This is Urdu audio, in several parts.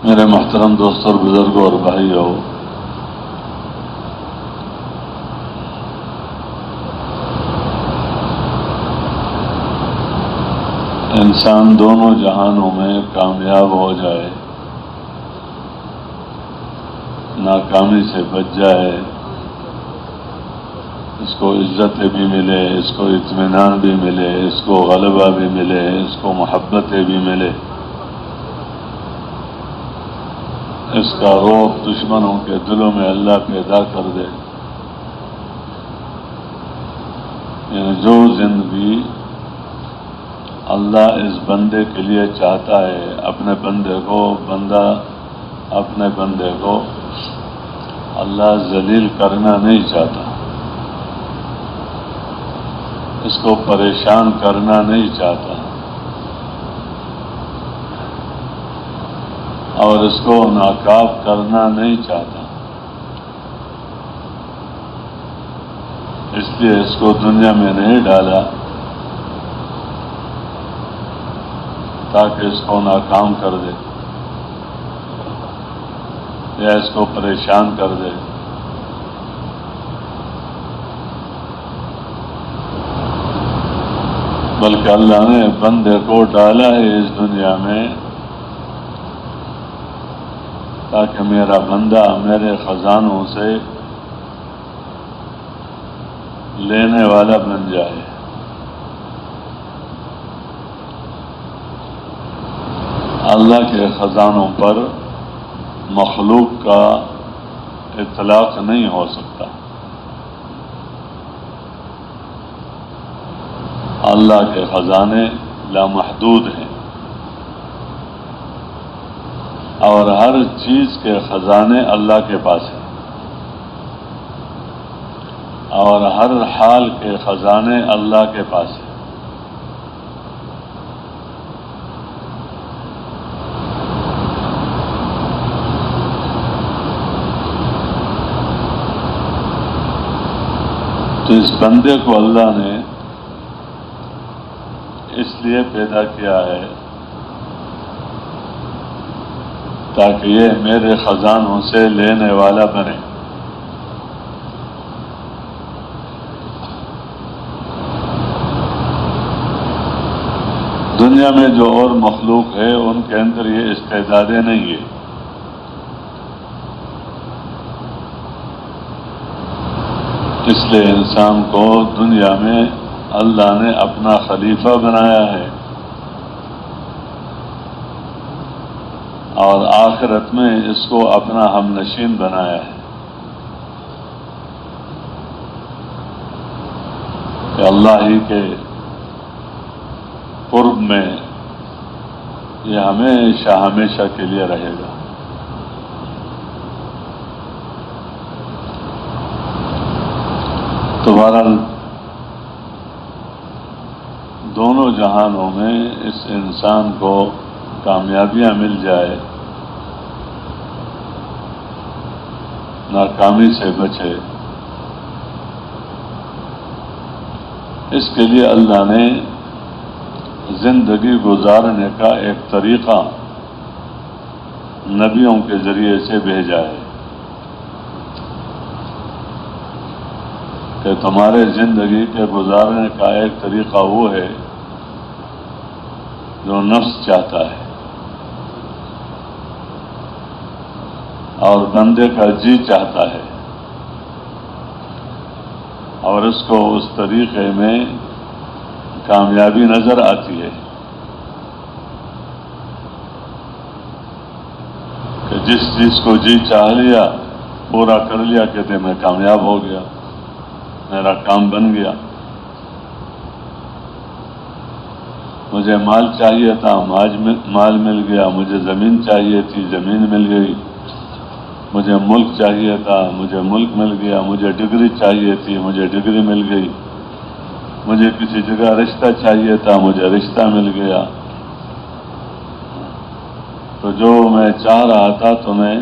میرے محترم دوستوں اور بزرگوں اور بھائیوں، انسان دونوں جہانوں میں کامیاب ہو جائے، ناکامی سے بچ جائے، اس کو عزت بھی ملے، اس کو اطمینان بھی ملے، اس کو غلبہ بھی ملے، اس کو محبتیں بھی ملے، اس کا روح دشمنوں کے دلوں میں اللہ پیدا کر دے۔ یعنی جو زندگی اللہ اس بندے کے لیے چاہتا ہے، اپنے بندے کو اللہ ذلیل کرنا نہیں چاہتا، اس کو پریشان کرنا نہیں چاہتا، اور اس کو ناکام کرنا نہیں چاہتا۔ اس لیے اس کو دنیا میں نہیں ڈالا تاکہ اس کو ناکام کر دے یا اس کو پریشان کر دے، بلکہ اللہ نے بندے کو ڈالا ہے اس دنیا میں تاکہ میرا بندہ میرے خزانوں سے لینے والا بن جائے۔ اللہ کے خزانوں پر مخلوق کا اطلاق نہیں ہو سکتا۔ اللہ کے خزانے لامحدود ہیں، اور ہر چیز کے خزانے اللہ کے پاس ہیں، اور ہر حال کے خزانے اللہ کے پاس ہیں۔ تو اس بندے کو اللہ نے اس لیے پیدا کیا ہے تاکہ یہ میرے خزانوں سے لینے والا بنے۔ دنیا میں جو اور مخلوق ہے ان کے اندر یہ استعدادیں نہیں ہیں۔ اس لیے انسان کو دنیا میں اللہ نے اپنا خلیفہ بنایا ہے، اور آخرت میں اس کو اپنا ہم نشین بنایا ہے کہ اللہ ہی کے قرب میں یہ ہمیشہ کے لیے رہے گا۔ تو بہرحال دونوں جہانوں میں اس انسان کو کامیابیاں مل جائے، ناکامی سے بچے، اس کے لیے اللہ نے زندگی گزارنے کا ایک طریقہ نبیوں کے ذریعے سے بھیجا ہے کہ تمہارے زندگی کے گزارنے کا ایک طریقہ وہ ہے جو نفس چاہتا ہے، اور بندے کا جی چاہتا ہے، اور اس کو اس طریقے میں کامیابی نظر آتی ہے کہ جس چیز کو جی چاہ لیا، پورا کر لیا، کہتے میں کامیاب ہو گیا، میرا کام بن گیا۔ مجھے مال چاہیے تھا، مال مل گیا، مجھے زمین چاہیے تھی، زمین مل گئی، مجھے ملک چاہیے تھا، مجھے ملک مل گیا، مجھے ڈگری چاہیے تھی، مجھے ڈگری مل گئی، مجھے کسی جگہ رشتہ چاہیے تھا، مجھے رشتہ مل گیا۔ تو جو میں چاہ رہا تھا تو میں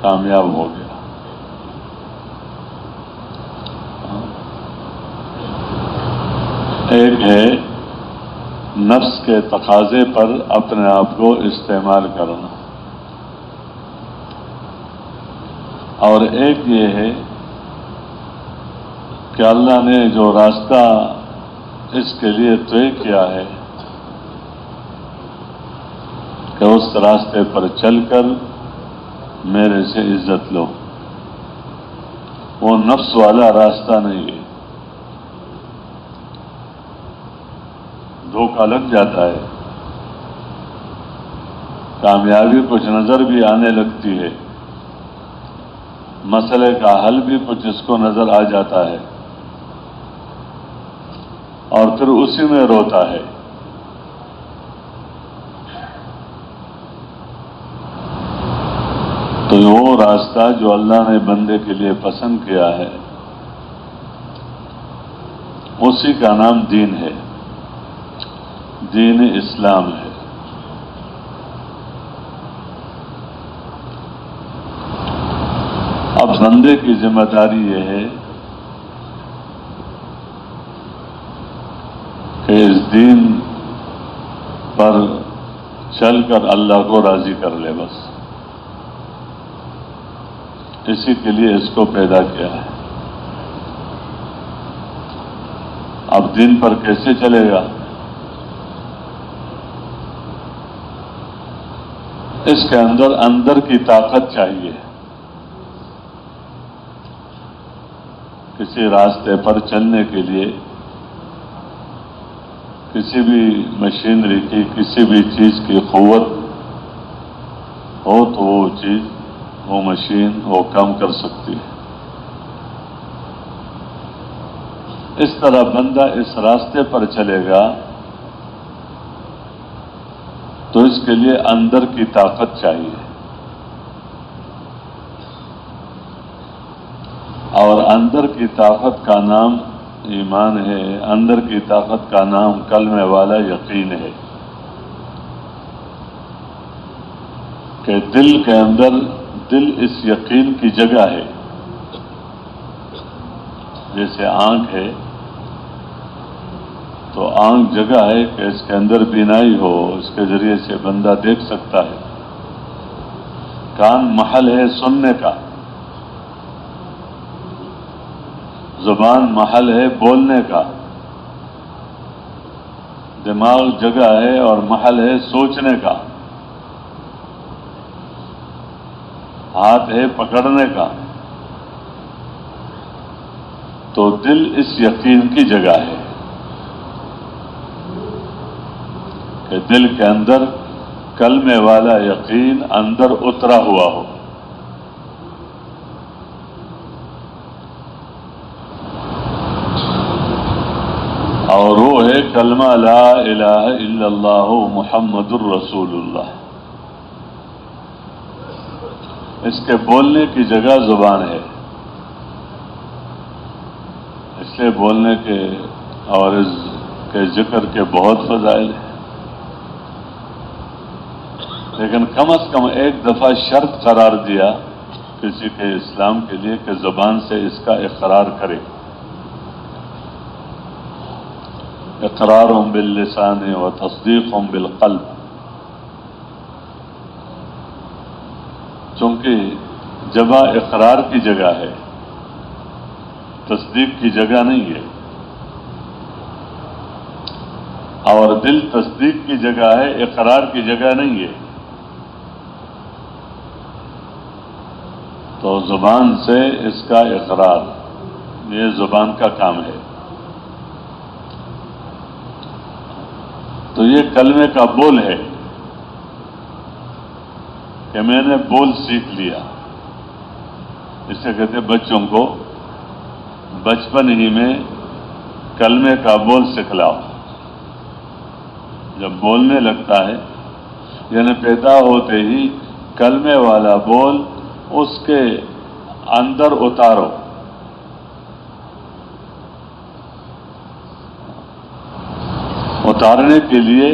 کامیاب ہو گیا۔ ایک ہے نفس کے تقاضے پر اپنے آپ کو استعمال کرنا، اور ایک یہ ہے کہ اللہ نے جو راستہ اس کے لیے طے کیا ہے کہ اس راستے پر چل کر میرے سے عزت لو، وہ نفس والا راستہ نہیں ہے، دھوکہ لگ جاتا ہے، کامیابی کچھ نظر بھی آنے لگتی ہے، مسئلے کا حل بھی کچھ اس کو نظر آ جاتا ہے، اور پھر اسی میں روتا ہے۔ تو وہ راستہ جو اللہ نے بندے کے لیے پسند کیا ہے، اسی کا نام دین ہے، دین اسلام ہے۔ اب بندے کی ذمہ داری یہ ہے کہ اس دین پر چل کر اللہ کو راضی کر لے، بس اسی کے لیے اس کو پیدا کیا ہے۔ اب دین پر کیسے چلے گا؟ اس کے اندر کی طاقت چاہیے۔ کسی راستے پر چلنے کے لیے کسی بھی مشینری کی، کسی بھی چیز کی قوت ہو تو وہ چیز، وہ مشین وہ کام کر سکتی ہے۔ اس طرح بندہ اس راستے پر چلے گا تو اس کے لیے اندر کی طاقت چاہیے، اور اندر کی طاقت کا نام ایمان ہے، اندر کی طاقت کا نام کلمے والا یقین ہے، کہ دل کے اندر، دل اس یقین کی جگہ ہے۔ جیسے آنکھ ہے تو آنکھ جگہ ہے کہ اس کے اندر بینائی ہو، اس کے ذریعے سے بندہ دیکھ سکتا ہے۔ کان محل ہے سننے کا، زبان محل ہے بولنے کا، دماغ جگہ ہے اور محل ہے سوچنے کا، ہاتھ ہے پکڑنے کا، تو دل اس یقین کی جگہ ہے کہ دل کے اندر کلمے والا یقین اندر اترا ہوا ہو۔ اور وہ ہے کلمہ لا الہ الا اللہ محمد الرسول اللہ۔ اس کے بولنے کی جگہ زبان ہے، اس لیے بولنے کے اور اس کے ذکر کے بہت فضائل ہیں، لیکن کم از کم ایک دفعہ شرط قرار دیا کسی کے اسلام کے لیے کہ زبان سے اس کا اقرار کرے۔ اقرار باللسان و تصدیق بالقلب، چونکہ جگہ اقرار کی جگہ ہے، تصدیق کی جگہ نہیں ہے، اور دل تصدیق کی جگہ ہے، اقرار کی جگہ نہیں ہے۔ تو زبان سے اس کا اقرار، یہ زبان کا کام ہے۔ تو یہ کلمے کا بول ہے کہ میں نے بول سیکھ لیا۔ اسے کہتے ہیں بچوں کو بچپن ہی میں کلمے کا بول سکھلاؤ۔ جب بولنے لگتا ہے، یعنی پیدا ہوتے ہی کلمے والا بول اس کے اندر اتارو۔ اتارنے کے لیے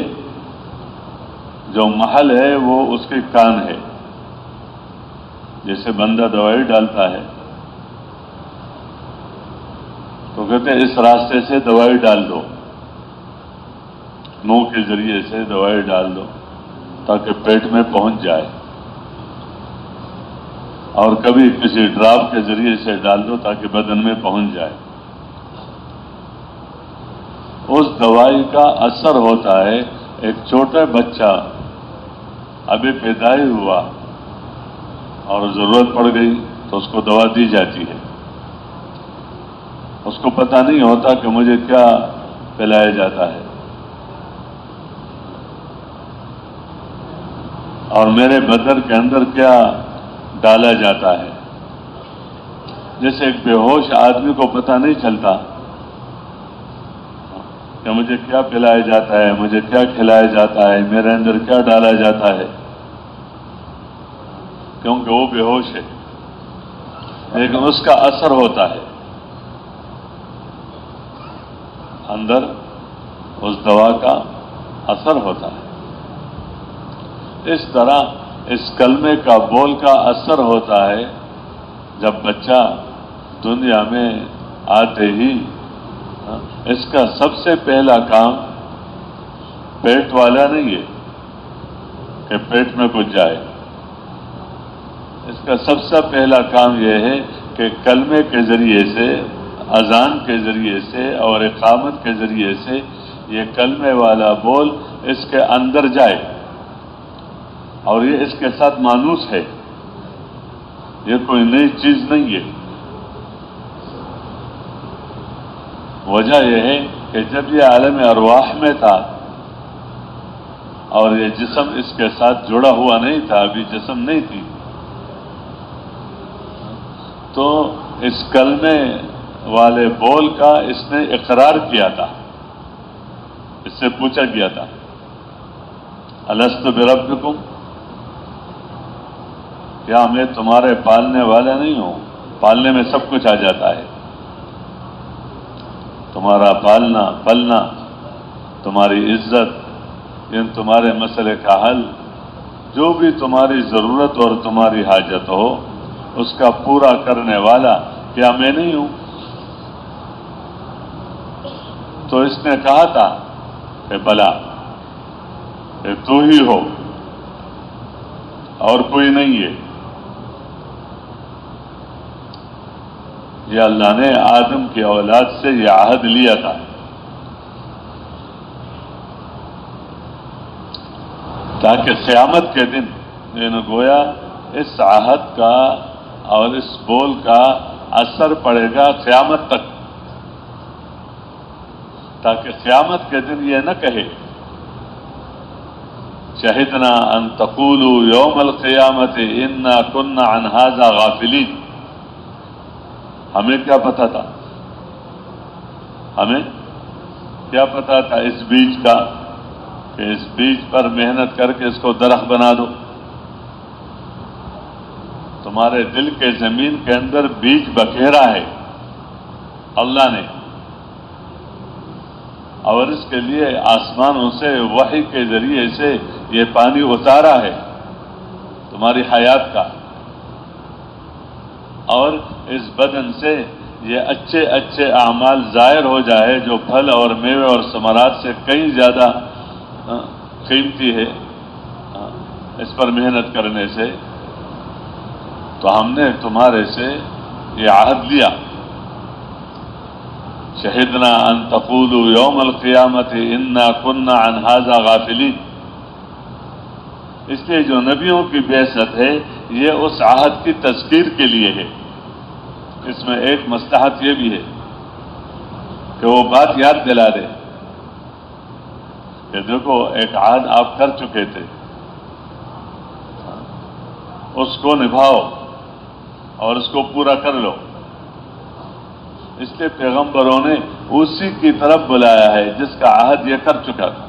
جو محل ہے وہ اس کے کان ہے۔ جیسے بندہ دوائی ڈالتا ہے تو کہتے ہیں اس راستے سے دوائی ڈال دو، منہ کے ذریعے سے دوائی ڈال دو تاکہ پیٹ میں پہنچ جائے۔ اور کبھی کسی ڈراپ کے ذریعے سے ڈال دو تاکہ بدن میں پہنچ جائے۔ اس دوائی کا اثر ہوتا ہے، ایک چھوٹا بچہ ابھی پیدا ہی ہوا اور ضرورت پڑ گئی تو اس کو دوا دی جاتی ہے، اس کو پتہ نہیں ہوتا کہ مجھے کیا پلایا جاتا ہے، اور میرے بدن کے اندر کیا ڈالا جاتا ہے۔ جیسے ایک بے ہوش آدمی کو پتہ نہیں چلتا کہ مجھے کیا پلایا جاتا ہے، مجھے کیا کھلایا جاتا ہے، میرے اندر کیا ڈالا جاتا ہے، کیونکہ وہ بے ہوش ہے، لیکن اس کا اثر ہوتا ہے اندر، اس دوا کا اثر ہوتا ہے۔ اس طرح اس کلمے کا بول کا اثر ہوتا ہے۔ جب بچہ دنیا میں آتے ہی اس کا سب سے پہلا کام پیٹ والا نہیں ہے کہ پیٹ میں کچھ جائے، اس کا سب سے پہلا کام یہ ہے کہ کلمے کے ذریعے سے، اذان کے ذریعے سے اور اقامت کے ذریعے سے یہ کلمے والا بول اس کے اندر جائے، اور یہ اس کے ساتھ مانوس ہے، یہ کوئی نئی چیز نہیں ہے۔ وجہ یہ ہے کہ جب یہ عالم ارواح میں تھا اور یہ جسم اس کے ساتھ جڑا ہوا نہیں تھا، ابھی جسم نہیں تھی، تو اس کلمے والے بول کا اس نے اقرار کیا تھا، اس سے پوچھا گیا تھا الست بربکم، کیا میں تمہارے پالنے والا نہیں ہوں؟ پالنے میں سب کچھ آ جاتا ہے، تمہارا پالنا پلنا، تمہاری عزت، یعنی تمہارے مسئلے کا حل، جو بھی تمہاری ضرورت اور تمہاری حاجت ہو اس کا پورا کرنے والا کیا میں نہیں ہوں؟ تو اس نے کہا تھا کہ بلا، کہ تو ہی ہو اور کوئی نہیں ہے۔ یہ اللہ نے آدم کی اولاد سے یہ عہد لیا تھا، تاکہ قیامت کے دن یعنی گویا اس عہد کا اور اس بول کا اثر پڑے گا قیامت تک، تاکہ قیامت کے دن یہ نہ کہے شہدنا ان تقولوا یوم القیامت انا کنا عن ھذا غافلین۔ ہمیں کیا پتا تھا، ہمیں کیا پتا تھا اس بیج کا، کہ اس بیج پر محنت کر کے اس کو درخت بنا دو۔ تمہارے دل کے زمین کے اندر بیج بکھیرا ہے اللہ نے، اور اس کے لیے آسمانوں سے وحی کے ذریعے سے یہ پانی اتارا ہے تمہاری حیات کا، اور اس بدن سے یہ اچھے اچھے اعمال ظاہر ہو جائے جو پھل اور میوے اور ثمرات سے کئی زیادہ قیمتی ہے اس پر محنت کرنے سے۔ تو ہم نے تمہارے سے یہ عہد لیا، شہدنا ان تقولوا یوم القیامت انا کنا عن ھذا غافلین۔ اس لیے جو نبیوں کی بعثت ہے یہ اس عہد کی تذکیر کے لیے ہے۔ اس میں ایک مصلحت یہ بھی ہے کہ وہ بات یاد دلا دے کہ دیکھو ایک عہد آپ کر چکے تھے، اس کو نبھاؤ اور اس کو پورا کر لو۔ اس لیے پیغمبروں نے اسی کی طرف بلایا ہے جس کا عہد یہ کر چکا تھا،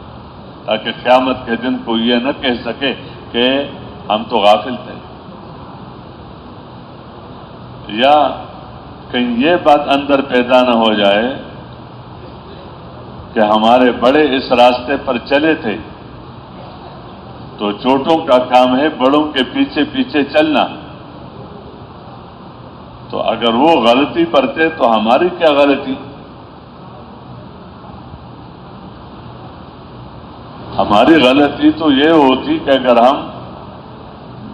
تاکہ قیامت کے دن کو یہ نہ کہہ سکے کہ ہم تو غافل تھے، یا کہیں یہ بات اندر پیدا نہ ہو جائے کہ ہمارے بڑے اس راستے پر چلے تھے، تو چھوٹوں کا کام ہے بڑوں کے پیچھے پیچھے چلنا، تو اگر وہ غلطی پر تھے تو ہماری کیا غلطی؟ ہماری غلطی تو یہ ہوتی کہ اگر ہم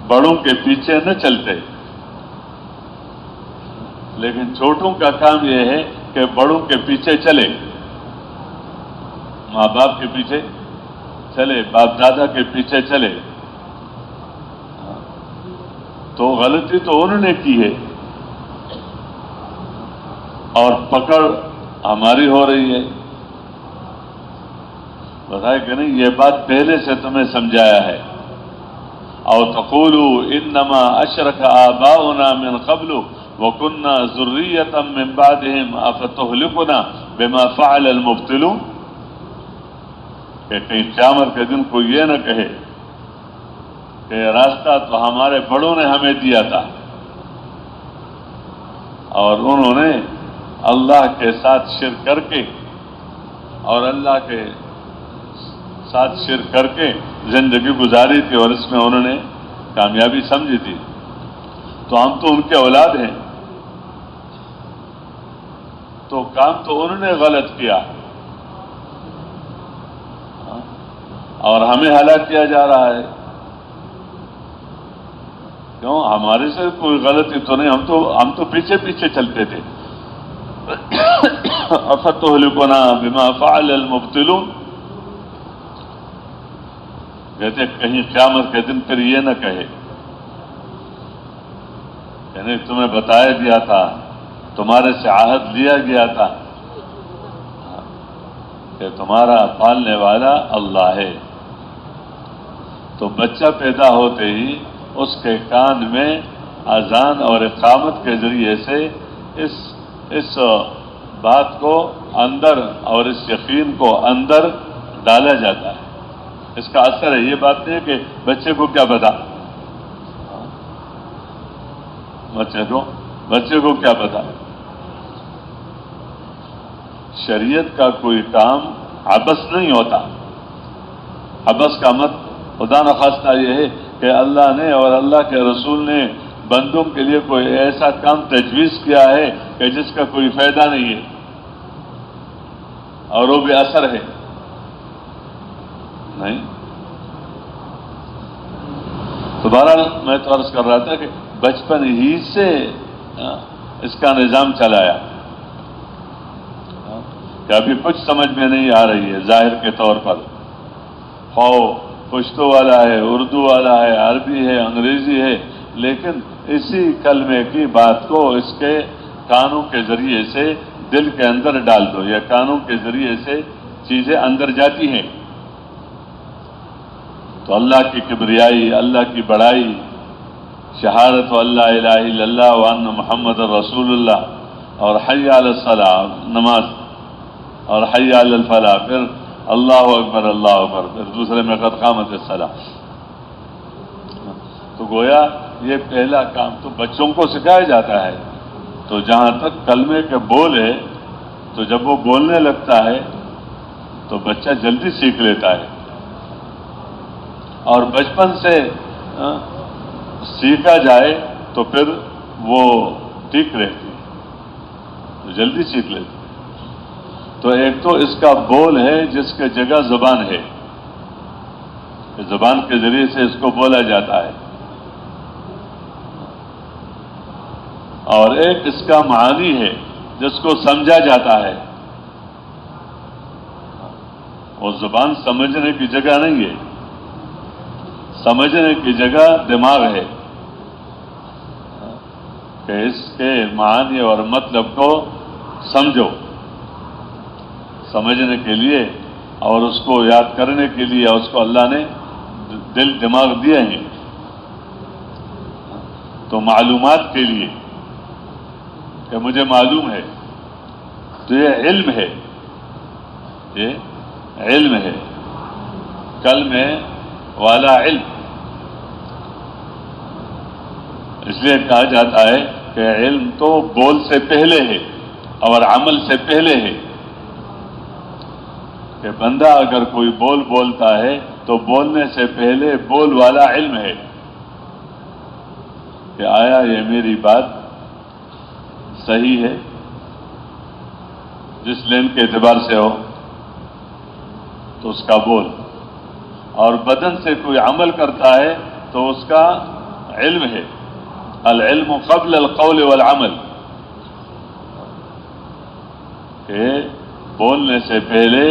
بڑوں کے پیچھے نہ چلتے لیکن چھوٹوں کا کام یہ ہے کہ بڑوں کے پیچھے چلے، ماں باپ کے پیچھے چلے، باپ دادا کے پیچھے چلے. تو غلطی تو انہوں نے کی ہے اور پکڑ ہماری ہو رہی ہے. بتائے کہ نہیں، یہ بات پہلے سے تمہیں سمجھایا ہے. او تقولوا انما اشرک آباؤنا من قبل وكنا ذریۃ من بعدهم افتهلكنا بما فعل المبطلون. کہ کہیں قیامت کے دن کوئی یہ نہ کہے کہ راستہ تو ہمارے بڑوں نے ہمیں دیا تھا اور انہوں نے اللہ کے ساتھ شرک کر کے اور اللہ کے ساتھ شرک کر کے زندگی گزاری تھی اور اس میں انہوں نے کامیابی سمجھی تھی. تو ہم تو ان کے اولاد ہیں، تو کام تو انہوں نے غلط کیا اور ہمیں ہلاک کیا جا رہا ہے. کیوں؟ ہمارے سے کوئی غلطی تو نہیں، ہم تو پیچھے پیچھے چلتے تھے. افتهلكنا بما فعل المبطلون. کہتے کہیں قیامت کے دن پھر یہ نہ کہے کہ نہیں تمہیں بتایا گیا تھا، تمہارے سے عہد لیا گیا تھا کہ تمہارا پالنے والا اللہ ہے. تو بچہ پیدا ہوتے ہی اس کے کان میں اذان اور اقامت کے ذریعے سے اس بات کو اندر اور اس یقین کو اندر ڈالا جاتا ہے. اس کا اثر ہے. یہ بات نہیں ہے کہ بچے کو کیا پتا، بچے کو کیا پتا. شریعت کا کوئی کام عبث نہیں ہوتا. عبث کا مت خدا نخواستہ یہ ہے کہ اللہ نے اور اللہ کے رسول نے بندوں کے لیے کوئی ایسا کام تجویز کیا ہے کہ جس کا کوئی فائدہ نہیں ہے اور وہ بھی اثر ہے نہیں. تو بہرحال میں تو عرض کر رہا تھا کہ بچپن ہی سے اس کا نظام چلایا کہ ابھی کچھ سمجھ میں نہیں آ رہی ہے ظاہر کے طور پر، پشتو والا ہے، اردو والا ہے، عربی ہے، انگریزی ہے، لیکن اسی کلمے کی بات کو اس کے کانوں کے ذریعے سے دل کے اندر ڈال دو، یا کانوں کے ذریعے سے چیزیں اندر جاتی ہیں. تو اللہ کی کبریائی، اللہ کی بڑائی، شہادت اللہ الہ الا اللہ وان محمد رسول اللہ، اور حی علی الصلاۃ نماز، اور حی علی الفلاح، پھر اللہ اکبر اللہ اکبر، پھر دوسرے میں قد قامت الصلاۃ. تو گویا یہ پہلا کام تو بچوں کو سکھایا جاتا ہے. تو جہاں تک کلمے کے بول ہے تو جب وہ بولنے لگتا ہے تو بچہ جلدی سیکھ لیتا ہے، اور بچپن سے سیکھا جائے تو پھر وہ ٹھیک رہتی، تو جلدی سیکھ لیتی. تو ایک تو اس کا بول ہے جس کے جگہ زبان ہے، کہ زبان کے ذریعے سے اس کو بولا جاتا ہے، اور ایک اس کا معانی ہے جس کو سمجھا جاتا ہے. وہ زبان سمجھنے کی جگہ نہیں ہے، سمجھنے کی جگہ دماغ ہے کہ اس کے معانی اور مطلب کو سمجھو. سمجھنے کے لیے اور اس کو یاد کرنے کے لیے اس کو اللہ نے دل دماغ دیے ہیں. تو معلومات کے لیے کہ مجھے معلوم ہے، تو یہ علم ہے، یہ علم ہے، کلمے والا علم. اس لیے کہا جاتا ہے کہ علم تو بول سے پہلے ہے اور عمل سے پہلے ہے. کہ بندہ اگر کوئی بول بولتا ہے تو بولنے سے پہلے بول والا علم ہے کہ آیا یہ میری بات صحیح ہے، جس لین کے اعتبار سے ہو تو اس کا بول. اور بدن سے کوئی عمل کرتا ہے تو اس کا علم ہے. العلم قبل القول والعمل. کہ بولنے سے پہلے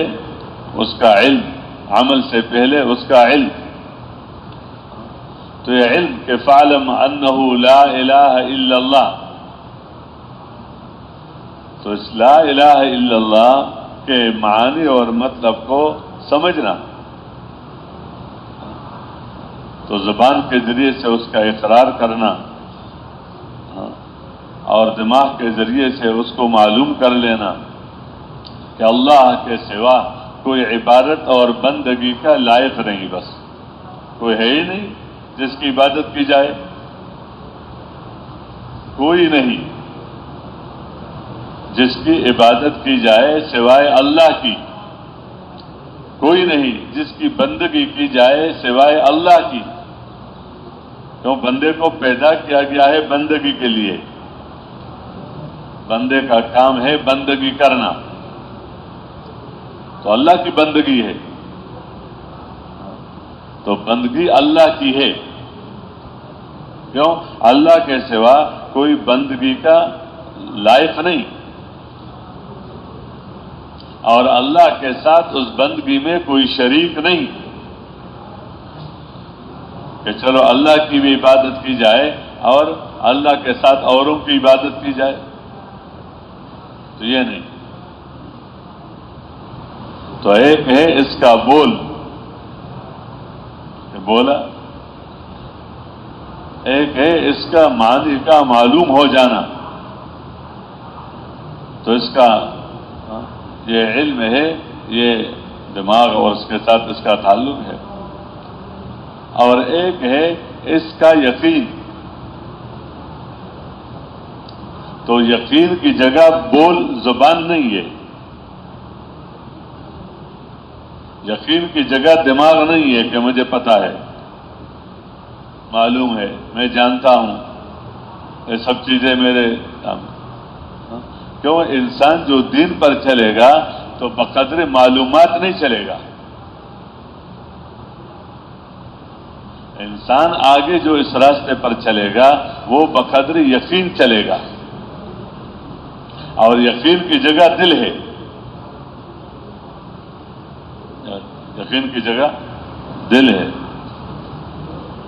اس کا علم، عمل سے پہلے اس کا علم. تو یہ علم کہ فَاعْلَمْ أَنَّهُ لَا إِلَٰهَ إِلَّا اللَّهِ، تو اس لا الہ الا اللہ کے معنی اور مطلب کو سمجھنا، تو زبان کے ذریعے سے اس کا اقرار کرنا اور دماغ کے ذریعے سے اس کو معلوم کر لینا کہ اللہ کے سوا کوئی عبادت اور بندگی کا لائق نہیں، بس کوئی ہے ہی نہیں جس کی عبادت کی جائے، کوئی نہیں جس کی عبادت کی جائے سوائے اللہ کی، کوئی نہیں جس کی بندگی کی جائے سوائے اللہ کی. کیوں؟ بندے کو پیدا کیا گیا ہے بندگی کے لیے، بندے کا کام ہے بندگی کرنا، تو اللہ کی بندگی ہے، تو بندگی اللہ کی ہے. کیوں؟ اللہ کے سوا کوئی بندگی کا لائق نہیں، اور اللہ کے ساتھ اس بندگی میں کوئی شریک نہیں کہ چلو اللہ کی بھی عبادت کی جائے اور اللہ کے ساتھ اوروں کی عبادت کی جائے، تو یہ نہیں. تو ایک ہے اس کا بول کہ بولا، ایک ہے اس کا معنی کا معلوم ہو جانا، تو اس کا یہ علم ہے، یہ دماغ اور اس کے ساتھ اس کا تعلق ہے. اور ایک ہے اس کا یقین، تو یقین کی جگہ بول زبان نہیں ہے، یقین کی جگہ دماغ نہیں ہے کہ مجھے پتا ہے، معلوم ہے، میں جانتا ہوں، یہ سب چیزیں میرے کام. کیوں؟ انسان جو دین پر چلے گا تو بقدر معلومات نہیں چلے گا. انسان آگے جو اس راستے پر چلے گا وہ بقدر یقین چلے گا، اور یقین کی جگہ دل ہے، یقین کی جگہ دل ہے.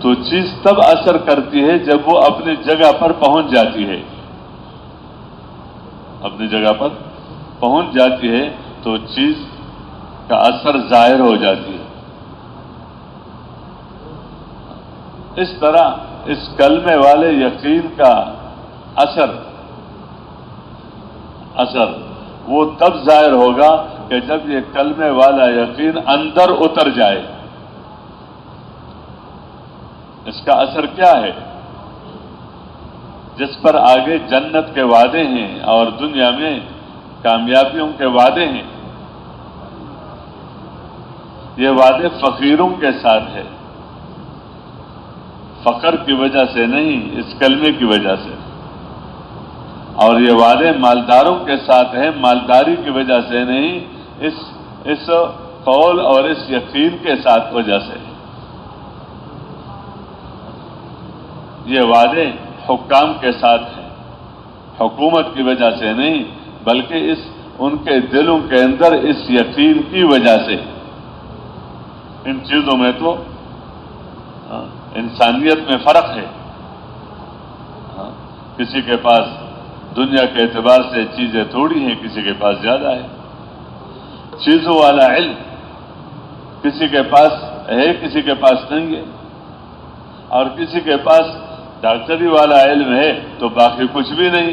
تو چیز تب اثر کرتی ہے جب وہ اپنی جگہ پر پہنچ جاتی ہے، اپنی جگہ پر پہنچ جاتی ہے تو چیز کا اثر ظاہر ہو جاتی ہے. اس طرح اس کلمے والے یقین کا اثر وہ تب ظاہر ہوگا کہ جب یہ کلمے والا یقین اندر اتر جائے. اس کا اثر کیا ہے؟ جس پر آگے جنت کے وعدے ہیں اور دنیا میں کامیابیوں کے وعدے ہیں، یہ وعدے فقیروں کے ساتھ ہے، فقر کی وجہ سے نہیں، اس کلمے کی وجہ سے. اور یہ وعدے مالداروں کے ساتھ ہیں، مالداری کی وجہ سے نہیں، اس قول اور اس یقین کے ساتھ وجہ سے. یہ وعدے حکام کے ساتھ ہیں، حکومت کی وجہ سے نہیں، بلکہ ان کے دلوں کے اندر اس یقین کی وجہ سے. ان چیزوں میں تو انسانیت میں فرق ہے. کسی کے پاس دنیا کے اعتبار سے چیزیں تھوڑی ہیں، کسی کے پاس زیادہ ہے. چیزوں والا علم کسی کے پاس ہے، کسی کے پاس نہیں ہے. اور کسی کے پاس ڈاکٹری والا علم ہے تو باقی کچھ بھی نہیں،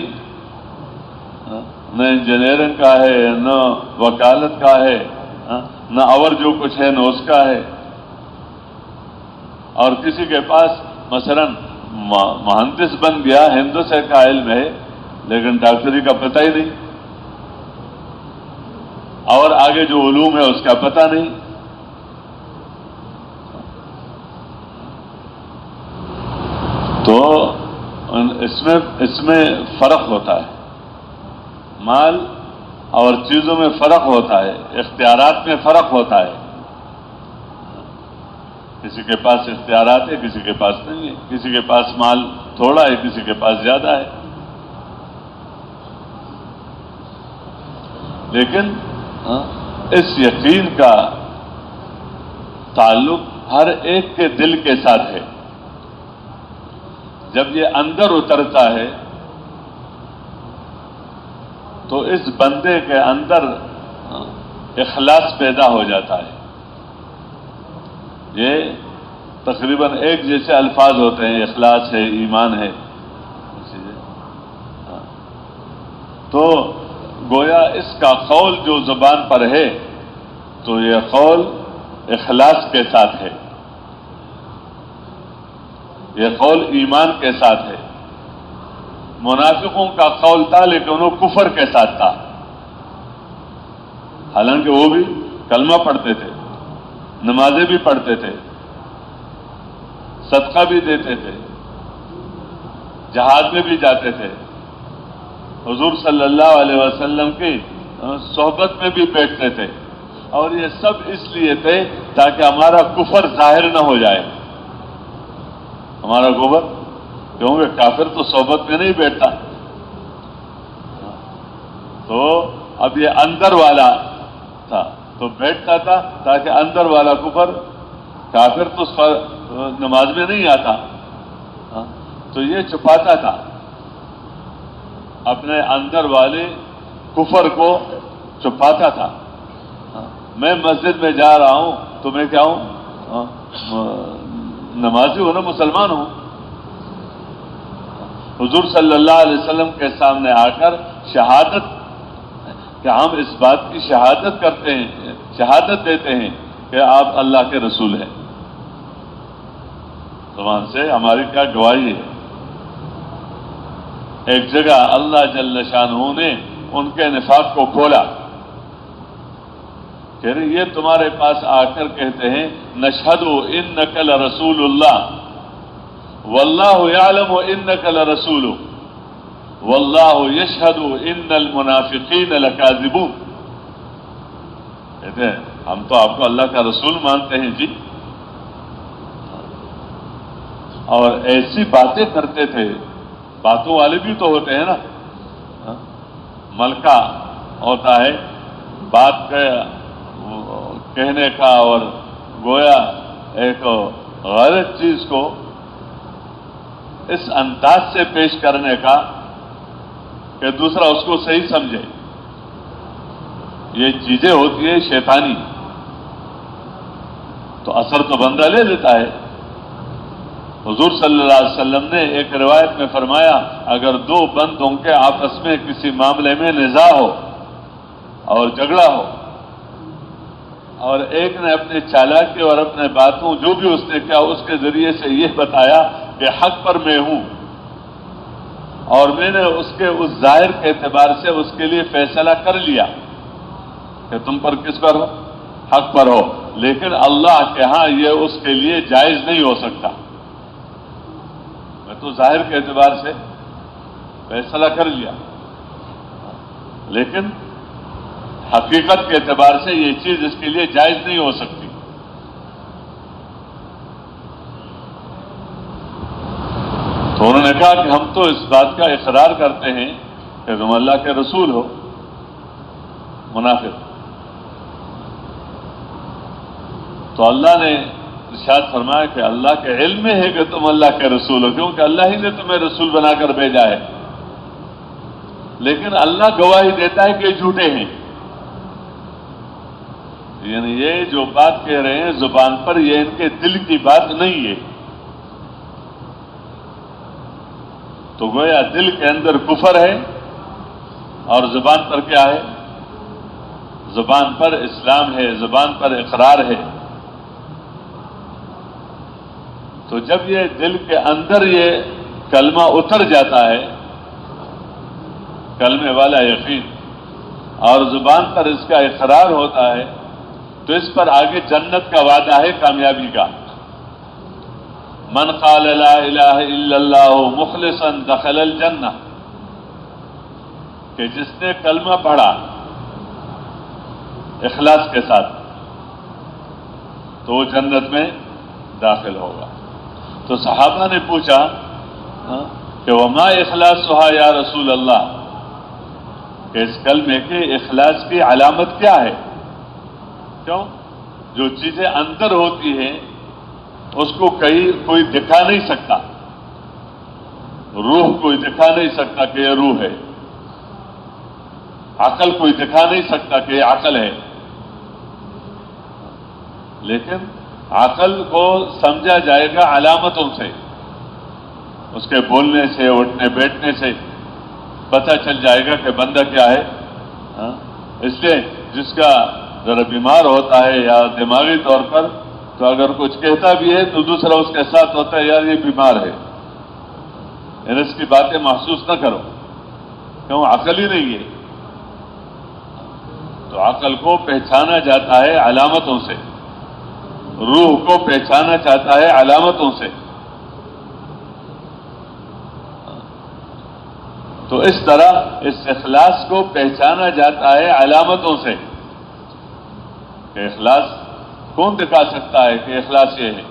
نہ انجینئرنگ کا ہے، نہ وکالت کا ہے، نہ اور جو کچھ ہے نہ اس کا ہے. اور کسی کے پاس مثلا مہندس بن گیا، ہندسے کا علم ہے لیکن ڈاکٹری کا پتہ ہی نہیں، اور آگے جو علوم ہے اس کا پتہ نہیں. تو اس میں فرق ہوتا ہے، مال اور چیزوں میں فرق ہوتا ہے، اختیارات میں فرق ہوتا ہے. کسی کے پاس اختیارات ہے، کسی کے پاس نہیں ہے، کسی کے پاس مال تھوڑا ہے، کسی کے پاس زیادہ ہے. لیکن اس یقین کا تعلق ہر ایک کے دل کے ساتھ ہے. جب یہ اندر اترتا ہے تو اس بندے کے اندر اخلاص پیدا ہو جاتا ہے. یہ تقریباً ایک جیسے الفاظ ہوتے ہیں، اخلاص ہے، ایمان ہے. تو گویا اس کا قول جو زبان پر ہے تو یہ قول اخلاص کے ساتھ ہے، یہ قول ایمان کے ساتھ ہے. منافقوں کا قول تھا لیکن وہ کفر کے ساتھ تھا، حالانکہ وہ بھی کلمہ پڑھتے تھے، نمازیں بھی پڑھتے تھے، صدقہ بھی دیتے تھے، جہاد میں بھی جاتے تھے، حضور صلی اللہ علیہ وسلم کی صحبت میں بھی بیٹھتے تھے. اور یہ سب اس لیے تھے تاکہ ہمارا کفر ظاہر نہ ہو جائے. ہمارا کفر، کیونکہ کافر تو صحبت میں نہیں بیٹھتا. تو اب یہ اندر والا تھا تو بیٹھتا تھا تاکہ اندر والا کفر، کافر تو نماز میں نہیں آتا، تو یہ چھپاتا تھا اپنے اندر والے کفر کو، چھپاتا تھا. میں مسجد میں جا رہا ہوں تو میں کیا ہوں؟ نمازی ہوں نا، مسلمان ہوں. حضور صلی اللہ علیہ وسلم کے سامنے آ کر شہادت، کہ ہم اس بات کی شہادت کرتے ہیں، شہادت دیتے ہیں کہ آپ اللہ کے رسول ہیں. زبان سے ہماری کیا گواہی ہے. ایک جگہ اللہ جل شانہ نے ان کے نفاق کو کھولا کہ یہ تمہارے پاس آ کر کہتے ہیں نشہد انک لرسول اللہ واللہ یعلم انک لرسول واللہ یشہد ان المنافقین لکاذبون. کہتے ہیں ہم تو آپ کو اللہ کا رسول مانتے ہیں جی، اور ایسی باتیں کرتے تھے. باتوں والے بھی تو ہوتے ہیں نا، ملکہ ہوتا ہے بات کہنے کا اور گویا ایک غلط چیز کو اس انداز سے پیش کرنے کا کہ دوسرا اس کو صحیح سمجھے. یہ چیزیں ہوتی ہیں شیطانی، تو اثر تو بندہ لے لیتا ہے. حضور صلی اللہ علیہ وسلم نے ایک روایت میں فرمایا اگر دو بندوں کے آپس میں کسی معاملے میں نزاع ہو اور جھگڑا ہو، اور ایک نے اپنے چالاکی اور اپنے باتوں جو بھی اس نے کیا اس کے ذریعے سے یہ بتایا کہ حق پر میں ہوں، اور میں نے اس کے اس ظاہر کے اعتبار سے اس کے لیے فیصلہ کر لیا کہ تم پر کس پر ہو؟ حق پر ہو، لیکن اللہ کے ہاں یہ اس کے لیے جائز نہیں ہو سکتا. میں تو ظاہر کے اعتبار سے فیصلہ کر لیا، لیکن حقیقت کے اعتبار سے یہ چیز اس کے لیے جائز نہیں ہو سکتی. تو انہوں نے کہا کہ ہم تو اس بات کا اقرار کرتے ہیں کہ تم اللہ کے رسول ہو. منافق. تو اللہ نے ارشاد فرمایا کہ اللہ کے علم میں ہے کہ تم اللہ کے رسول ہو، کیونکہ اللہ ہی نے تمہیں رسول بنا کر بھیجا ہے، لیکن اللہ گواہی دیتا ہے کہ جھوٹے ہیں. یعنی یہ جو بات کہہ رہے ہیں زبان پر، یہ ان کے دل کی بات نہیں ہے. تو گویا دل کے اندر کفر ہے اور زبان پر کیا ہے؟ زبان پر اسلام ہے، زبان پر اقرار ہے. تو جب یہ دل کے اندر یہ کلمہ اتر جاتا ہے، کلمے والا یقین، اور زبان پر اس کا اقرار ہوتا ہے، تو اس پر آگے جنت کا وعدہ ہے، کامیابی کا. من قال لا الہ الا اللہ مخلصا دخل الجنہ، کہ جس نے کلمہ پڑھا اخلاص کے ساتھ تو وہ جنت میں داخل ہوگا. تو صحابہ نے پوچھا کہ وما اخلاصها یا رسول اللہ، کہ اس کلمے کے اخلاص کی علامت کیا ہے؟ کیوں؟ جو چیزیں اندر ہوتی ہیں اس کو کوئی دکھا نہیں سکتا، روح کوئی دکھا نہیں سکتا کہ یہ روح ہے، عقل کوئی دکھا نہیں سکتا کہ یہ عقل ہے، لیکن عقل کو سمجھا جائے گا علامتوں سے، اس کے بولنے سے، اٹھنے بیٹھنے سے پتہ چل جائے گا کہ بندہ کیا ہے۔ اس لیے جس کا ذرا بیمار ہوتا ہے یا دماغی طور پر، تو اگر کچھ کہتا بھی ہے تو دوسرا اس کے ساتھ ہوتا ہے، یار یہ بیمار ہے، یعنی اس کی باتیں محسوس نہ کرو، کیوں؟ عقل ہی نہیں ہے۔ تو عقل کو پہچانا جاتا ہے علامتوں سے، روح کو پہچانا چاہتا ہے علامتوں سے۔ تو اس طرح اس اخلاص کو پہچانا جاتا ہے علامتوں سے، کہ اخلاص کون دکھا سکتا ہے کہ اخلاص یہ ہے؟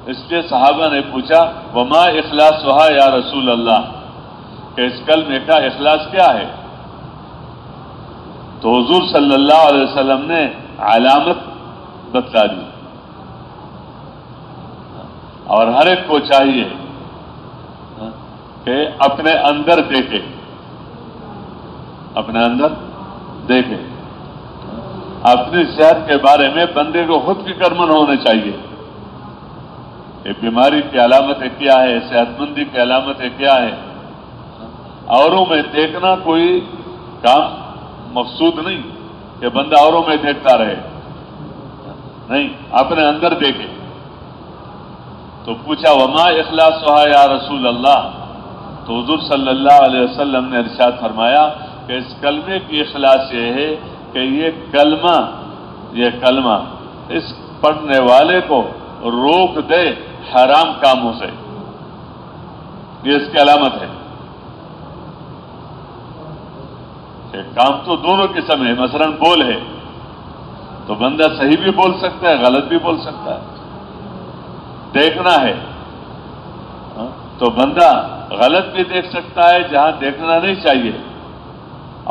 اس لیے صحابہ نے پوچھا وما اخلاصھا یا رسول اللہ، کہ اس کلمے کا اخلاص کیا ہے؟ تو حضور صلی اللہ علیہ وسلم نے علامت بتلا دی، اور ہر ایک کو چاہیے کہ اپنے اندر دیکھے، اپنے اندر دیکھے۔ اپنی صحت کے بارے میں بندے کو خود فکر مند ہونا چاہیے کہ بیماری کی علامتیں کیا ہے، صحت مندی کی علامتیں کیا ہے۔ اوروں میں دیکھنا کوئی کام مقصود نہیں کہ بندہ اوروں میں دیکھتا رہے، نہیں، اپنے اندر دیکھے۔ تو پوچھا وما اخلاصھا یا رسول اللہ، تو حضور صلی اللہ علیہ وسلم نے ارشاد فرمایا کہ اس کلمے کی اخلاص یہ ہے کہ یہ کلمہ اس پڑھنے والے کو روک دے حرام کاموں سے، یہ اس کی علامت ہے۔ کہ کام تو دونوں قسم ہے، مثلا بول ہے تو بندہ صحیح بھی بول سکتا ہے، غلط بھی بول سکتا ہے۔ دیکھنا ہے تو بندہ غلط بھی دیکھ سکتا ہے جہاں دیکھنا نہیں چاہیے،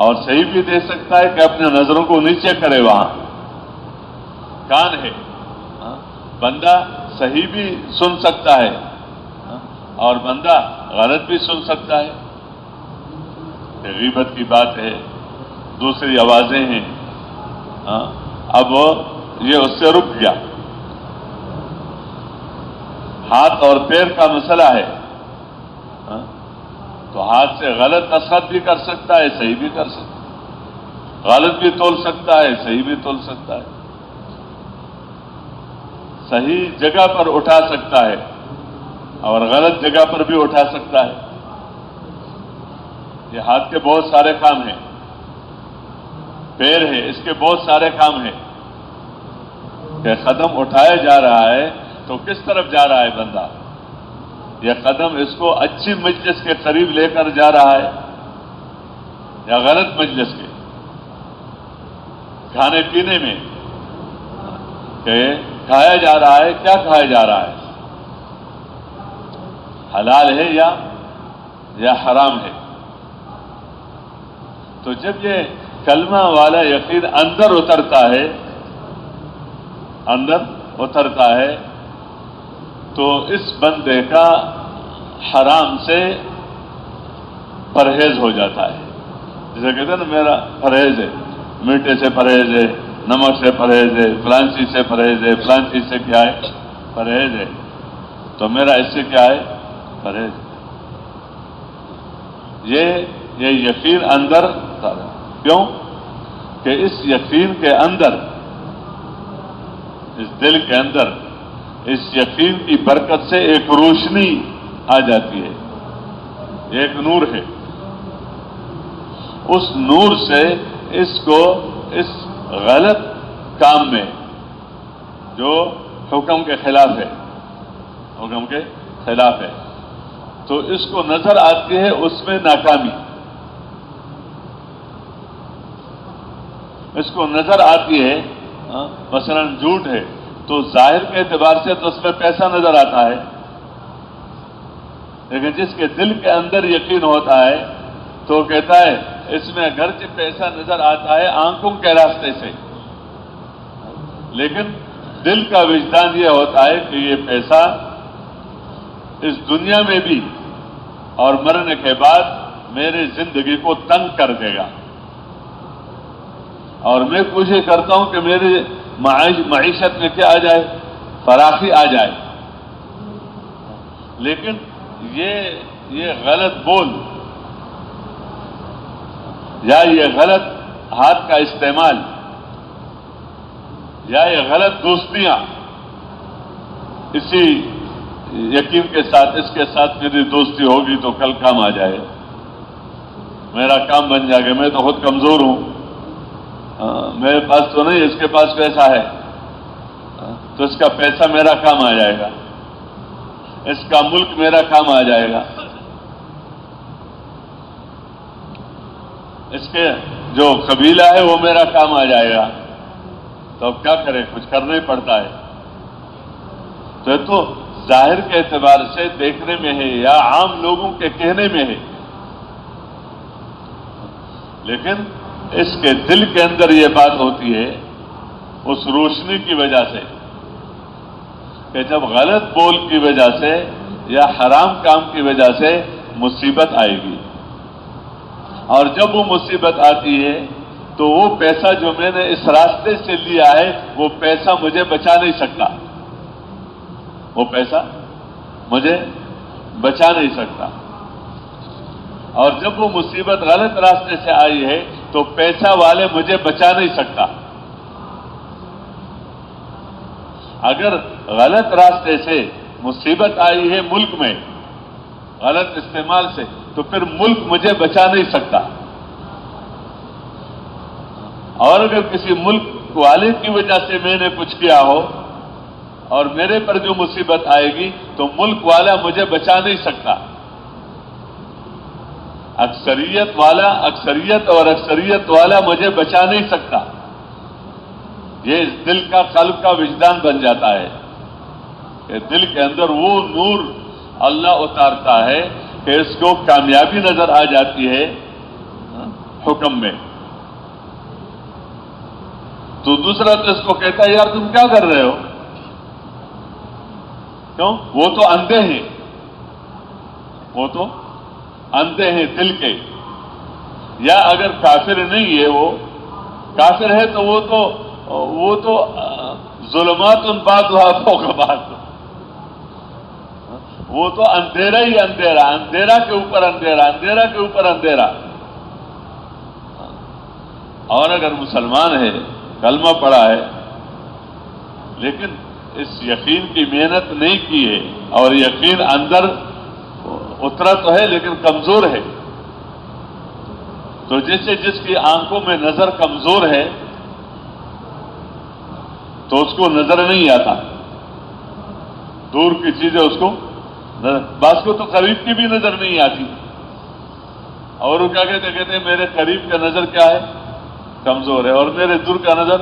اور صحیح بھی دیکھ سکتا ہے کہ اپنے نظروں کو نیچے کرے وہاں۔ کان ہے، بندہ صحیح بھی سن سکتا ہے اور بندہ غلط بھی سن سکتا ہے، کہ غیبت کی بات ہے، دوسری آوازیں ہیں، اب یہ اس سے رک گیا۔ ہاتھ اور پیر کا مسئلہ ہے، تو ہاتھ سے غلط نصحت بھی کر سکتا ہے، صحیح بھی کر سکتا ہے، غلط بھی تول سکتا ہے، صحیح بھی تول سکتا ہے، صحیح جگہ پر اٹھا سکتا ہے اور غلط جگہ پر بھی اٹھا سکتا ہے۔ یہ ہاتھ کے بہت سارے کام ہیں، پیر ہے، اس کے بہت سارے کام ہیں، کہ قدم اٹھایا جا رہا ہے تو کس طرف جا رہا ہے بندہ؟ یا قدم اس کو اچھی مجلس کے قریب لے کر جا رہا ہے یا غلط مجلس کے؟ کھانے پینے میں کہ کھایا جا رہا ہے، کیا کھایا جا رہا ہے؟ حلال ہے یا حرام ہے؟ تو جب یہ کلمہ والا یقین اندر اترتا ہے تو اس بندے کا حرام سے پرہیز ہو جاتا ہے۔ جیسے کہتے ہیں نا میرا پرہیز ہے، میٹھے سے پرہیز ہے، نمک سے پرہیز ہے، فلان چیز سے پرہیز ہے، فلان چیز سے کیا ہے؟ پرہیز ہے، تو میرا اس سے کیا ہے؟ پرہیز۔ یہ یقین اندر، کیوں کہ اس یقین کے اندر، اس دل کے اندر اس یقین کی برکت سے ایک روشنی آ جاتی ہے، ایک نور ہے، اس نور سے اس کو اس غلط کام میں جو حکم کے خلاف ہے، تو اس کو نظر آتی ہے اس میں ناکامی، اس کو نظر آتی ہے، مثلا جھوٹ ہے تو ظاہر کے اعتبار سے تو اس میں پیسہ نظر آتا ہے، لیکن جس کے دل کے اندر یقین ہوتا ہے تو تو کہتا ہے اس میں اگرچہ پیسہ نظر آتا ہے آنکھوں کے راستے سے، لیکن دل کا وجدان یہ ہوتا ہے کہ یہ پیسہ اس دنیا میں بھی اور مرنے کے بعد میری زندگی کو تنگ کر دے گا، اور میں کوشش کرتا ہوں کہ میری معیشت میں کیا آ جائے، فراخی آ جائے، لیکن یہ غلط بول یا یہ غلط ہاتھ کا استعمال یا یہ غلط دوستیاں اسی یقین کے ساتھ، اس کے ساتھ میری دوستی ہوگی تو کل کام آ جائے، میرا کام بن جائے گا، میں تو خود کمزور ہوں، میرے پاس تو نہیں، اس کے پاس پیسہ ہے تو اس کا پیسہ میرا کام آ جائے گا، اس کا ملک میرا کام آ جائے گا، اس کے جو قبیلہ ہے وہ میرا کام آ جائے گا، تو اب کیا کریں، کچھ کرنا ہی پڑتا ہے۔ تو ظاہر کے اعتبار سے دیکھنے میں ہے یا عام لوگوں کے کہنے میں ہے، لیکن اس کے دل کے اندر یہ بات ہوتی ہے اس روشنی کی وجہ سے کہ جب غلط بول کی وجہ سے یا حرام کام کی وجہ سے مصیبت آئے گی، اور جب وہ مصیبت آتی ہے تو وہ پیسہ جو میں نے اس راستے سے لیا ہے وہ پیسہ مجھے بچا نہیں سکتا، وہ پیسہ مجھے بچا نہیں سکتا، اور جب وہ مصیبت غلط راستے سے آئی ہے تو پیسہ والے مجھے بچا نہیں سکتا۔ اگر غلط راستے سے مصیبت آئی ہے ملک میں غلط استعمال سے تو پھر ملک مجھے بچا نہیں سکتا، اور اگر کسی ملک والے کی وجہ سے میں نے کچھ کیا ہو اور میرے پر جو مصیبت آئے گی تو ملک والا مجھے بچا نہیں سکتا۔ اکثریت اور اکثریت والا مجھے بچا نہیں سکتا۔ یہ دل کا قلب کا وجدان بن جاتا ہے کہ دل کے اندر وہ نور اللہ اتارتا ہے کہ اس کو کامیابی نظر آ جاتی ہے حکم میں، تو دوسرا تو اس کو کہتا ہے یار تم کیا کر رہے ہو، کیوں؟ وہ تو اندھے ہیں، وہ تو اندھے ہیں دل کے، یا اگر کافر نہیں ہے، وہ کافر ہے تو وہ تو ظلمات بعضها فوق بعض، وہ تو اندھیرا ہی اندھیرا، اندھیرا کے اوپر اندھیرا، اندھیرا کے اوپر اندھیرا۔ اور اگر مسلمان ہے، کلمہ پڑھا ہے، لیکن اس یقین کی محنت نہیں کی ہے اور یقین اندر اترا تو ہے لیکن کمزور ہے، تو جیسے جس کی آنکھوں میں نظر کمزور ہے تو اس کو نظر نہیں آتا، دور کی چیزیں اس کو بعض کو تو قریب کی بھی نظر نہیں آتی، اور وہ کیا کہتے ہیں میرے قریب کا نظر کیا ہے، کمزور ہے، اور میرے دور کا نظر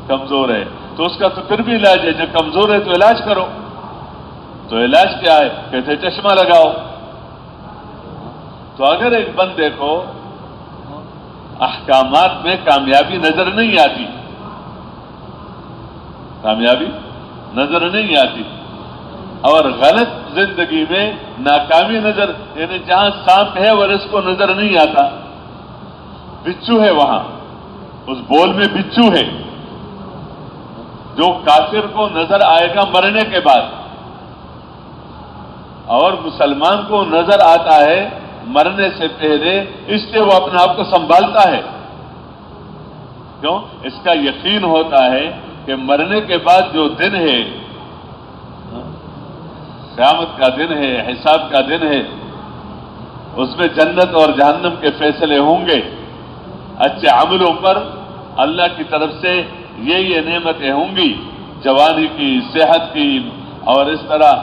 کمزور ہے، تو اس کا تو پھر بھی علاج ہے، جب کمزور ہے تو علاج کرو، تو علاج کیا ہے، کہتے چشمہ لگاؤ۔ تو اگر ایک بندے کو احکامات میں کامیابی نظر نہیں آتی، کامیابی نظر نہیں آتی، اور غلط زندگی میں ناکامی نظر، یعنی جہاں سانپ ہے اور اس کو نظر نہیں آتا، بچھو ہے وہاں، اس بول میں بچھو ہے، جو کافر کو نظر آئے گا مرنے کے بعد، اور مسلمان کو نظر آتا ہے مرنے سے پہلے، اس سے وہ اپنے آپ کو سنبھالتا ہے، کیوں؟ اس کا یقین ہوتا ہے کہ مرنے کے بعد جو دن ہے، قیامت کا دن ہے، حساب کا دن ہے، اس میں جنت اور جہنم کے فیصلے ہوں گے، اچھے عملوں پر اللہ کی طرف سے یہ نعمتیں ہوں گی، جوانی کی، صحت کی، اور اس طرح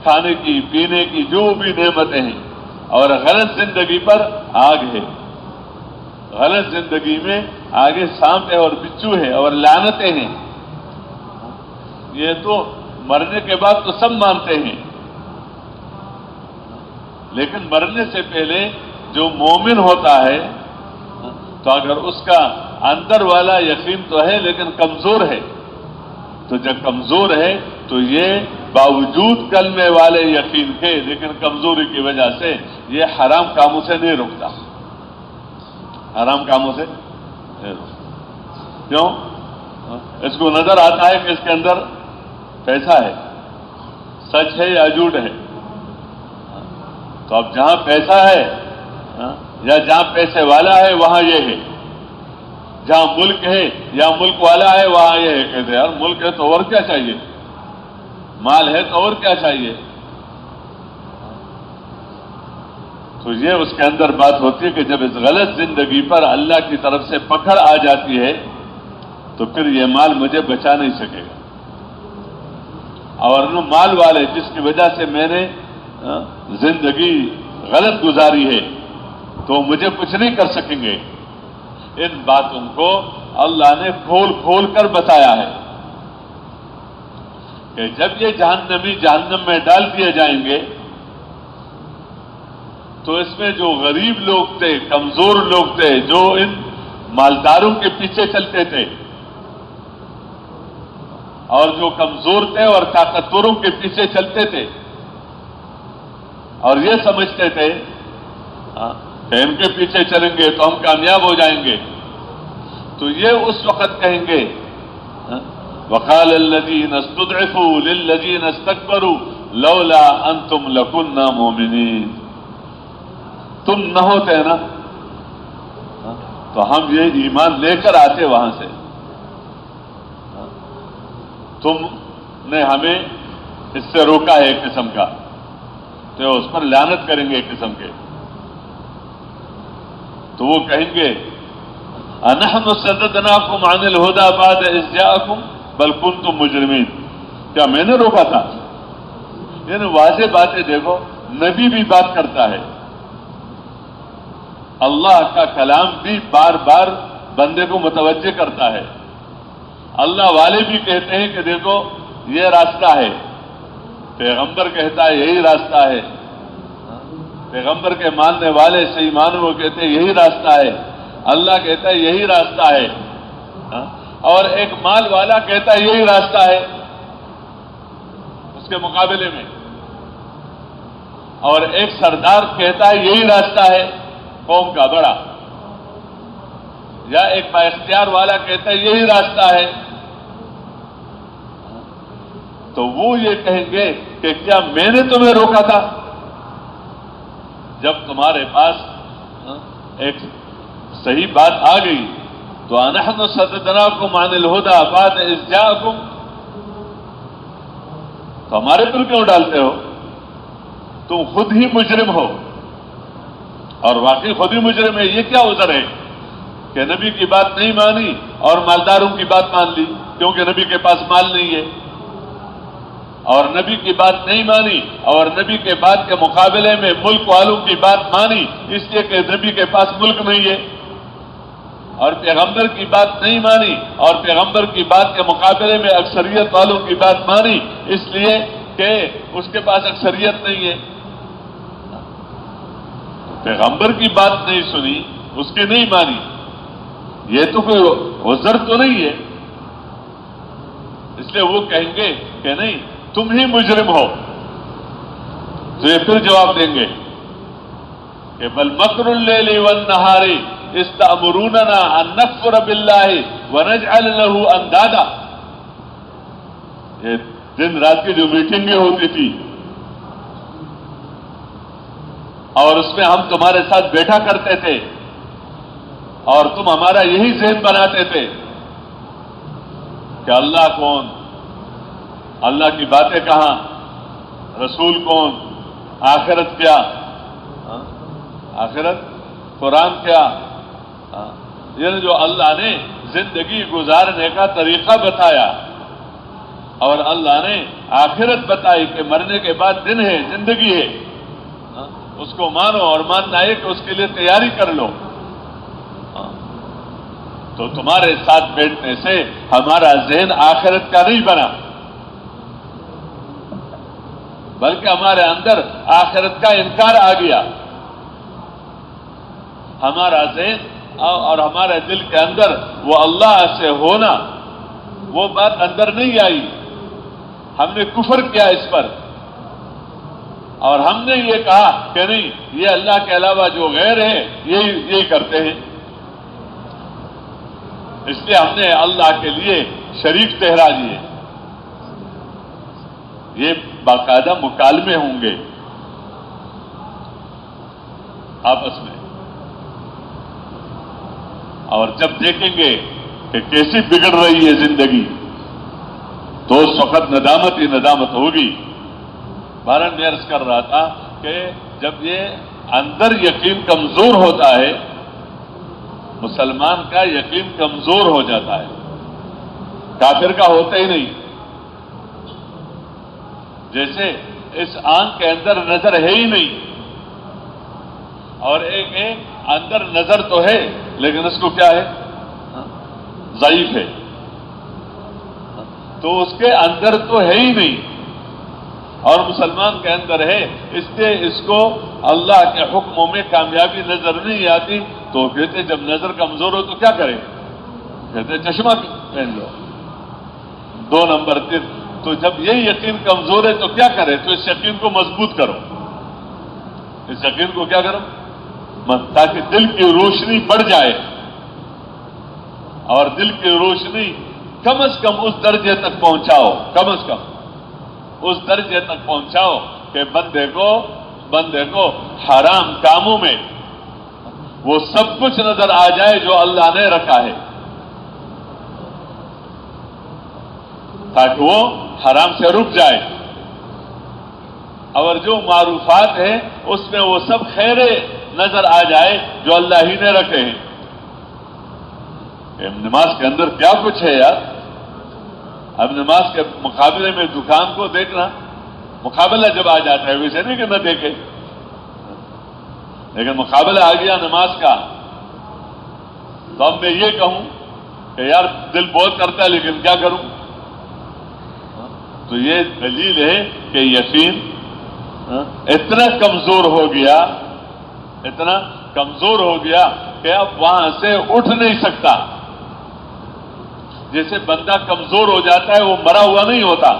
کھانے کی، پینے کی جو بھی نعمتیں ہیں، اور غلط زندگی پر آگ ہے، غلط زندگی میں آگے سانپ ہے اور بچھو ہے اور لعنتیں ہیں، یہ تو مرنے کے بعد تو سب مانتے ہیں، لیکن مرنے سے پہلے جو مومن ہوتا ہے تو اگر اس کا اندر والا یقین تو ہے لیکن کمزور ہے، تو جب کمزور ہے تو یہ باوجود کلمے والے یقین کے لیکن کمزوری کی وجہ سے یہ حرام کاموں سے نہیں رکتا، حرام کاموں سے نہیں رکتا۔ کیوں؟ اس کو نظر آتا ہے کہ اس کے اندر پیسہ ہے، سچ ہے یا جھوٹ ہے؟ تو اب جہاں پیسہ ہے یا جہاں پیسے والا ہے وہاں یہ ہے، جہاں ملک ہے یا ملک والا ہے وہاں یہ ہے۔ کہتے ہیں یار ملک ہے تو اور کیا چاہیے، مال ہے تو اور کیا چاہیے؟ تو یہ اس کے اندر بات ہوتی ہے کہ جب اس غلط زندگی پر اللہ کی طرف سے پکڑ آ جاتی ہے تو پھر یہ مال مجھے بچا نہیں سکے گا، اور وہ مال والے جس کی وجہ سے میں نے زندگی غلط گزاری ہے تو مجھے کچھ نہیں کر سکیں گے۔ ان باتوں کو اللہ نے کھول کھول کر بتایا ہے کہ جب یہ جہنمی جہنم میں ڈال دیے جائیں گے تو اس میں جو غریب لوگ تھے، کمزور لوگ تھے، جو ان مالداروں کے پیچھے چلتے تھے، اور جو کمزور تھے اور طاقتوروں کے پیچھے چلتے تھے اور یہ سمجھتے تھے کہ ان کے پیچھے چلیں گے تو ہم کامیاب ہو جائیں گے، تو یہ اس وقت کہیں گے وقال الذين استضعفوا للذين استكبروا لولا انتم لكنا مؤمنين، تم نہ ہوتے نا تو ہم یہ ایمان لے کر آتے وہاں سے، تم نے ہمیں اس سے روکا ہے ایک قسم کا، تو اس پر لعنت کریں گے ایک قسم کے۔ تو وہ کہیں گے انحن صددناکم عن الہدی بعد اذ جاءکم بل کنتم مجرمین، کیا میں نے روکا تھا؟ یعنی واضح باتیں دیکھو، نبی بھی بات کرتا ہے، اللہ کا کلام بھی بار بار بندے کو متوجہ کرتا ہے، اللہ والے بھی کہتے ہیں کہ دیکھو یہ راستہ ہے، پیغمبر کہتا ہے یہی راستہ ہے، پیغمبر کے ماننے والے صحیح معنوں کو کہتے ہیں یہی راستہ ہے، اللہ کہتا ہے یہی راستہ ہے، اور ایک مال والا کہتا ہے یہی راستہ ہے اس کے مقابلے میں، اور ایک سردار کہتا ہے یہی راستہ ہے قوم کا بڑا، یا ایک با اختیار والا کہتا ہے یہی راستہ ہے، تو وہ یہ کہیں گے کہ کیا میں نے تمہیں روکا تھا؟ جب تمہارے پاس ایک صحیح بات آ گئی تو انحن صددناکم عن الہدی بعد اذ جاءکم، تو ہمارے پر کیوں ڈالتے ہو؟ تم خود ہی مجرم ہو، اور واقعی خود ہی مجرم ہے۔ یہ کیا عذر ہے کہ نبی کی بات نہیں مانی اور مالداروں کی بات مان لی، کیونکہ نبی کے پاس مال نہیں ہے، اور نبی کی بات نہیں مانی اور نبی کے بات کے مقابلے میں ملک والوں کی بات مانی اس لیے کہ نبی کے پاس ملک نہیں ہے، اور پیغمبر کی بات نہیں مانی اور پیغمبر کی بات کے مقابلے میں اکثریت والوں کی بات مانی اس لیے کہ اس کے پاس اکثریت نہیں ہے۔ پیغمبر کی بات نہیں سنی، اس کی نہیں مانی، یہ تو کوئی عذر تو نہیں ہے، اس لیے وہ کہیں گے کہ نہیں تم ہی مجرم ہو۔ تو یہ پھر جواب دیں گے کہ بل مکر اللیل والنہار اذ تأمروننا ان نکفر باللہ ونجعل له اندادا، یہ دن رات کی جو میٹنگیں ہوتی تھی اور اس میں ہم تمہارے ساتھ بیٹھا کرتے تھے اور تم ہمارا یہی ذہن بناتے تھے کہ اللہ کون، اللہ کی باتیں کہاں، رسول کون، آخرت کیا، آخرت قرآن کیا، یعنی جو اللہ نے زندگی گزارنے کا طریقہ بتایا اور اللہ نے آخرت بتائی کہ مرنے کے بعد دن ہے، زندگی ہے، اس کو مانو اور ماننا ہے کہ اس کے لیے تیاری کر لو۔ تو تمہارے ساتھ بیٹھنے سے ہمارا ذہن آخرت کا نہیں بنا، بلکہ ہمارے اندر آخرت کا انکار آ گیا، ہمارا ذہن اور ہمارے دل کے اندر وہ اللہ سے ہونا، وہ بات اندر نہیں آئی، ہم نے کفر کیا اس پر، اور ہم نے یہ کہا کہ نہیں، یہ اللہ کے علاوہ جو غیر ہے یہی کرتے ہیں، اس لیے ہم نے اللہ کے لیے شریک ٹھہرا دیے۔ یہ باقاعدہ مکالمے ہوں گے آپس میں، اور جب دیکھیں گے کہ کیسی بگڑ رہی ہے زندگی تو اس وقت ندامت ہی ندامت ہوگی۔ بہرحال میں عرض کر رہا تھا کہ جب یہ اندر یقین کمزور ہوتا ہے، مسلمان کا یقین کمزور ہو جاتا ہے، کافر کا ہوتا ہی نہیں۔ جیسے اس آنکھ کے اندر نظر ہے ہی نہیں، اور ایک اندر نظر تو ہے لیکن اس کو کیا ہے، ضعیف ہے، تو اس کے اندر تو ہے ہی نہیں، اور مسلمان کے اندر ہے، اس لیے اس کو اللہ کے حکموں میں کامیابی نظر نہیں آتی، تو کہتے جب نظر کمزور ہو تو کیا کرے، کہتے چشمہ پہن لو۔ 2 نمبر 3، تو جب یہ یقین کمزور ہے تو کیا کرے، تو اس یقین کو مضبوط کرو، اس یقین کو کیا کرو، تاکہ دل کی روشنی بڑھ جائے، اور دل کی روشنی کم از کم اس درجے تک پہنچاؤ، کم از کم اس درجے تک پہنچاؤ کہ بندے کو حرام کاموں میں وہ سب کچھ نظر آ جائے جو اللہ نے رکھا ہے، تاکہ وہ حرام سے رک جائے، اور جو معروفات ہیں اس میں وہ سب خیرے نظر آ جائے جو اللہ ہی نے رکھے ہیں۔ نماز کے اندر کیا کچھ ہے یار، اب نماز کے مقابلے میں دکان کو دیکھنا، مقابلہ جب آ جاتا ہے، ویسے نہیں کہ نہ دیکھے، لیکن مقابلہ آ گیا نماز کا، تو اب میں یہ کہوں کہ یار دل بہت کرتا ہے لیکن کیا کروں، تو یہ دلیل ہے کہ یقین اتنا کمزور ہو گیا، اتنا کمزور ہو گیا کہ اب وہاں سے اٹھ نہیں سکتا۔ جیسے بندہ کمزور ہو جاتا ہے وہ مرا ہوا نہیں ہوتا،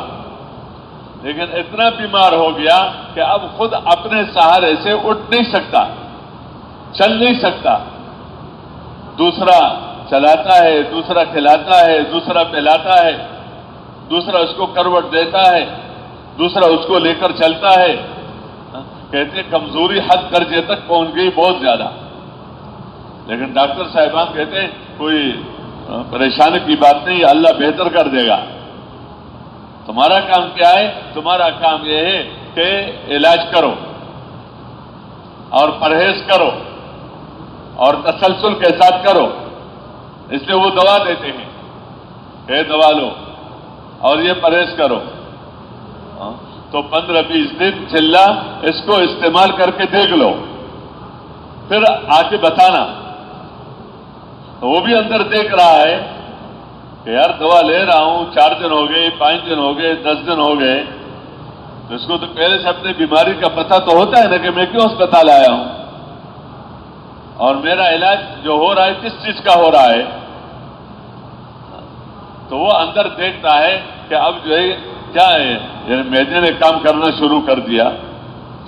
لیکن اتنا بیمار ہو گیا کہ اب خود اپنے سہارے سے اٹھ نہیں سکتا، چل نہیں سکتا، دوسرا چلاتا ہے، دوسرا کھلاتا ہے، دوسرا پلاتا ہے، دوسرا اس کو کروٹ دیتا ہے، دوسرا اس کو لے کر چلتا ہے۔ کہتے ہیں کمزوری حد درجے تک پہنچ گئی بہت زیادہ، لیکن ڈاکٹر صاحبان کہتے ہیں کوئی پریشانی کی بات نہیں، اللہ بہتر کر دے گا۔ تمہارا کام کیا ہے؟ تمہارا کام یہ ہے کہ علاج کرو اور پرہیز کرو اور تسلسل کے ساتھ کرو، اس لیے وہ دوا دیتے ہیں کہ دوا لو اور یہ پرہیز کرو، تو 15-20 دن چلا اس کو استعمال کر کے دیکھ لو، پھر آ کے بتانا۔ تو وہ بھی اندر دیکھ رہا ہے کہ یار دوا لے رہا ہوں، 4 دن ہو گئے، 5 دن ہو گئے، 10 دن ہو گئے، تو اس کو تو پہلے سے اپنی بیماری کا پتہ تو ہوتا ہے نا کہ میں کیوں اسپتال آیا ہوں، اور میرا علاج جو ہو رہا ہے کس چیز کا ہو رہا ہے، تو وہ اندر دیکھتا ہے کہ اب جو ہے کیا ہے، یعنی معدے نے کام کرنا شروع کر دیا،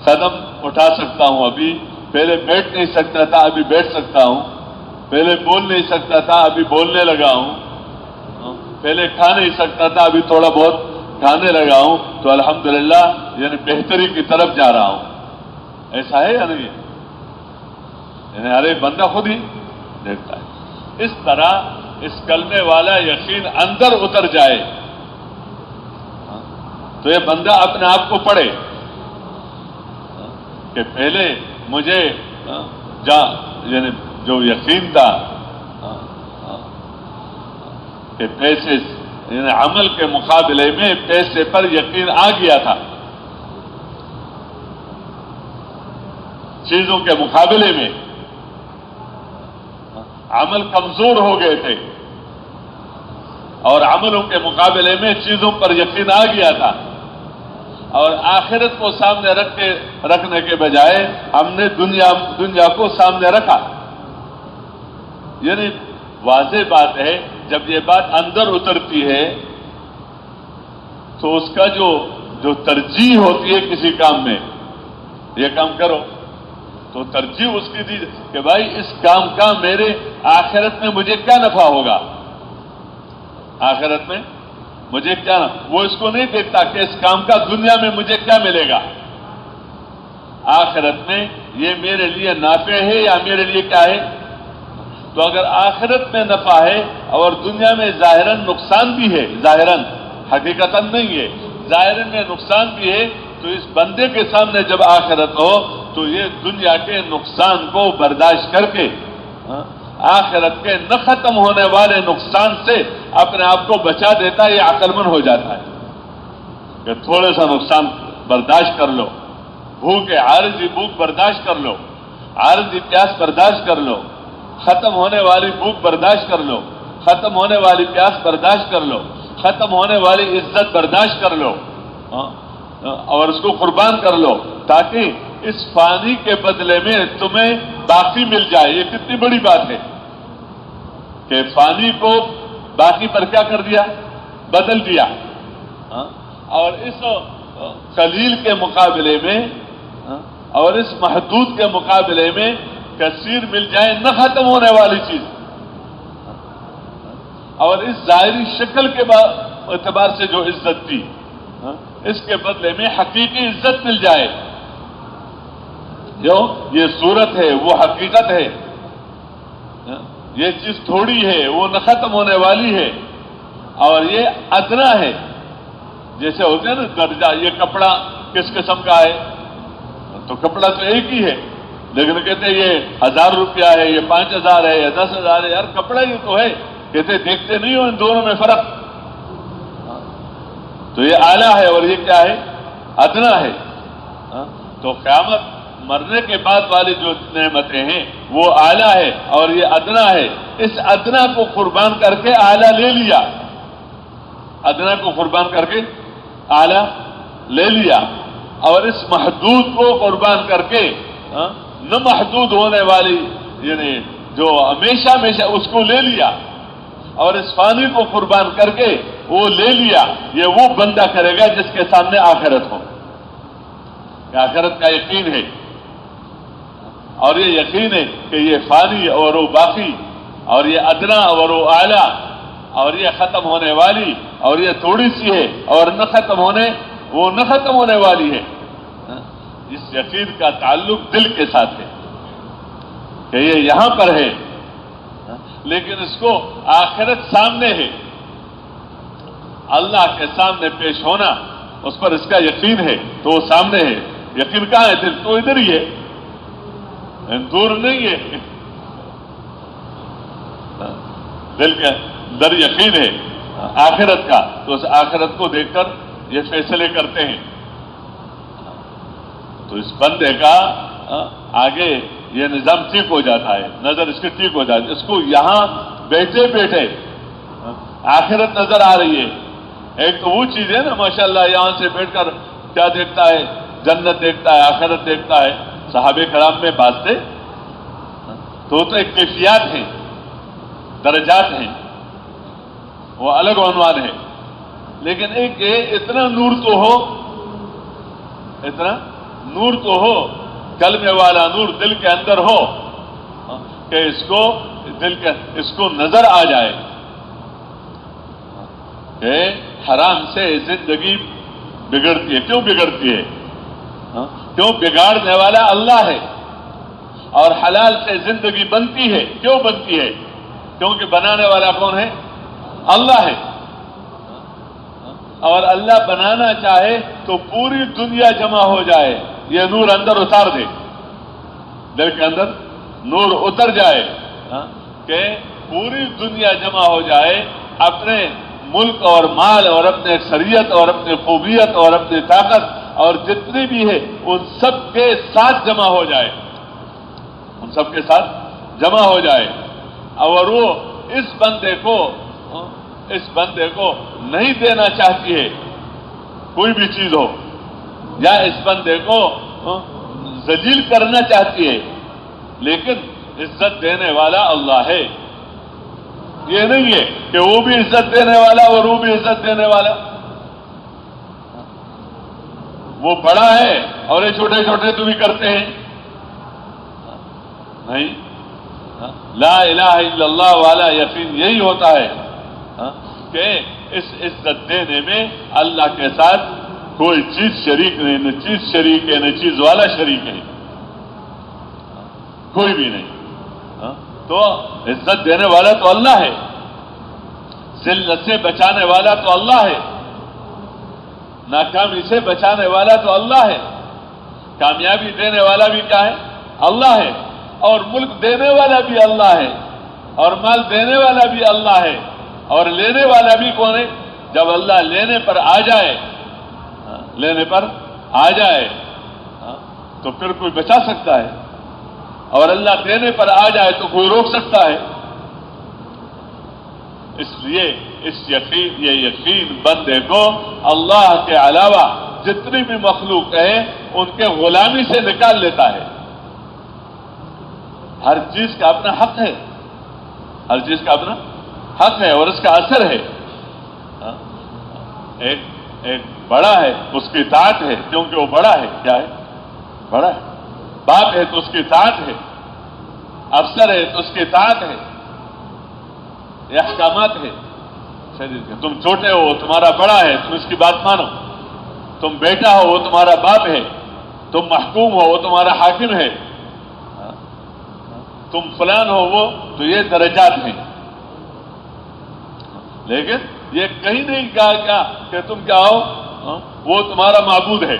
قدم اٹھا سکتا ہوں، ابھی پہلے بیٹھ نہیں سکتا تھا ابھی بیٹھ سکتا ہوں، پہلے بول نہیں سکتا تھا ابھی بولنے لگا ہوں، پہلے کھا نہیں سکتا تھا ابھی تھوڑا بہت کھانے لگا ہوں، تو الحمدللہ یعنی بہتری کی طرف جا رہا ہوں۔ ایسا ہے یا نہیں؟ یعنی ہر ایک بندہ خود ہی دیکھتا ہے۔ اس طرح اس کلمے والا یقین اندر اتر جائے تو یہ بندہ اپنے آپ کو پڑھے کہ پہلے مجھے یعنی جو یقین تھا کہ پیسے یعنی عمل کے مقابلے میں پیسے پر یقین آ گیا تھا، چیزوں کے مقابلے میں عمل کمزور ہو گئے تھے، اور عملوں کے مقابلے میں چیزوں پر یقین آ گیا تھا، اور آخرت کو سامنے رکھنے کے بجائے ہم نے دنیا کو سامنے رکھا، یعنی واضح بات ہے، جب یہ بات اندر اترتی ہے تو اس کا جو ترجیح ہوتی ہے کسی کام میں، یہ کام کرو تو ترجیح اس کی دی کہ بھائی اس کام کا میرے آخرت میں مجھے کیا نفع ہوگا، آخرت میں مجھے کیا وہ اس کو نہیں دیکھتا کہ اس کام کا دنیا میں مجھے کیا ملے گا، آخرت میں یہ میرے لیے نافع ہے یا میرے لیے کیا ہے۔ تو اگر آخرت میں نفع ہے اور دنیا میں ظاہراً نقصان بھی ہے، ظاہراً حقیقتاً نہیں ہے، ظاہراً میں نقصان بھی ہے، تو اس بندے کے سامنے جب آخرت ہو تو یہ دنیا کے نقصان کو برداشت کر کے آخرت کے نہ ختم ہونے والے نقصان سے اپنے آپ کو بچا دیتا ہے، یہ عقل مند ہو جاتا ہے کہ تھوڑا سا نقصان برداشت کر لو، بھوک ہے عارضی بھوک برداشت کر لو، عارضی پیاس برداشت کر لو، ختم ہونے والی بھوک برداشت کر لو، ختم ہونے والی پیاس برداشت کر لو، ختم ہونے والی عزت برداشت کر لو اور اس کو قربان کر لو، تاکہ اس فانی کے بدلے میں تمہیں باقی مل جائے۔ یہ کتنی بڑی بات ہے کہ فانی کو باقی پر کیا کر دیا، بدل دیا، اور اس قلیل کے مقابلے میں اور اس محدود کے مقابلے میں کثیر مل جائے، نہ ختم ہونے والی چیز، اور اس ظاہری شکل کے اعتبار سے جو عزت تھی اس کے بدلے میں حقیقی عزت مل جائے۔ جو یہ صورت ہے وہ حقیقت ہے، یہ چیز تھوڑی ہے وہ نہ ختم ہونے والی ہے، اور یہ ادنا ہے، جیسے ہوتے ہیں نا درجہ، یہ کپڑا کس قسم کا ہے، تو کپڑا تو ایک ہی ہے، لیکن کہتے ہیں یہ 1000 روپیہ ہے، یہ 5000 ہے، یہ 10,000 ہے، یار کپڑا ہی تو ہے، کہتے دیکھتے نہیں ہو ان دونوں میں فرق، تو یہ اعلیٰ ہے اور یہ کیا ہے، ادنا ہے۔ تو قیامت مرنے کے بعد والی جو نعمتیں ہیں وہ اعلیٰ ہے اور یہ ادنا ہے، اس ادنا کو قربان کر کے اعلیٰ لے لیا، ادنا کو قربان کر کے اعلیٰ لے لیا، اور اس محدود کو قربان کر کے نہ محدود ہونے والی یعنی جو ہمیشہ ہمیشہ اس کو لے لیا، اور اس فانی کو قربان کر کے وہ لے لیا۔ یہ وہ بندہ کرے گا جس کے سامنے آخرت ہو، کہ آخرت کا یقین ہے، اور یہ یقین ہے کہ یہ فانی اور وہ باقی، اور یہ ادنا اور وہ اعلیٰ، اور یہ ختم ہونے والی اور یہ تھوڑی سی ہے، اور نہ ختم ہونے والی ہے۔ اس یقین کا تعلق دل کے ساتھ ہے کہ یہ یہاں پر ہے، لیکن اس کو آخرت سامنے ہے، اللہ کے سامنے پیش ہونا، اس پر اس کا یقین ہے تو وہ سامنے ہے۔ یقین کہاں ہے؟ دل تو ادھر ہی ہے، دور نہیں ہے، دل کے اندر یقین ہے آخرت کا، تو اس آخرت کو دیکھ کر یہ فیصلے کرتے ہیں۔ تو اس بندے کا آگے یہ نظام ٹھیک ہو جاتا ہے، نظر اس کی ٹھیک ہو جاتی ہے، اس کو یہاں بیٹھے بیٹھے آخرت نظر آ رہی ہے۔ ایک تو وہ چیز ہے نا ماشاءاللہ، یہاں سے بیٹھ کر کیا دیکھتا ہے، جنت دیکھتا ہے، آخرت دیکھتا ہے، صحابہ کرام میں بات تھے، تو ایک کیفیات ہیں، درجات ہیں، وہ الگ عنوان ہے، لیکن ایک یہ اتنا نور تو ہو، کلمے والا نور دل کے اندر ہو کہ اس کو نظر آ جائے کہ حرام سے زندگی بگڑتی ہے۔ کیوں بگڑتی ہے؟ کیوں؟ بگاڑنے والا اللہ ہے، اور حلال سے زندگی بنتی ہے۔ کیوں بنتی ہے؟ کیونکہ بنانے والا کون ہے؟ اللہ ہے، اور اللہ بنانا چاہے تو پوری دنیا جمع ہو جائے، یہ نور اندر اتار دے، دل کے اندر نور اتر جائے کہ پوری دنیا جمع ہو جائے، اپنے ملک اور مال اور اپنے اکثریت اور اپنی خوبیت اور اپنی طاقت اور جتنی بھی ہے ان سب کے ساتھ جمع ہو جائے، ان سب کے ساتھ جمع ہو جائے، اور وہ اس بندے کو نہیں دینا چاہتی ہے کوئی بھی چیز ہو، یا اس بندے کو ذلیل کرنا چاہتی ہے، لیکن عزت دینے والا اللہ ہے، یہ نہیں ہے کہ وہ بھی عزت دینے والا اور وہ بھی عزت دینے والا. وہ بڑا ہے اور یہ چھوٹے چھوٹے تو بھی کرتے ہیں. نہیں، لا الہ الا اللہ والا یقین یہی ہوتا ہے کہ اس عزت دینے میں اللہ کے ساتھ کوئی چیز شریک نہیں، نہ چیز شریک ہے نہ چیز والا شریک ہے، کوئی بھی نہیں. تو عزت دینے والا تو اللہ ہے، ذلت سے بچانے والا تو اللہ ہے، ناکامی سے بچانے والا تو اللہ ہے، کامیابی دینے والا بھی کیا ہے؟ اللہ ہے. اور ملک دینے والا بھی اللہ ہے، اور مال دینے والا بھی اللہ ہے، اور لینے والا بھی کون ہے؟ جب اللہ لینے پر آ جائے، لینے پر آ جائے تو پھر کوئی بچا سکتا ہے، اور اللہ دینے پر آ جائے تو کوئی روک سکتا ہے. اس لیے یہ یقین بندے کو اللہ کے علاوہ جتنی بھی مخلوق ہے ان کے غلامی سے نکال لیتا ہے. ہر چیز کا اپنا حق ہے، ہر چیز کا اپنا حق ہے اور اس کا اثر ہے. ایک بڑا ہے اس کی اطاعت ہے کیونکہ وہ بڑا ہے. کیا ہے؟ بڑا ہے. باپ ہے تو اس کی اطاعت ہے، افسر ہے تو اس کی اطاعت ہے، یہ احکامات ہے شریعت کے. تم چھوٹے ہو وہ تمہارا بڑا ہے، تم اس کی بات مانو. تم بیٹا ہو وہ تمہارا باپ ہے، تم محکوم ہو وہ تمہارا حاکم ہے، تم فلان ہو وہ، تو یہ درجات ہیں. لیکن یہ کہیں نہیں کہا کہ تم کیا ہو، وہ تمہارا معبود ہے.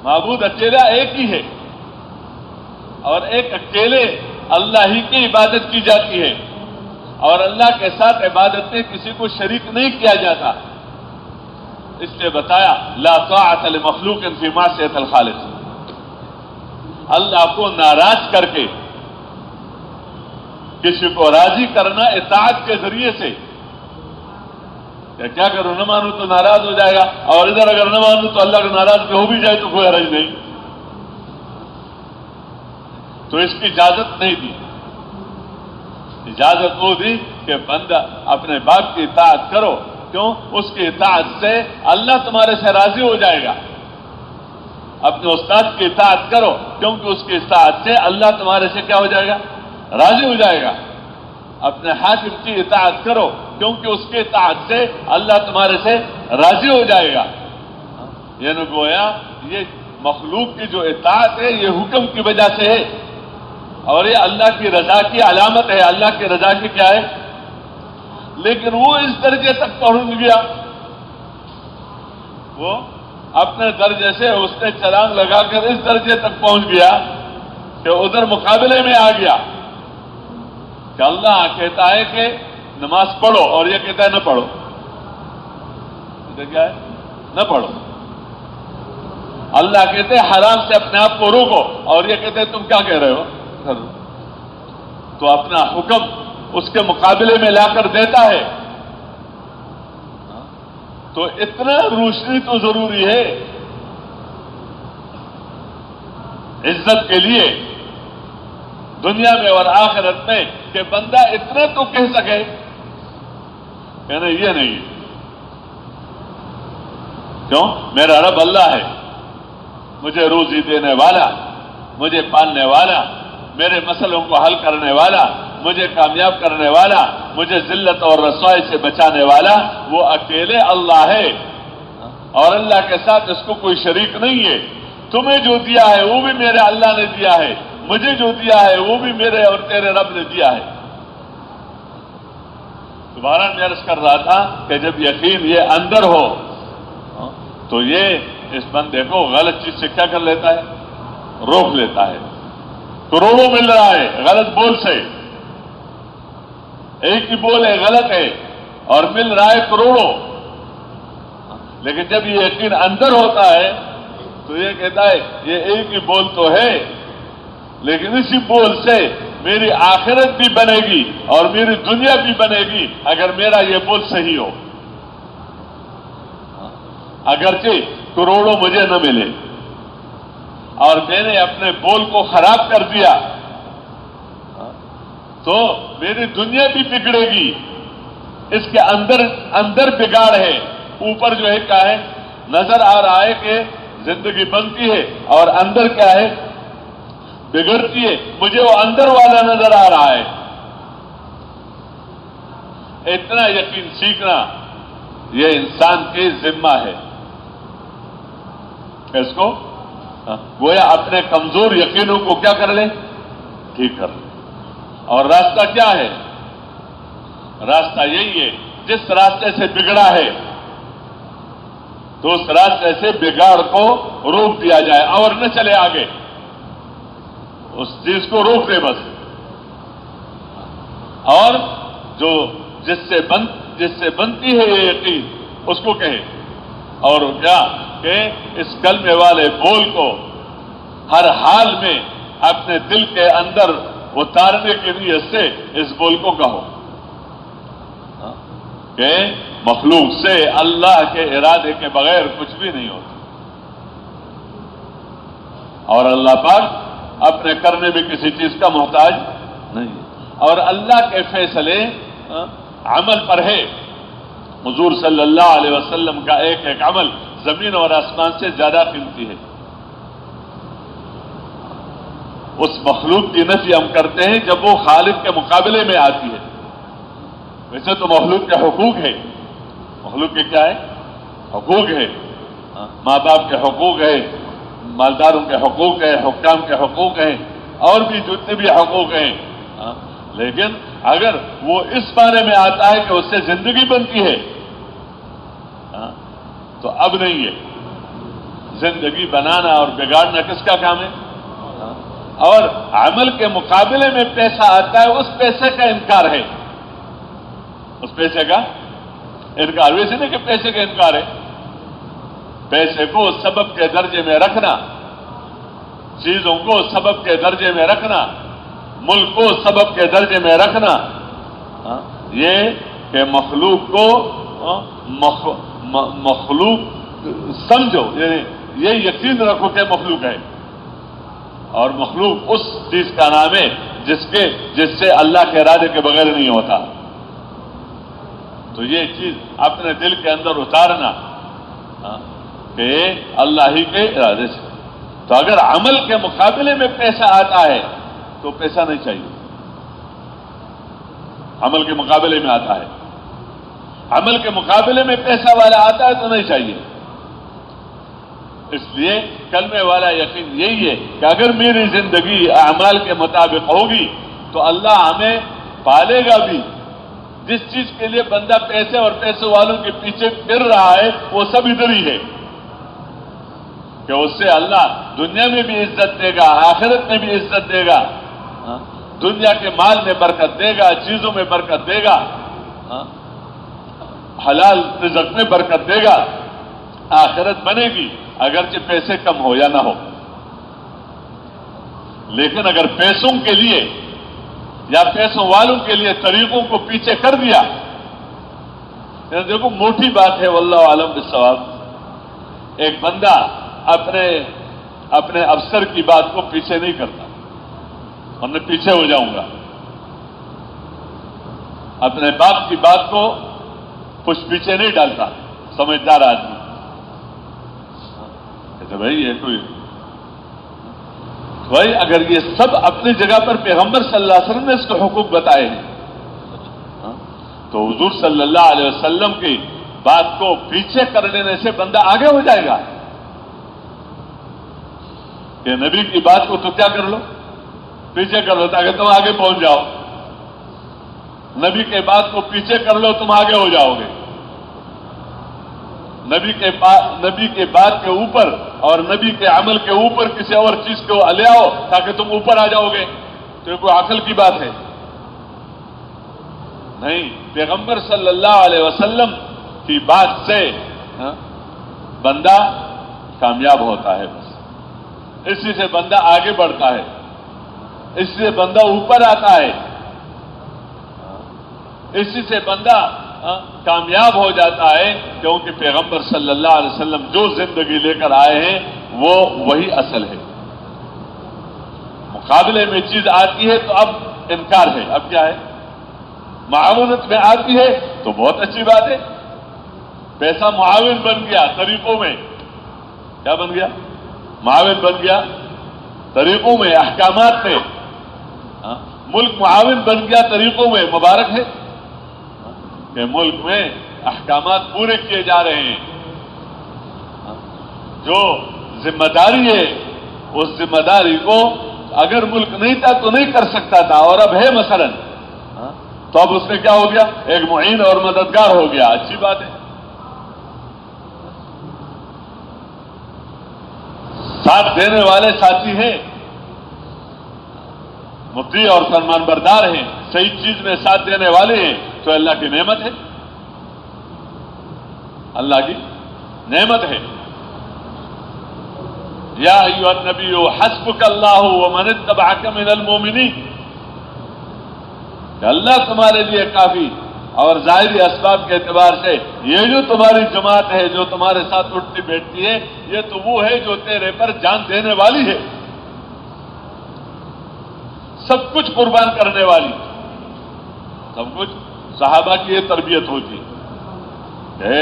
معبود اکیلا ایک ہی ہے، اور ایک اکیلے اللہ ہی کی عبادت کی جاتی ہے، اور اللہ کے ساتھ عبادت میں کسی کو شریک نہیں کیا جاتا. اس لیے بتایا لا طاعت لمخلوق فی معصیۃ الخالق. اللہ کو ناراض کر کے کسی کو راضی کرنا اطاعت کے ذریعے سے. کیا کروں، نہ مانوں تو ناراض ہو جائے گا، اور ادھر اگر نہ مانوں تو اللہ کا ناراض ہو بھی جائے تو کوئی حرج نہیں. تو اس کی اجازت نہیں دی. اجازت وہ دی کہ بندہ اپنے باپ کی اطاعت کرو، کیوں؟ اس کی اطاعت سے اللہ تمہارے سے راضی ہو جائے گا. اپنے استاد کی اطاعت کرو کیونکہ اس کی اطاعت سے اللہ تمہارے سے کیا ہو جائے گا؟ راضی ہو جائے گا. اپنے حاکم کی اطاعت کرو کیونکہ اس کی اطاعت سے اللہ تمہارے سے راضی ہو جائے گا. یعنی گویا یہ مخلوق کی جو اطاعت ہے یہ حکم کی وجہ سے ہے، اور یہ اللہ کی رضا کی علامت ہے. اللہ کی رضا کی کیا ہے؟ لیکن وہ اس درجے تک پہنچ گیا، وہ اپنے درجے سے اس نے چھلانگ لگا کر اس درجے تک پہنچ گیا کہ ادھر مقابلے میں آ گیا کہ اللہ کہتا ہے کہ نماز پڑھو اور یہ کہتا ہے نہ پڑھو. کیا ہے؟ نہ پڑھو. اللہ کہتے ہیں حرام سے اپنے آپ کو روکو اور یہ کہتے ہیں تم کیا کہہ رہے ہو. تو اپنا حکم اس کے مقابلے میں لا کر دیتا ہے. تو اتنا روشنی تو ضروری ہے عزت کے لیے دنیا میں اور آخرت میں کہ بندہ اتنا تو کہہ سکے کہ نہیں یہ نہیں. کیوں؟ میرا رب اللہ ہے، مجھے روزی دینے والا، مجھے پالنے والا، میرے مسئلوں کو حل کرنے والا، مجھے کامیاب کرنے والا، مجھے ذلت اور رسوائی سے بچانے والا وہ اکیلے اللہ ہے، اور اللہ کے ساتھ اس کو کوئی شریک نہیں ہے. تمہیں جو دیا ہے وہ بھی میرے اللہ نے دیا ہے، مجھے جو دیا ہے وہ بھی میرے اور تیرے رب نے دیا ہے. دوبارہ میں عرض کر رہا تھا کہ جب یقین یہ اندر ہو تو یہ اس بندے کو غلط چیز سے کیا کر لیتا ہے؟ روک لیتا ہے. کروڑوں مل رہا ہے غلط بول سے، ایک ہی بول ہے غلط ہے اور مل رہا ہے کروڑوں. لیکن جب یہ یقین اندر ہوتا ہے تو یہ کہتا ہے یہ ایک ہی بول تو ہے، لیکن اسی بول سے میری آخرت بھی بنے گی اور میری دنیا بھی بنے گی اگر میرا یہ بول صحیح ہو. اگرچہ کروڑوں مجھے نہ ملے اور میں نے اپنے بول کو خراب کر دیا، تو میری دنیا بھی بگڑے گی. اس کے اندر بگاڑ ہے. اوپر جو ہے کیا ہے, نظر آ رہا ہے کہ زندگی بنتی ہے اور اندر کیا ہے, بگڑتی ہے. مجھے وہ اندر والا نظر آ رہا ہے. اتنا یقین سیکھنا یہ انسان کے ذمہ ہے. اس کو گویا اپنے کمزور یقینوں کو کیا کر لیں, ٹھیک کر لیں. اور راستہ کیا ہے؟ راستہ یہی ہے, جس راستے سے بگڑا ہے تو اس راستے سے بگاڑ کو روک دیا جائے اور نہ چلے آگے. اس چیز کو روک دے بس. اور جو جس سے بنتی ہے یہ یقین, اس کو کہے. اور کیا کہ اس کلمے والے بول کو ہر حال میں اپنے دل کے اندر اتارنے کی نیت سے اس بول کو کہو کہ مخلوق سے اللہ کے ارادے کے بغیر کچھ بھی نہیں ہوتا. اور اللہ پاک اپنے کرنے میں کسی چیز کا محتاج نہیں ہے. اور اللہ کے فیصلے عمل پر ہے. حضور صلی اللہ علیہ وسلم کا ایک ایک عمل زمین اور آسمان سے زیادہ قیمتی ہے. اس مخلوق کی نفی ہم کرتے ہیں جب وہ خالق کے مقابلے میں آتی ہے. ویسے تو مخلوق کے حقوق ہے. مخلوق کے کیا ہے؟ حقوق ہے. ماں باپ کے حقوق ہے, مالداروں کے حقوق ہے, حکام کے حقوق ہیں, اور بھی جتنے بھی حقوق ہیں. لیکن اگر وہ اس معنی میں آتا ہے کہ اس سے زندگی بنتی ہے تو اب نہیں ہے. زندگی بنانا اور بگاڑنا کس کا کام ہے؟ اور عمل کے مقابلے میں پیسہ آتا ہے, اس پیسے کا انکار ہے. اس پیسے کا انکار. ویسے نہیں کہ پیسے کا انکار ہے. پیسے کو سبب کے درجے میں رکھنا, چیزوں کو سبب کے درجے میں رکھنا, ملک کو سبب کے درجے میں رکھنا, یہ کہ مخلوق کو مخلوق سمجھو, یعنی یہ یقین رکھو کہ مخلوق ہے. اور مخلوق اس چیز کا نام ہے جس سے اللہ کے ارادے کے بغیر نہیں ہوتا. تو یہ چیز اپنے دل کے اندر اتارنا کہ اللہ ہی کے ارادے سے. تو اگر عمل کے مقابلے میں پیسہ آتا ہے تو پیسہ نہیں چاہیے. عمل کے مقابلے میں آتا ہے, عمل کے مقابلے میں پیسہ والا آتا ہے تو نہیں چاہیے. اس لیے کلمے والا یقین یہی ہے کہ اگر میری زندگی اعمال کے مطابق ہوگی تو اللہ ہمیں پالے گا بھی. جس چیز کے لیے بندہ پیسے اور پیسے والوں کے پیچھے پھر رہا ہے وہ سب ادھر ہی ہے کہ اس سے اللہ دنیا میں بھی عزت دے گا, آخرت میں بھی عزت دے گا, دنیا کے مال میں برکت دے گا, چیزوں میں برکت دے گا, حلال رزق میں برکت دے گا. آخرت بنے گی اگرچہ پیسے کم ہو یا نہ ہو. لیکن اگر پیسوں کے لیے یا پیسوں والوں کے لیے طریقوں کو پیچھے کر دیا, دیکھو موٹی بات ہے, واللہ عالم بالصواب. ایک بندہ اپنے افسر کی بات کو پیچھے نہیں کرتا, اور میں پیچھے ہو جاؤں گا. اپنے باپ کی بات کو کچھ پیچھے نہیں ڈالتا سمجھدار آدمی. کہتے بھائی یہ کوئی بھائی اگر یہ سب اپنی جگہ پر پیغمبر صلی اللہ علیہ وسلم نے اس کے حقوق بتائے ہیں تو حضور صلی اللہ علیہ وسلم کی بات کو پیچھے کر لینے سے بندہ آگے ہو جائے گا. کہ نبی کی بات کو تو کیا کر لو, پیچھے کر لو تاکہ تم آگے پہنچ جاؤ. نبی کے بات کو پیچھے کر لو تم آگے ہو جاؤ گے. نبی کے بات کے اوپر اور نبی کے عمل کے اوپر کسی اور چیز کو لے آؤ تاکہ تم اوپر آ جاؤ گے. تو یہ کوئی عقل کی بات ہے نہیں. پیغمبر صلی اللہ علیہ وسلم کی بات سے بندہ کامیاب ہوتا ہے. بس اسی سے بندہ آگے بڑھتا ہے, اسی سے بندہ اوپر آتا ہے, اسی سے بندہ کامیاب ہو جاتا ہے. کیونکہ پیغمبر صلی اللہ علیہ وسلم جو زندگی لے کر آئے ہیں وہ وہی اصل ہے. مقابلے میں چیز آتی ہے تو اب انکار ہے. اب کیا ہے؟ معاونت میں آتی ہے تو بہت اچھی بات ہے. پیسہ معاون بن گیا طریقوں میں. کیا بن گیا؟ معاون بن گیا طریقوں میں، احکامات میں. ملک معاون بن گیا طریقوں میں. مبارک ہے کہ ملک میں احکامات پورے کیے جا رہے ہیں. جو ذمہ داری ہے اس ذمہ داری کو اگر ملک نہیں تھا تو نہیں کر سکتا تھا، اور اب ہے مثلا، تو اب اس میں کیا ہو گیا؟ ایک معین اور مددگار ہو گیا. اچھی بات ہے. ساتھ دینے والے ساتھی ہیں، مطیع اور فرمان بردار ہیں، صحیح چیز میں ساتھ دینے والے ہیں، تو اللہ کی نعمت ہے. اللہ کی نعمت ہے. یا ایھا النبی حسبک اللہ ومن اتبعک من المؤمنین، کہ اللہ تمہارے لیے کافی. اور ظاہری اسباب کے اعتبار سے یہ جو تمہاری جماعت ہے جو تمہارے ساتھ اٹھتی بیٹھتی ہے، یہ تو وہ ہے جو تیرے پر جان دینے والی ہے، سب کچھ قربان کرنے والی. سب کچھ. صحابہ کی یہ تربیت ہوتی کہ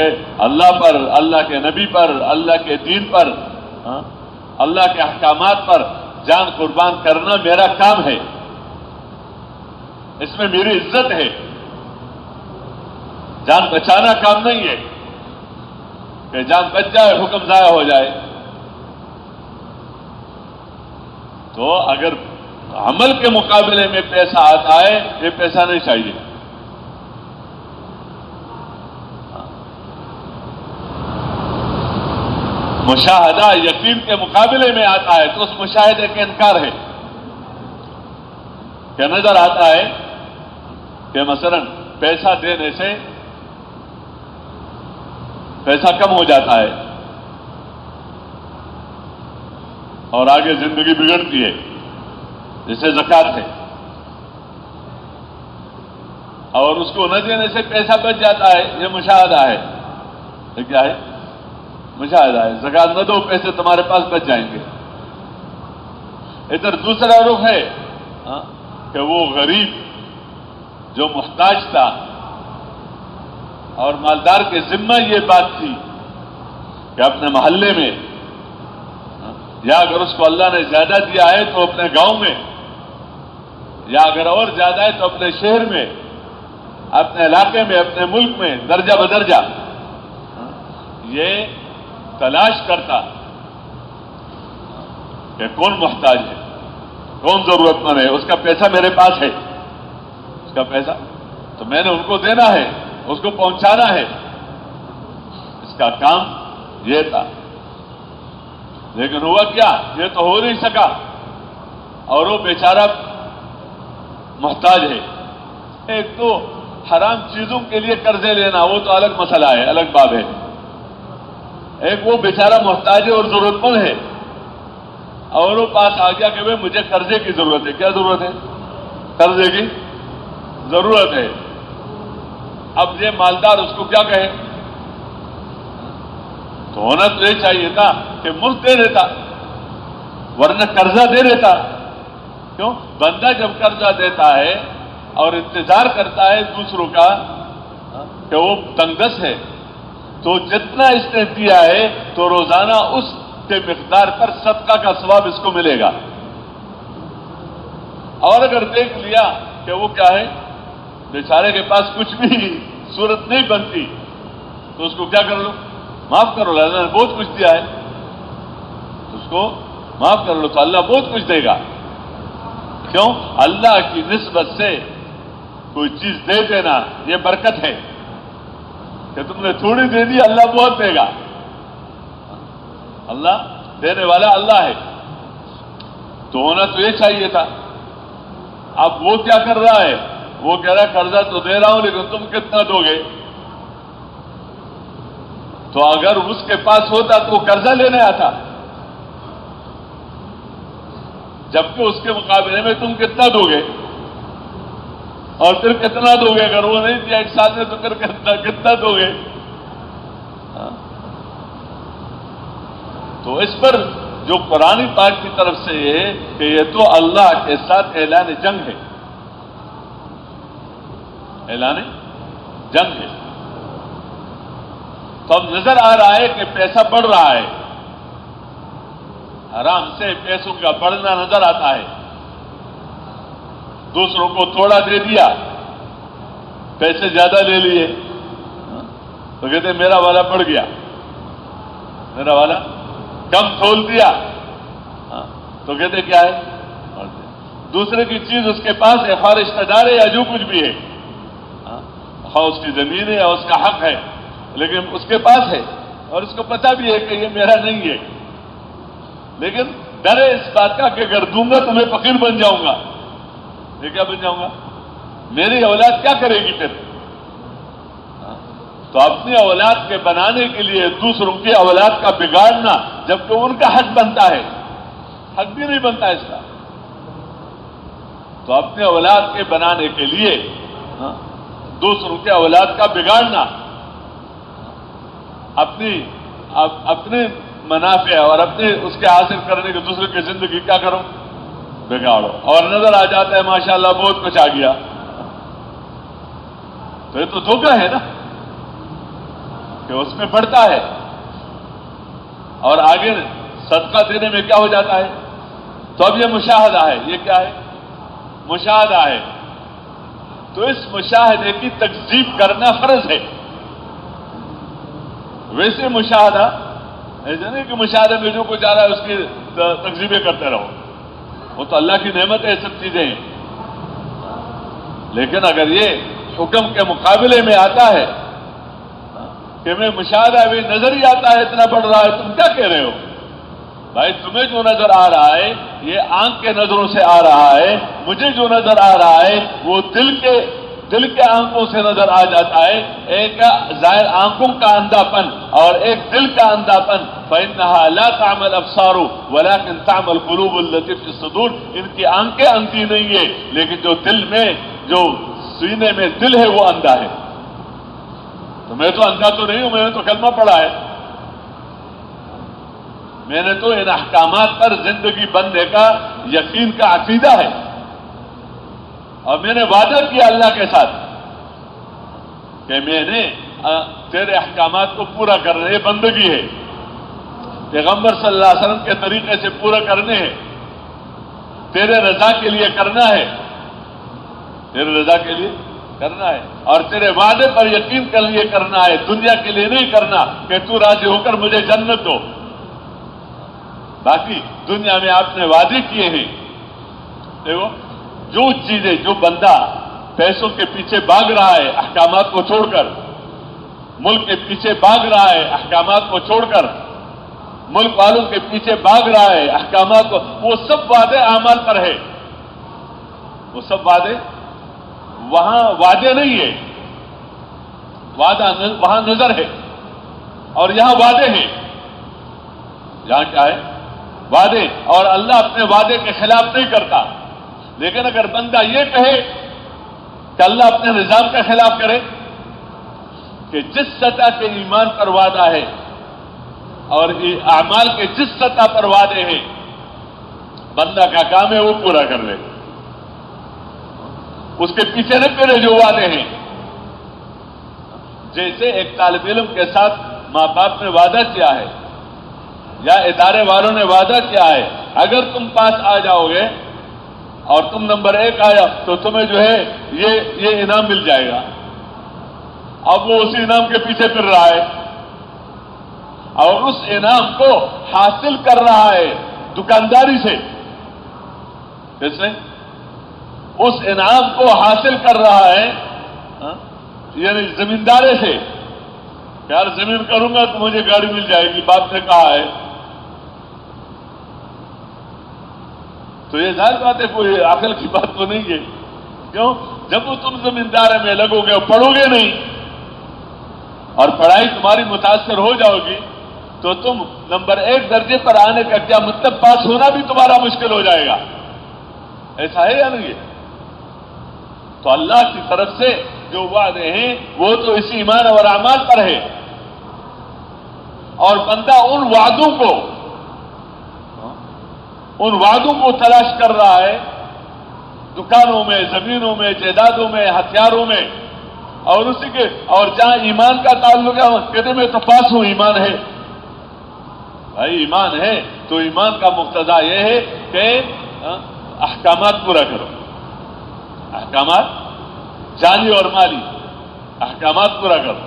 اللہ پر، اللہ کے نبی پر، اللہ کے دین پر، اللہ کے احکامات پر جان قربان کرنا میرا کام ہے، اس میں میری عزت ہے. جان بچانا کام نہیں ہے کہ جان بچ جائے حکم ضائع ہو جائے. تو اگر عمل کے مقابلے میں پیسہ آتا ہے، یہ پیسہ نہیں چاہیے. مشاہدہ یقین کے مقابلے میں آتا ہے تو اس مشاہدے کا انکار ہے. کہ نظر آتا ہے کہ مثلا پیسہ دینے سے پیسہ کم ہو جاتا ہے اور آگے زندگی بگڑتی ہے، جیسے زکوٰۃ ہے، اور اس کو نہ دینے سے پیسہ بچ جاتا ہے. یہ مشاہدہ ہے. یہ کیا ہے؟ مشاہدہ ہے. زکوٰۃ نہ دو، پیسے تمہارے پاس بچ جائیں گے. ادھر دوسرا رخ ہے کہ وہ غریب جو محتاج تھا اور مالدار کے ذمہ یہ بات تھی کہ اپنے محلے میں، یا اگر اس کو اللہ نے زیادہ دیا ہے تو اپنے گاؤں میں، یا اگر اور زیادہ ہے تو اپنے شہر میں، اپنے علاقے میں، اپنے ملک میں درجہ بدرجہ یہ تلاش کرتا کہ کون محتاج ہے، کون ضرورت مند ہے، اس کا پیسہ میرے پاس ہے، اس کا پیسہ تو میں نے ان کو دینا ہے، اس کو پہنچانا ہے. اس کا کام یہ تھا. لیکن ہوا کیا؟ یہ تو ہو نہیں سکا، اور وہ بیچارہ محتاج ہے. ایک تو حرام چیزوں کے لیے قرضے لینا وہ تو الگ مسئلہ ہے، الگ باب ہے. ایک وہ بیچارہ محتاج ہے اور ضرورت مند ہے، اور وہ پاس آ گیا کہ بھائی مجھے قرضے کی ضرورت ہے. کیا ضرورت ہے؟ قرضے کی ضرورت ہے. اب یہ مالدار اس کو کیا کہے؟ تو ہونا تو یہ چاہیے تھا کہ مفت دے دیتا، ورنہ قرضہ دے دیتا. کیوں؟ بندہ جب قرضہ دیتا ہے اور انتظار کرتا ہے دوسروں کا کہ وہ تنگدست ہے، تو جتنا اس نے دیا ہے تو روزانہ اس کے مقدار پر صدقہ کا ثواب اس کو ملے گا. اور اگر دیکھ لیا کہ وہ کیا ہے، بیچارے کے پاس کچھ بھی صورت نہیں بنتی، تو اس کو کیا کر لو؟ معاف کر لو. اللہ نے بہت کچھ دیا ہے تو اس کو معاف کر لو، تو اللہ بہت کچھ دے گا. کیوں؟ اللہ کی نسبت سے کوئی چیز دے دینا یہ برکت ہے کہ تم نے تھوڑی دے دی، اللہ بہت دے گا. اللہ دینے والا اللہ ہے. تو ہونا تو یہ چاہیے تھا. اب وہ کیا کر رہا ہے؟ وہ کہہ رہا ہے قرضہ تو دے رہا ہوں لیکن تم کتنا دو گے؟ تو اگر اس کے پاس ہوتا تو وہ قرضہ لینے آتا، جبکہ اس کے مقابلے میں تم کتنا دو گے اور پھر کتنا دو گے؟ اگر وہ نہیں دیا ایک سال میں تو پھر کتنا دو گے؟ تو اس پر جو قرآن پاک کی طرف سے یہ کہ یہ تو اللہ کے ساتھ اعلان جنگ ہے. اعلان جنگ ہے. تو اب نظر آ رہا ہے کہ پیسہ بڑھ رہا ہے، حرام سے پیسوں کا بڑھنا نظر آتا ہے. دوسروں کو تھوڑا دے دیا، پیسے زیادہ لے لیے، تو کہتے ہیں میرا والا بڑھ گیا، میرا والا کم تھول دیا، تو کہتے کیا ہے، دوسرے کی چیز اس کے پاس ہے، خواہ رشتہ دار ہے یا جو کچھ بھی ہے، خواہ اس کی زمین ہے یا اس کا حق ہے، لیکن اس کے پاس ہے اور اس کو پتہ بھی ہے کہ یہ میرا نہیں ہے، لیکن ڈر ہے اس بات کا کہ اگر دوں گا تو میں فقیر بن جاؤں گا. یہ کیا بن جاؤں گا؟ میری اولاد کیا کرے گی پھر؟ تو اپنی اولاد کے بنانے کے لیے دوسروں کی اولاد کا بگاڑنا، جبکہ ان کا حق بنتا ہے، حق بھی نہیں بنتا اس کا. تو اپنے اولاد کے بنانے کے لیے دوسروں کے اولاد کا بگاڑنا، اپنے منافع اور اپنے اس کے حاصل کرنے کے دوسرے کی زندگی کیا کرو، بگاڑو. اور نظر آ جاتا ہے ماشاءاللہ بہت کچھ آ گیا، تو یہ تو دھوکہ ہے نا کہ اس میں بڑھتا ہے. اور آگے صدقہ دینے میں کیا ہو جاتا ہے؟ تو اب یہ مشاہدہ ہے. یہ کیا ہے؟ مشاہدہ ہے. تو اس مشاہدے کی تکذیب کرنا فرض ہے. ویسے مشاہدہ ایسا نہیں کہ مشاہدے میں جو کچھ آ رہا ہے اس کی تکذیبیں کرتے رہو، وہ تو اللہ کی نعمت ہے، یہ سب چیزیں ہیں. لیکن اگر یہ حکم کے مقابلے میں آتا ہے کہ میں مشاہدہ بھی نظر ہی آتا ہے اتنا بڑھ رہا ہے، تم کیا کہہ رہے ہو بھائی؟ تمہیں جو نظر آ رہا ہے یہ آنکھ کے نظروں سے آ رہا ہے، مجھے جو نظر آ رہا ہے وہ دل کے آنکھوں سے نظر آ جاتا ہے. ایک ظاہر آنکھوں کا اندھاپن اور ایک دل کا اندھاپن. فإنها لا تعمى الأبصار ولكن تعمى القلوب التي في الصدور. ان کی آنکھیں اندھی نہیں ہے، لیکن جو دل میں، جو سینے میں دل ہے وہ اندھا ہے. تو میں تو اندھا تو نہیں ہوں، میں نے تو کلمہ پڑھا ہے، میں نے تو ان احکامات پر زندگی بننے کا یقین کا عقیدہ ہے، اور میں نے وعدہ کیا اللہ کے ساتھ کہ میں نے تیرے احکامات کو پورا کرنا، یہ بندگی ہے، پیغمبر صلی اللہ علیہ وسلم کے طریقے سے پورا کرنے ہیں، تیرے رضا کے لیے کرنا ہے، تیرے رضا کے لیے کرنا ہے، اور تیرے وعدے پر یقین کے لیے کرنا ہے، دنیا کے لیے نہیں کرنا کہ تو راضی ہو کر مجھے جنت دو. باقی دنیا میں آپ نے وعدے کیے ہیں. دیکھو جو چیزیں، جو بندہ پیسوں کے پیچھے بھاگ رہا ہے احکامات کو چھوڑ کر، ملک کے پیچھے بھاگ رہا ہے احکامات کو چھوڑ کر، ملک والوں کے پیچھے بھاگ رہا ہے احکامات کو، وہ سب وعدے اعمال پر ہے. وہ سب وعدے، وہاں وعدے نہیں ہے، وعدہ وہاں نظر ہے، اور یہاں وعدے ہیں. یہاں کیا ہے؟ وعدے. اور اللہ اپنے وعدے کے خلاف نہیں کرتا. لیکن اگر بندہ یہ کہے کہ اللہ اپنے نظام کے خلاف کرے، کہ جس سطح کے ایمان پر وعدہ ہے اور اعمال کے جس سطح پر وعدے ہیں، بندہ کا کام ہے وہ پورا کر لے، اس کے پیچھے نہ پھرے جو وعدے ہیں. جیسے ایک طالب علم کے ساتھ ماں باپ نے وعدہ کیا ہے یا ادارے والوں نے وعدہ کیا ہے، اگر تم پاس آ جاؤ گے اور تم نمبر 1 آیا تو تمہیں جو ہے یہ انعام مل جائے گا. اب وہ اسی انعام کے پیچھے پھر رہا ہے اور اس انعام کو حاصل کر رہا ہے دکانداری سے. کس نے؟ اس انعام کو حاصل کر رہا ہے یعنی زمیندارے سے. یار زمین کروں گا تو مجھے گاڑی مل جائے گی، باپ نے کہا ہے. تو یہ ظاہر بات ہے، کوئی عقل کی بات تو نہیں ہے. کیوں؟ جب وہ تم زمیندارے میں لگو گے اور پڑھو گے نہیں اور پڑھائی تمہاری متاثر ہو جاؤ گی تو تم نمبر 1 درجے پر آنے کا کیا مطلب، پاس ہونا بھی تمہارا مشکل ہو جائے گا. ایسا ہے یا نہیں ہے؟ تو اللہ کی طرف سے جو وعدے ہیں وہ تو اسی ایمان اور اعمال پر ہے، اور بندہ ان وعدوں کو تلاش کر رہا ہے دکانوں میں، زمینوں میں، جائیدادوں میں، ہتھیاروں میں، اور اسی کے اور جہاں ایمان کا تعلق ہے کہتے میں تو پاس ہوں، ایمان ہے۔ بھائی ایمان ہے تو ایمان کا مقتضا یہ ہے کہ احکامات پورا کرو، احکامات جانی اور مالی احکامات پورا کرو،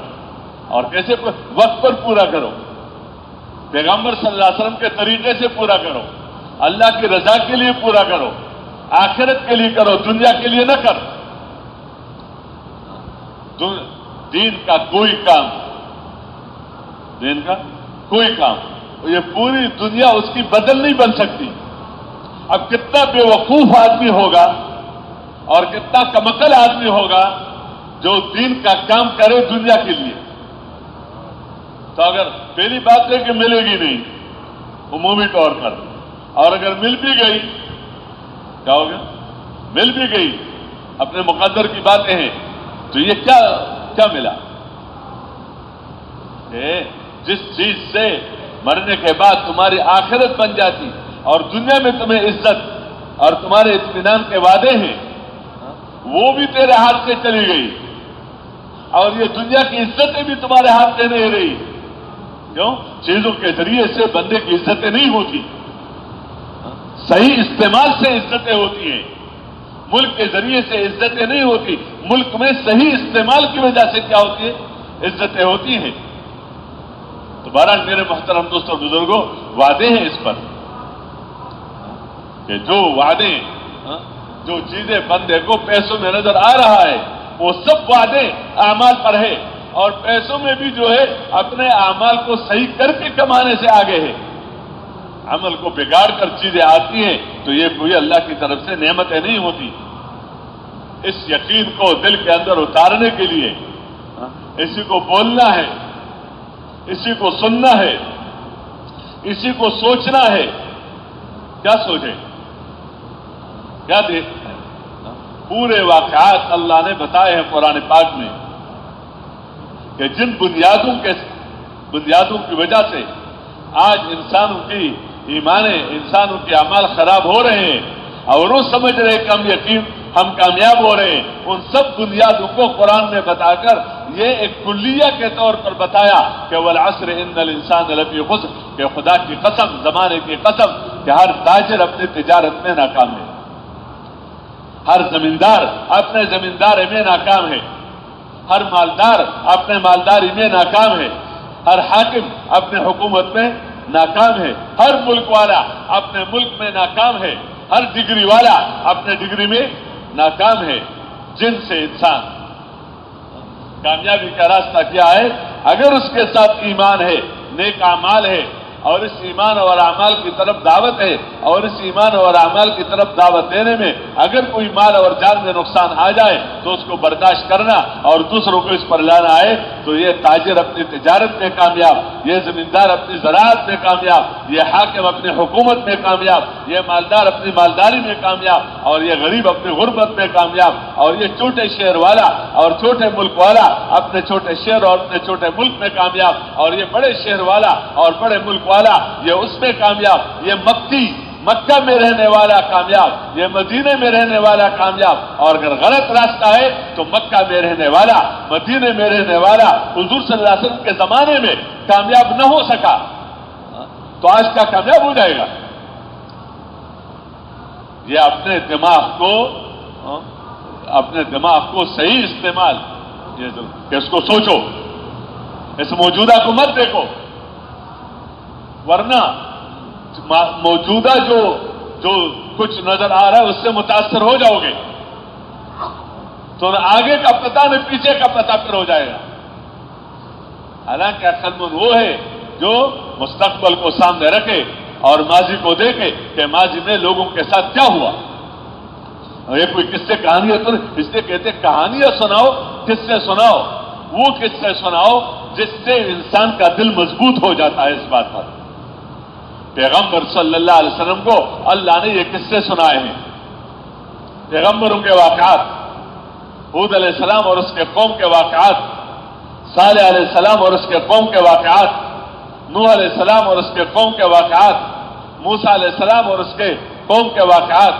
اور کیسے وقت پر پورا کرو، پیغمبر صلی اللہ علیہ وسلم کے طریقے سے پورا کرو، اللہ کی رضا کے لیے پورا کرو، آخرت کے لیے کرو، دنیا کے لیے نہ کر۔ دین کا کوئی کام، دین کا کوئی کام، یہ پوری دنیا اس کی بدل نہیں بن سکتی۔ اب کتنا بے وقوف آدمی ہوگا اور کتنا کمکل آدمی ہوگا جو دین کا کام کرے دنیا کے لیے۔ تو اگر پہلی بات ہے کہ ملے گی نہیں عمومی طور پر، اور اگر مل بھی گئی کیا ہوگا؟ مل بھی گئی، اپنے مقدر کی باتیں ہیں، تو یہ کیا ملا؟ کہ جس چیز سے مرنے کے بعد تمہاری آخرت بن جاتی اور دنیا میں تمہیں عزت اور تمہارے اطمینان کے وعدے ہیں، وہ بھی تیرے ہاتھ سے چلی گئی، اور یہ دنیا کی عزتیں بھی تمہارے ہاتھ سے نہیں رہی۔ کیوں؟ چیزوں کے ذریعے سے بندے کی عزتیں نہیں ہوتی، صحیح استعمال سے عزتیں ہوتی ہیں۔ ملک کے ذریعے سے عزتیں نہیں ہوتی، ملک میں صحیح استعمال کی وجہ سے کیا ہوتی ہے؟ عزتیں ہوتی ہیں۔ تو بہرحال میرے محترم دوستوں بزرگوں، وعدے ہیں اس پر کہ جو وعدے، جو چیزیں بندے کو پیسوں میں نظر آ رہا ہے وہ سب وعدے اعمال پر ہے، اور پیسوں میں بھی جو ہے اپنے اعمال کو صحیح کر کے کمانے سے آگے ہے۔ عمل کو بگاڑ کر چیزیں آتی ہیں تو یہ کوئی اللہ کی طرف سے نعمتیں نہیں ہوتی۔ اس یقین کو دل کے اندر اتارنے کے لیے اسی کو بولنا ہے، اسی کو سننا ہے، اسی کو سوچنا ہے۔ کیا سوچے، کیا دیکھتے ہیں؟ پورے واقعات اللہ نے بتائے ہیں قرآن پاک میں کہ جن بنیادوں کی وجہ سے آج انسانوں کی ایمانیں، انسانوں کے اعمال خراب ہو رہے ہیں اور وہ سمجھ رہے کہ ہم کامیاب ہو رہے ہیں، ان سب بنیادوں کو قرآن نے بتا کر یہ ایک کلیہ کے طور پر بتایا کہ والعصر ان الانسان لفی خسر، کہ خدا کی قسم، زمانے کی قسم، کہ ہر تاجر اپنی تجارت میں ناکام ہے، ہر زمیندار اپنے زمینداری میں ناکام ہے، ہر مالدار اپنے مالداری میں ناکام ہے، ہر حاکم اپنے حکومت میں ناکام ہے، ہر ملک والا اپنے ملک میں ناکام ہے، ہر ڈگری والا اپنے ڈگری میں ناکام ہے۔ جن سے انسان کامیابی کا راستہ کیا ہے؟ اگر اس کے ساتھ ایمان ہے، نیک اعمال ہے، اور اس ایمان اور اعمال کی طرف دعوت ہے، اور اس ایمان اور اعمال کی طرف دعوت دینے میں اگر کوئی مال اور جان میں نقصان آ جائے تو اس کو برداشت کرنا اور دوسروں کو اس پر لانا ہے، تو یہ تاجر اپنی تجارت میں کامیاب، یہ زمیندار اپنی زراعت میں کامیاب، یہ حاکم اپنی حکومت میں کامیاب، یہ مالدار اپنی مالداری میں کامیاب، اور یہ غریب اپنی غربت میں کامیاب، اور یہ چھوٹے شہر والا اور چھوٹے ملک والا اپنے چھوٹے شہر اور اپنے چھوٹے ملک میں کامیاب، اور یہ بڑے شہر والا اور بڑے ملک والا یہ اس میں کامیاب، یہ مکہ میں رہنے والا کامیاب، یہ مدینے میں رہنے والا کامیاب، اور اگر غلط راستہ ہے تو مکہ میں رہنے والا، مدینے میں رہنے والا حضور صلی اللہ علیہ وسلم کے زمانے میں کامیاب نہ ہو سکا تو آج کا کامیاب ہو جائے گا۔ یہ اپنے دماغ کو صحیح استعمال، کہ اس کو سوچو، اس موجودہ کو مت دیکھو، ورنہ موجودہ جو کچھ نظر آ رہا ہے اس سے متاثر ہو جاؤ گے تو نہ آگے کا پتہ نہ پیچھے کا پتہ پھر ہو جائے گا۔ حالانکہ عقل مند وہ ہے جو مستقبل کو سامنے رکھے اور ماضی کو دیکھے کہ ماضی میں لوگوں کے ساتھ کیا ہوا۔ اور یہ کوئی قصے کہانیاں تو اس لیے کہتے کہانیاں سناؤ، قصے سناؤ، وہ قصے سناؤ جس سے انسان کا دل مضبوط ہو جاتا ہے۔ اس بات پر پیغمبر صلی اللہ علیہ وسلم کو اللہ نے یہ قصے سنائے ہیں، پیغمبروں کے واقعات، ہود علیہ السلام اور اس کے قوم کے واقعات، صالح علیہ السلام اور اس کے قوم کے واقعات، نوح علیہ السلام اور اس کے قوم کے واقعات، موسیٰ علیہ السلام اور اس کے قوم کے واقعات،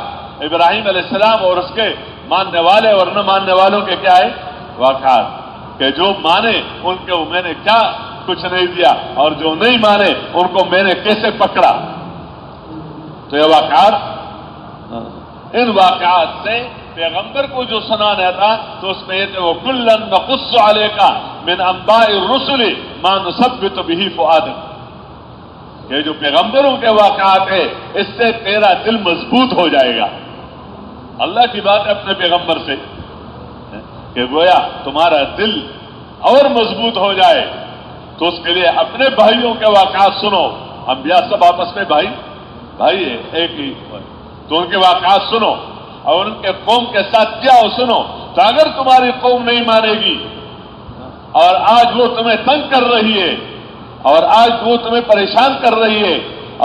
ابراہیم علیہ السلام اور اس کے ماننے والے اور نہ ماننے والوں کے کیا ہے واقعات۔ کہ جو مانے ان کو میں نے کیا کچھ نہیں دیا اور جو نہیں مانے ان کو میں نے کیسے پکڑا. تو یہ واقعات، ان واقعات سے پیغمبر کو جو سنانا تھا تو اس میں یہ تھے وہ کلن نقص علیک من انباء الرسل ما نثبت به فؤادک، یہ جو پیغمبروں کے واقعات ہیں اس سے تیرا دل مضبوط ہو جائے گا. اللہ کی بات ہے اپنے پیغمبر سے کہ گویا تمہارا دل اور مضبوط ہو جائے تو اس کے لیے اپنے بھائیوں کے واقعات سنو. انبیاء سب آپس میں بھائی ہے، ایک ہی، تو ان کے واقعات سنو اور ان کے قوم کے ساتھ کیا ہو سنو. تو اگر تمہاری قوم نہیں مانے گی اور آج وہ تمہیں تنگ کر رہی ہے اور آج وہ تمہیں پریشان کر رہی ہے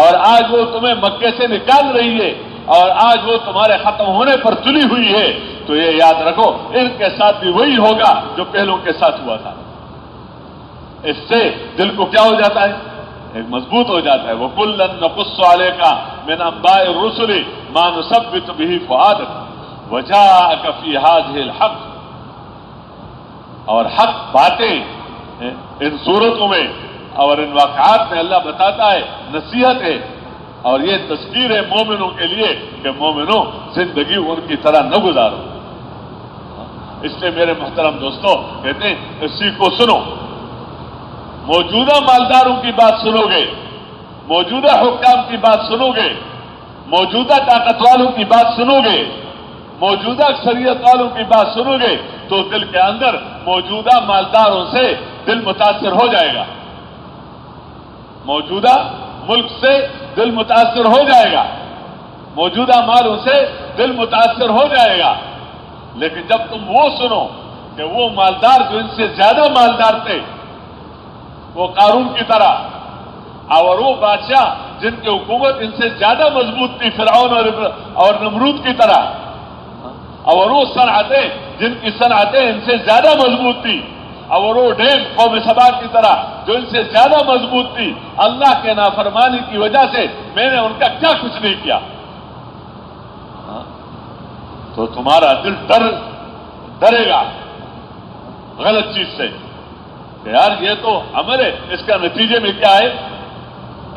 اور آج وہ تمہیں مکے سے نکال رہی ہے اور آج وہ تمہارے ختم ہونے پر تلی ہوئی ہے، تو یہ یاد رکھو ان کے ساتھ بھی وہی ہوگا جو پہلوں کے ساتھ ہوا تھا. اس سے دل کو کیا ہو جاتا ہے؟ ایک مضبوط ہو جاتا ہے. وَكُلًّا نَقُصُّ عَلَيْكَ مِنْ أَنْبَاءِ الرُّسُلِ مَا نُثَبِّتُ بِهِ فُؤَادَكَ وَجَاءَكَ فِي هَذِهِ الْحَقُّ، اور حق باتیں ان صورتوں میں اور ان واقعات میں اللہ بتاتا ہے، نصیحت ہے اور یہ تذکیر ہے مومنوں کے لیے کہ مومنوں زندگی ان کی طرح نہ گزارو. اس لیے میرے محترم دوستو کہتے ہیں اسی کو سنو. موجودہ مالداروں کی بات سنو گے، موجودہ حکام کی بات سنو گے، موجودہ طاقت والوں کی بات سنو گے، موجودہ اکثریت والوں کی بات سنو گے تو دل کے اندر موجودہ مالداروں سے دل متاثر ہو جائے گا، موجودہ ملک سے دل متاثر ہو جائے گا، موجودہ مالوں سے دل متاثر ہو جائے گا. لیکن جب تم وہ سنو کہ وہ مالدار جو ان سے زیادہ مالدار تھے، وہ قارون کی طرح، اور وہ بادشاہ جن کی حکومت ان سے زیادہ مضبوط تھی فرعون اور نمرود کی طرح، اور وہ صنعتیں جن کی صنعتیں ان سے زیادہ مضبوط تھی، اور وہ ڈیم قوم سبا کی طرح جو ان سے زیادہ مضبوط تھی، اللہ کے نافرمانی کی وجہ سے میں نے ان کا کیا کچھ نہیں کیا. تو تمہارا دل ڈرے گا غلط چیز سے کہ یار یہ تو عمل ہے، اس کا نتیجے میں کیا ہے،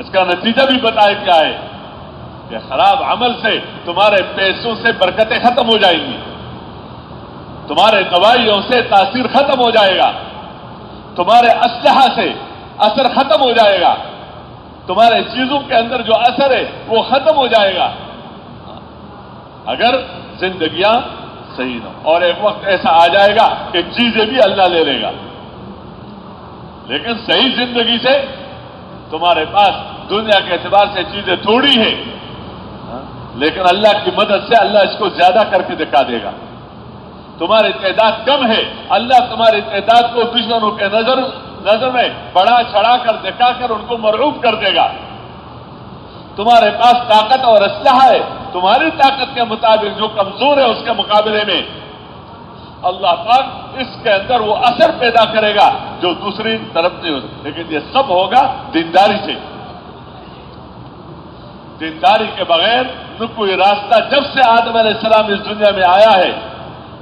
اس کا نتیجہ بھی بتائے کیا ہے کہ خراب عمل سے تمہارے پیسوں سے برکتیں ختم ہو جائیں گی، تمہارے دوائیوں سے تاثیر ختم ہو جائے گا، تمہارے اسلحہ سے اثر ختم ہو جائے گا، تمہارے چیزوں کے اندر جو اثر ہے وہ ختم ہو جائے گا اگر زندگیاں صحیح نہ ہو. اور ایک وقت ایسا آ جائے گا کہ چیزیں بھی اللہ لے لے گا، لیکن صحیح زندگی سے تمہارے پاس دنیا کے اعتبار سے چیزیں تھوڑی ہیں، لیکن اللہ کی مدد سے اللہ اس کو زیادہ کر کے دکھا دے گا. تمہاری تعداد کم ہے، اللہ تمہاری تعداد کو دشمنوں کے نظر میں بڑا چڑھا کر دکھا کر ان کو مرعوب کر دے گا. تمہارے پاس طاقت اور اسلحہ ہے، تمہاری طاقت کے مطابق جو کمزور ہے اس کے مقابلے میں اللہ پاک اس کے اندر وہ اثر پیدا کرے گا جو دوسری طرف نہیں ہو سکتا. لیکن یہ سب ہوگا دینداری سے. دینداری کے بغیر نہ کوئی راستہ، جب سے آدم علیہ السلام اس دنیا میں آیا ہے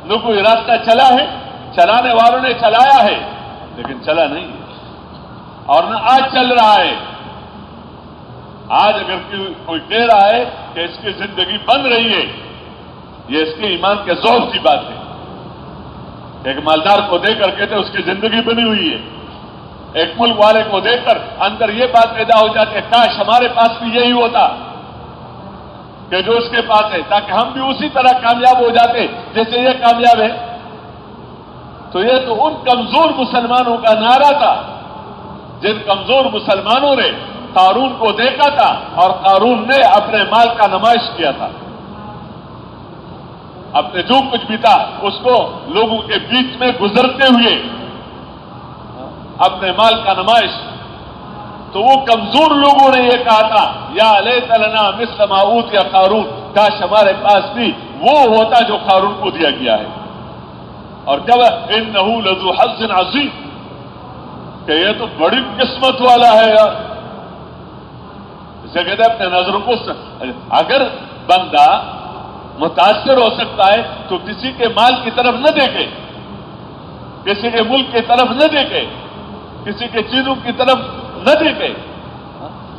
نہ کوئی راستہ چلا ہے، چلانے والوں نے چلایا ہے لیکن چلا نہیں ہے، اور نہ آج چل رہا ہے. آج اگر کوئی کہہ رہا ہے کہ اس کی زندگی بن رہی ہے، یہ اس کے ایمان کے ذوق کی بات ہے. ایک مالدار کو دیکھ کر کہتے اس کی زندگی بنی ہوئی ہے، ایک ملک والے کو دیکھ کر اندر یہ بات پیدا ہو جاتی ہے کاش ہمارے پاس بھی یہی ہوتا کہ جو اس کے پاس ہے، تاکہ ہم بھی اسی طرح کامیاب ہو جاتے جیسے یہ کامیاب ہے. تو یہ تو ان کمزور مسلمانوں کا نعرہ تھا جن کمزور مسلمانوں نے قارون کو دیکھا تھا اور قارون نے اپنے مال کا نمائش کیا تھا، اپنے جو کچھ بھی تھا اس کو لوگوں کے بیچ میں گزرتے ہوئے اپنے مال کا نمائش. تو وہ کمزور لوگوں نے یہ کہا تھا یا لیت لنا مثل ما اوتی قارون، کاش ہمارے پاس بھی وہ ہوتا جو قارون کو دیا گیا ہے. اور جب انہ لذو حظ عظیم، کہ یہ تو بڑی قسمت والا ہے یار. اسے کہتے ہیں اپنے نظروں کو، اگر بندہ متاثر ہو سکتا ہے تو کسی کے مال کی طرف نہ دیکھے، کسی کے ملک کی طرف نہ دیکھے، کسی کے چیزوں کی طرف نہ دیکھے،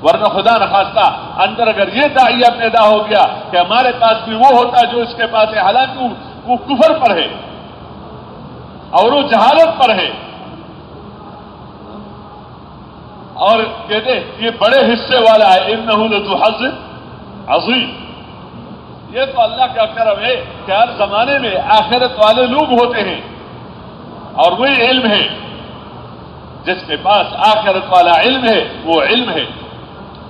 ورنہ خدا نخواستہ اندر اگر یہ داعیہ پیدا ہو گیا کہ ہمارے پاس بھی وہ ہوتا جو اس کے پاس ہے، حالانکہ وہ کفر پر ہے اور وہ جہالت پر ہے، اور کہتے یہ بڑے حصے والا ہے، انہ لذو حظ عظیم۔ یہ تو اللہ کا کرم ہے کہ ہر زمانے میں آخرت والے لوگ ہوتے ہیں، اور وہی علم ہے جس کے پاس آخرت والا علم ہے، وہ علم ہے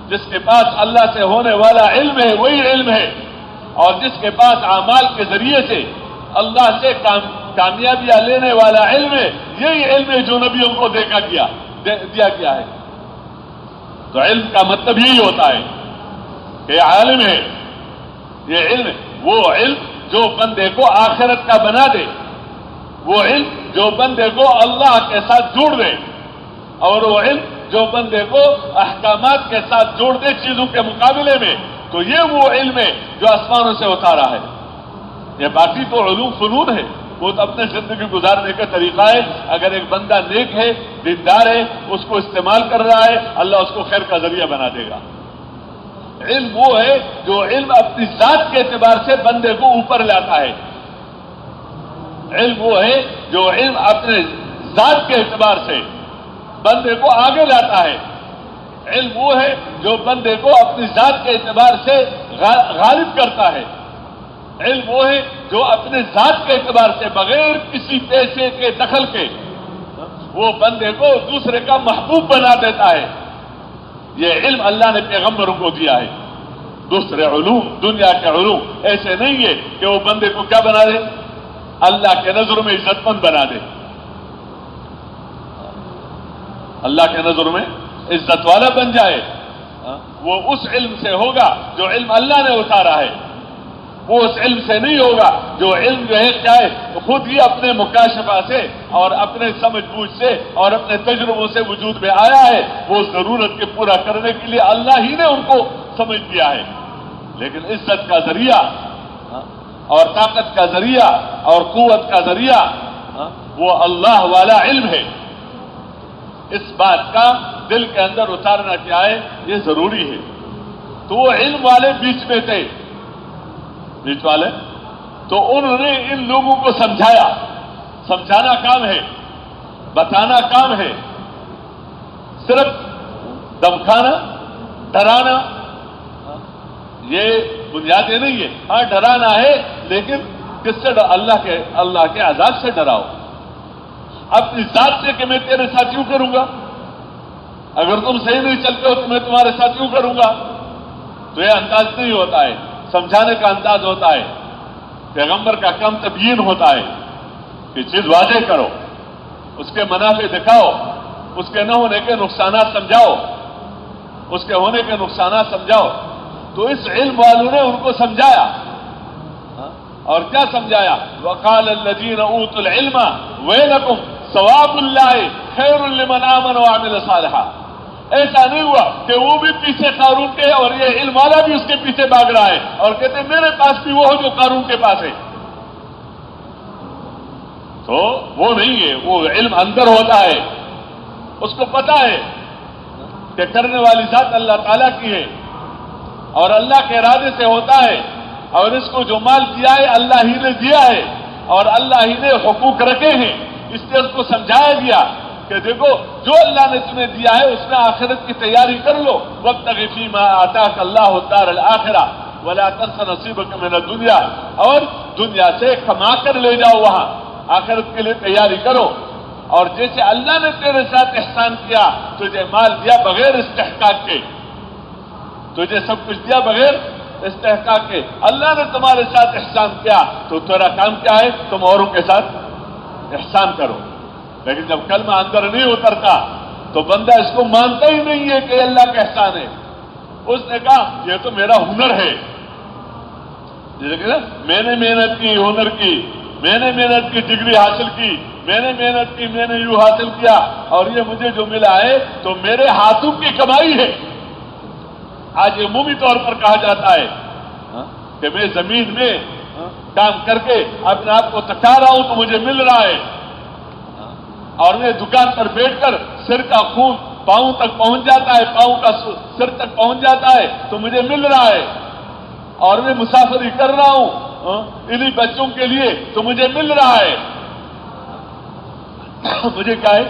جس کے پاس اللہ سے ہونے والا علم ہے، وہی علم ہے، اور جس کے پاس اعمال کے ذریعے سے اللہ سے کامیابیاں لینے والا علم ہے، یہی علم ہے جو نبیوں کو دیا گیا ہے۔ تو علم کا مطلب یہی ہوتا ہے کہ عالم ہے، یہ علم وہ علم جو بندے کو آخرت کا بنا دے، وہ علم جو بندے کو اللہ کے ساتھ جوڑ دے، اور وہ علم جو بندے کو احکامات کے ساتھ جوڑ دے چیزوں کے مقابلے میں، تو یہ وہ علم ہے جو آسمانوں سے اتارا ہے۔ یہ باقی تو علوم فنون ہے، وہ تو اپنے زندگی گزارنے کا طریقہ ہے۔ اگر ایک بندہ نیک ہے، دیندار ہے، اس کو استعمال کر رہا ہے، اللہ اس کو خیر کا ذریعہ بنا دے گا۔ علم وہ ہے جو علم اپنی ذات کے اعتبار سے بندے کو اوپر لاتا ہے، علم وہ ہے جو علم اپنے ذات کے اعتبار سے بندے کو آگے لاتا ہے، علم وہ ہے جو بندے کو اپنی ذات کے اعتبار سے غالب کرتا ہے، علم وہ ہے جو اپنے ذات کے اعتبار سے بغیر کسی پیسے کے دخل کے وہ بندے کو دوسرے کا محبوب بنا دیتا ہے۔ یہ علم اللہ نے پیغمبروں کو دیا ہے۔ دوسرے علوم، دنیا کے علوم ایسے نہیں ہے کہ وہ بندے کو کیا بنا دے، اللہ کے نظر میں عزت مند بنا دے، اللہ کے نظر میں عزت والا بن جائے۔ وہ اس علم سے ہوگا جو علم اللہ نے اتارا ہے، وہ اس علم سے نہیں ہوگا جو علم جو ہے کیا ہے خود ہی اپنے مکاشفہ سے اور اپنے سمجھ بوجھ سے اور اپنے تجربوں سے وجود میں آیا ہے۔ وہ ضرورت کے پورا کرنے کے لیے اللہ ہی نے ان کو سمجھ دیا ہے، لیکن عزت کا ذریعہ اور طاقت کا ذریعہ اور قوت کا ذریعہ وہ اللہ والا علم ہے۔ اس بات کا دل کے اندر اتارنا کیا ہے، یہ ضروری ہے۔ تو وہ علم والے بیچ میں تھے، بیچ والے، تو انہوں نے ان لوگوں کو سمجھایا۔ سمجھانا کام ہے، بتانا کام ہے، صرف دمکانا، ڈرانا یہ بنیادیں نہیں ہے۔ ہاں ڈرانا ہے، لیکن کس سے اللہ کے عذاب سے ڈراؤ، اپنی ذات سے کہ میں تیرے ساتھ یوں کروں گا، اگر تم صحیح نہیں چلتے ہو تو میں تمہارے ساتھ یوں کروں گا۔ تو یہ انداز نہیں ہوتا ہے، سمجھانے کا انداز ہوتا ہے۔ پیغمبر کا کام تبیین ہوتا ہے کہ چیز واضح کرو، اس کے منافع دکھاؤ، اس کے نہ ہونے کے نقصانات سمجھاؤ، اس کے ہونے کے نقصانات سمجھاؤ۔ تو اس علم والوں نے ان کو سمجھایا، اور کیا سمجھایا؟ وقال الذین اوتوا العلم ویلکم ثواب اللہ خیر لمن آمن وعمل صالحا۔ ایسا نہیں ہوا کہ وہ بھی پیچھے قارون کے اور یہ علم والا بھی اس کے پیچھے بھاگ رہا ہے اور کہتے ہیں میرے پاس بھی وہ ہو جو قارون کے پاس ہے۔ تو وہ نہیں ہے، وہ علم اندر ہوتا ہے، اس کو پتا ہے کہ کرنے والی ذات اللہ تعالیٰ کی ہے اور اللہ کے ارادے سے ہوتا ہے، اور اس کو جو مال دیا ہے اللہ ہی نے دیا ہے اور اللہ ہی نے حقوق رکھے ہیں، اس لیے اس کو سمجھایا گیا کہ دیکھو جو اللہ نے تمہیں دیا ہے اس میں آخرت کی تیاری کر لو۔ وابتغ فیما آتاک اللہ الدار الآخرہ ولا تنس نصیبک من الدنیا، اور دنیا سے کما کر لے جاؤ، وہاں آخرت کے لیے تیاری کرو۔ اور جیسے اللہ نے تیرے ساتھ احسان کیا، تجھے مال دیا بغیر استحقاق کے، تجھے سب کچھ دیا بغیر استحقاق کے، اللہ نے تمہارے ساتھ احسان کیا، تو تیرا کام کیا ہے؟ تم اوروں کے ساتھ احسان کرو۔ لیکن جب کلمہ اندر نہیں اترتا تو بندہ اس کو مانتا ہی نہیں ہے کہ اللہ کا احسان ہے۔ اس نے کہا یہ تو میرا ہنر ہے، میں نے محنت کی، ہنر کی، میں نے محنت کی، ڈگری حاصل کی، میں نے محنت کی، میں نے یوں حاصل کیا، اور یہ مجھے جو ملا ہے تو میرے ہاتھوں کی کمائی ہے۔ آج عمومی طور پر کہا جاتا ہے کہ میں زمین میں کام کر کے اپنے آپ کو تکا رہا ہوں تو مجھے مل رہا ہے، اور میں دکان پر بیٹھ کر سر کا خون پاؤں تک پہنچ جاتا ہے، پاؤں کا سر تک پہنچ جاتا ہے تو مجھے مل رہا ہے، اور میں مسافری کر رہا ہوں انہی بچوں کے لیے تو مجھے مل رہا ہے، مجھے کیا ہے؟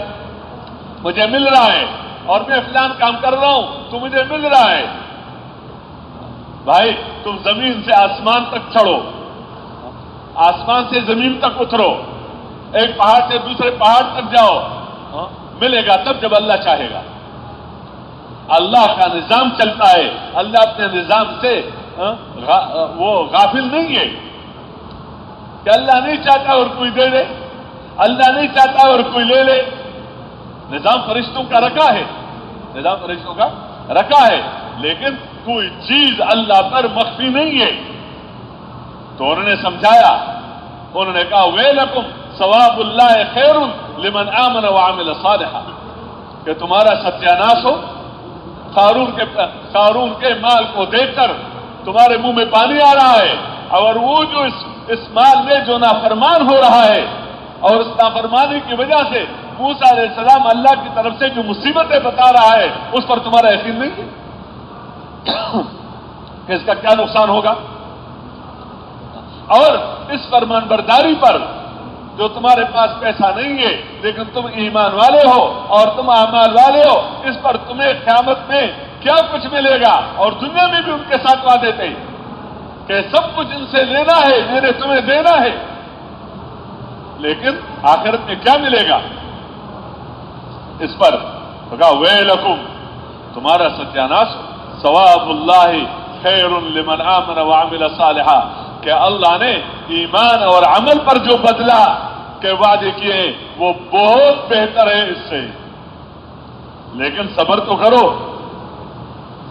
مجھے مل رہا ہے، اور میں فلان کام کر رہا ہوں تو مجھے مل رہا ہے۔ بھائی تم زمین سے آسمان تک چڑھو، آسمان سے زمین تک اترو، ایک پہاڑ سے دوسرے پہاڑ تک جاؤ، ملے گا تب جب اللہ چاہے گا۔ اللہ کا نظام چلتا ہے، اللہ اپنے نظام سے وہ غافل نہیں ہے کہ اللہ نہیں چاہتا اور کوئی دے دے، اللہ نہیں چاہتا اور کوئی لے لے۔ نظام فرشتوں کا رکھا ہے، نظام فرشتوں کا رکھا ہے، لیکن کوئی چیز اللہ پر مخفی نہیں ہے۔ تو انہوں نے سمجھایا، انہوں نے کہا ویلکم ثواب اللہ خیر لمن آمن وعمل صالحا، کہ تمہارا ستیاناش ہو، قارون کے مال کو دیکھ کر تمہارے منہ میں پانی آ رہا ہے، اور وہ جو اس مال میں جو نافرمان ہو رہا ہے، اور اس نافرمانی کی وجہ سے موسیٰ علیہ السلام اللہ کی طرف سے جو مصیبتیں بتا رہا ہے اس پر تمہارا یقین نہیں ہے کہ اس کا کیا نقصان ہوگا؟ اور اس فرمان برداری پر جو تمہارے پاس پیسہ نہیں ہے لیکن تم ایمان والے ہو اور تم اعمال والے ہو، اس پر تمہیں قیامت میں کیا کچھ ملے گا، اور دنیا میں بھی ان کے ساتھ وعدے تھے کہ سب کچھ ان سے لینا ہے، میں نے تمہیں دینا ہے، لیکن آخرت میں کیا ملے گا؟ اس پر کہا ویلکم، تمہارا ستیاناش، ثواب اللہ خیر لمن آمن وعمل صالحا، کہ اللہ نے ایمان اور عمل پر جو بدلہ کے وعدے کیے وہ بہت بہتر ہے اس سے، لیکن صبر تو کرو،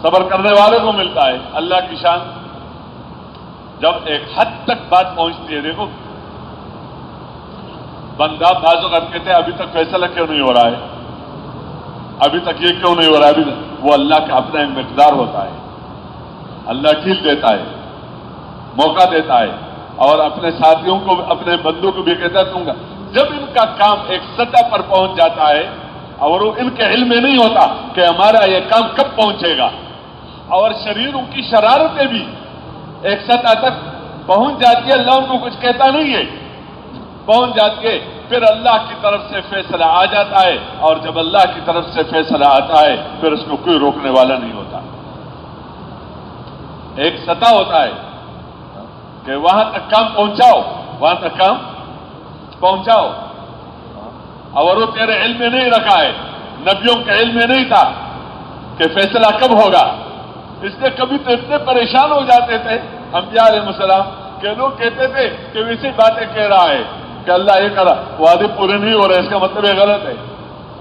صبر کرنے والے کو ملتا ہے۔ اللہ کی شان جب ایک حد تک بات پہنچتی ہے، دیکھو بندہ بعض اوقات کہتے ہیں ابھی تک فیصلہ کیوں نہیں ہو رہا ہے، ابھی تک یہ کیوں نہیں ہو رہا ہے، ابھی تک، وہ اللہ کا اپنا ایک مقدار ہوتا ہے، اللہ ڈھیل دیتا ہے، موقع دیتا ہے، اور اپنے ساتھیوں کو، اپنے بندوں کو بھی کہتا ہے تم کا جب ان کا کام ایک سطح پر پہنچ جاتا ہے اور وہ ان کے علم میں نہیں ہوتا کہ ہمارا یہ کام کب پہنچے گا، اور شریروں کی شرارتیں بھی ایک سطح تک پہنچ جاتی ہے، اللہ ان کو کچھ کہتا نہیں ہے، پہنچ جاتی ہے، پھر اللہ کی طرف سے فیصلہ آ جاتا ہے، اور جب اللہ کی طرف سے فیصلہ آتا ہے پھر اس کو کوئی روکنے والا نہیں ہوتا۔ ایک سطح ہوتا ہے کہ وہاں تک کام پہنچاؤ، وہاں تک کام پہنچاؤ، اور وہ تیرے علم میں نہیں رکھا ہے، نبیوں کے علم میں نہیں تھا کہ فیصلہ کب ہوگا، اس لیے کبھی تو اتنے پریشان ہو جاتے تھے انبیاء علیہ السلام کہ لوگ کہتے تھے کہ ویسی باتیں کہہ رہا ہے کہ اللہ یہ کرا، وعدے پورے نہیں ہو رہے، اس کا مطلب یہ غلط ہے،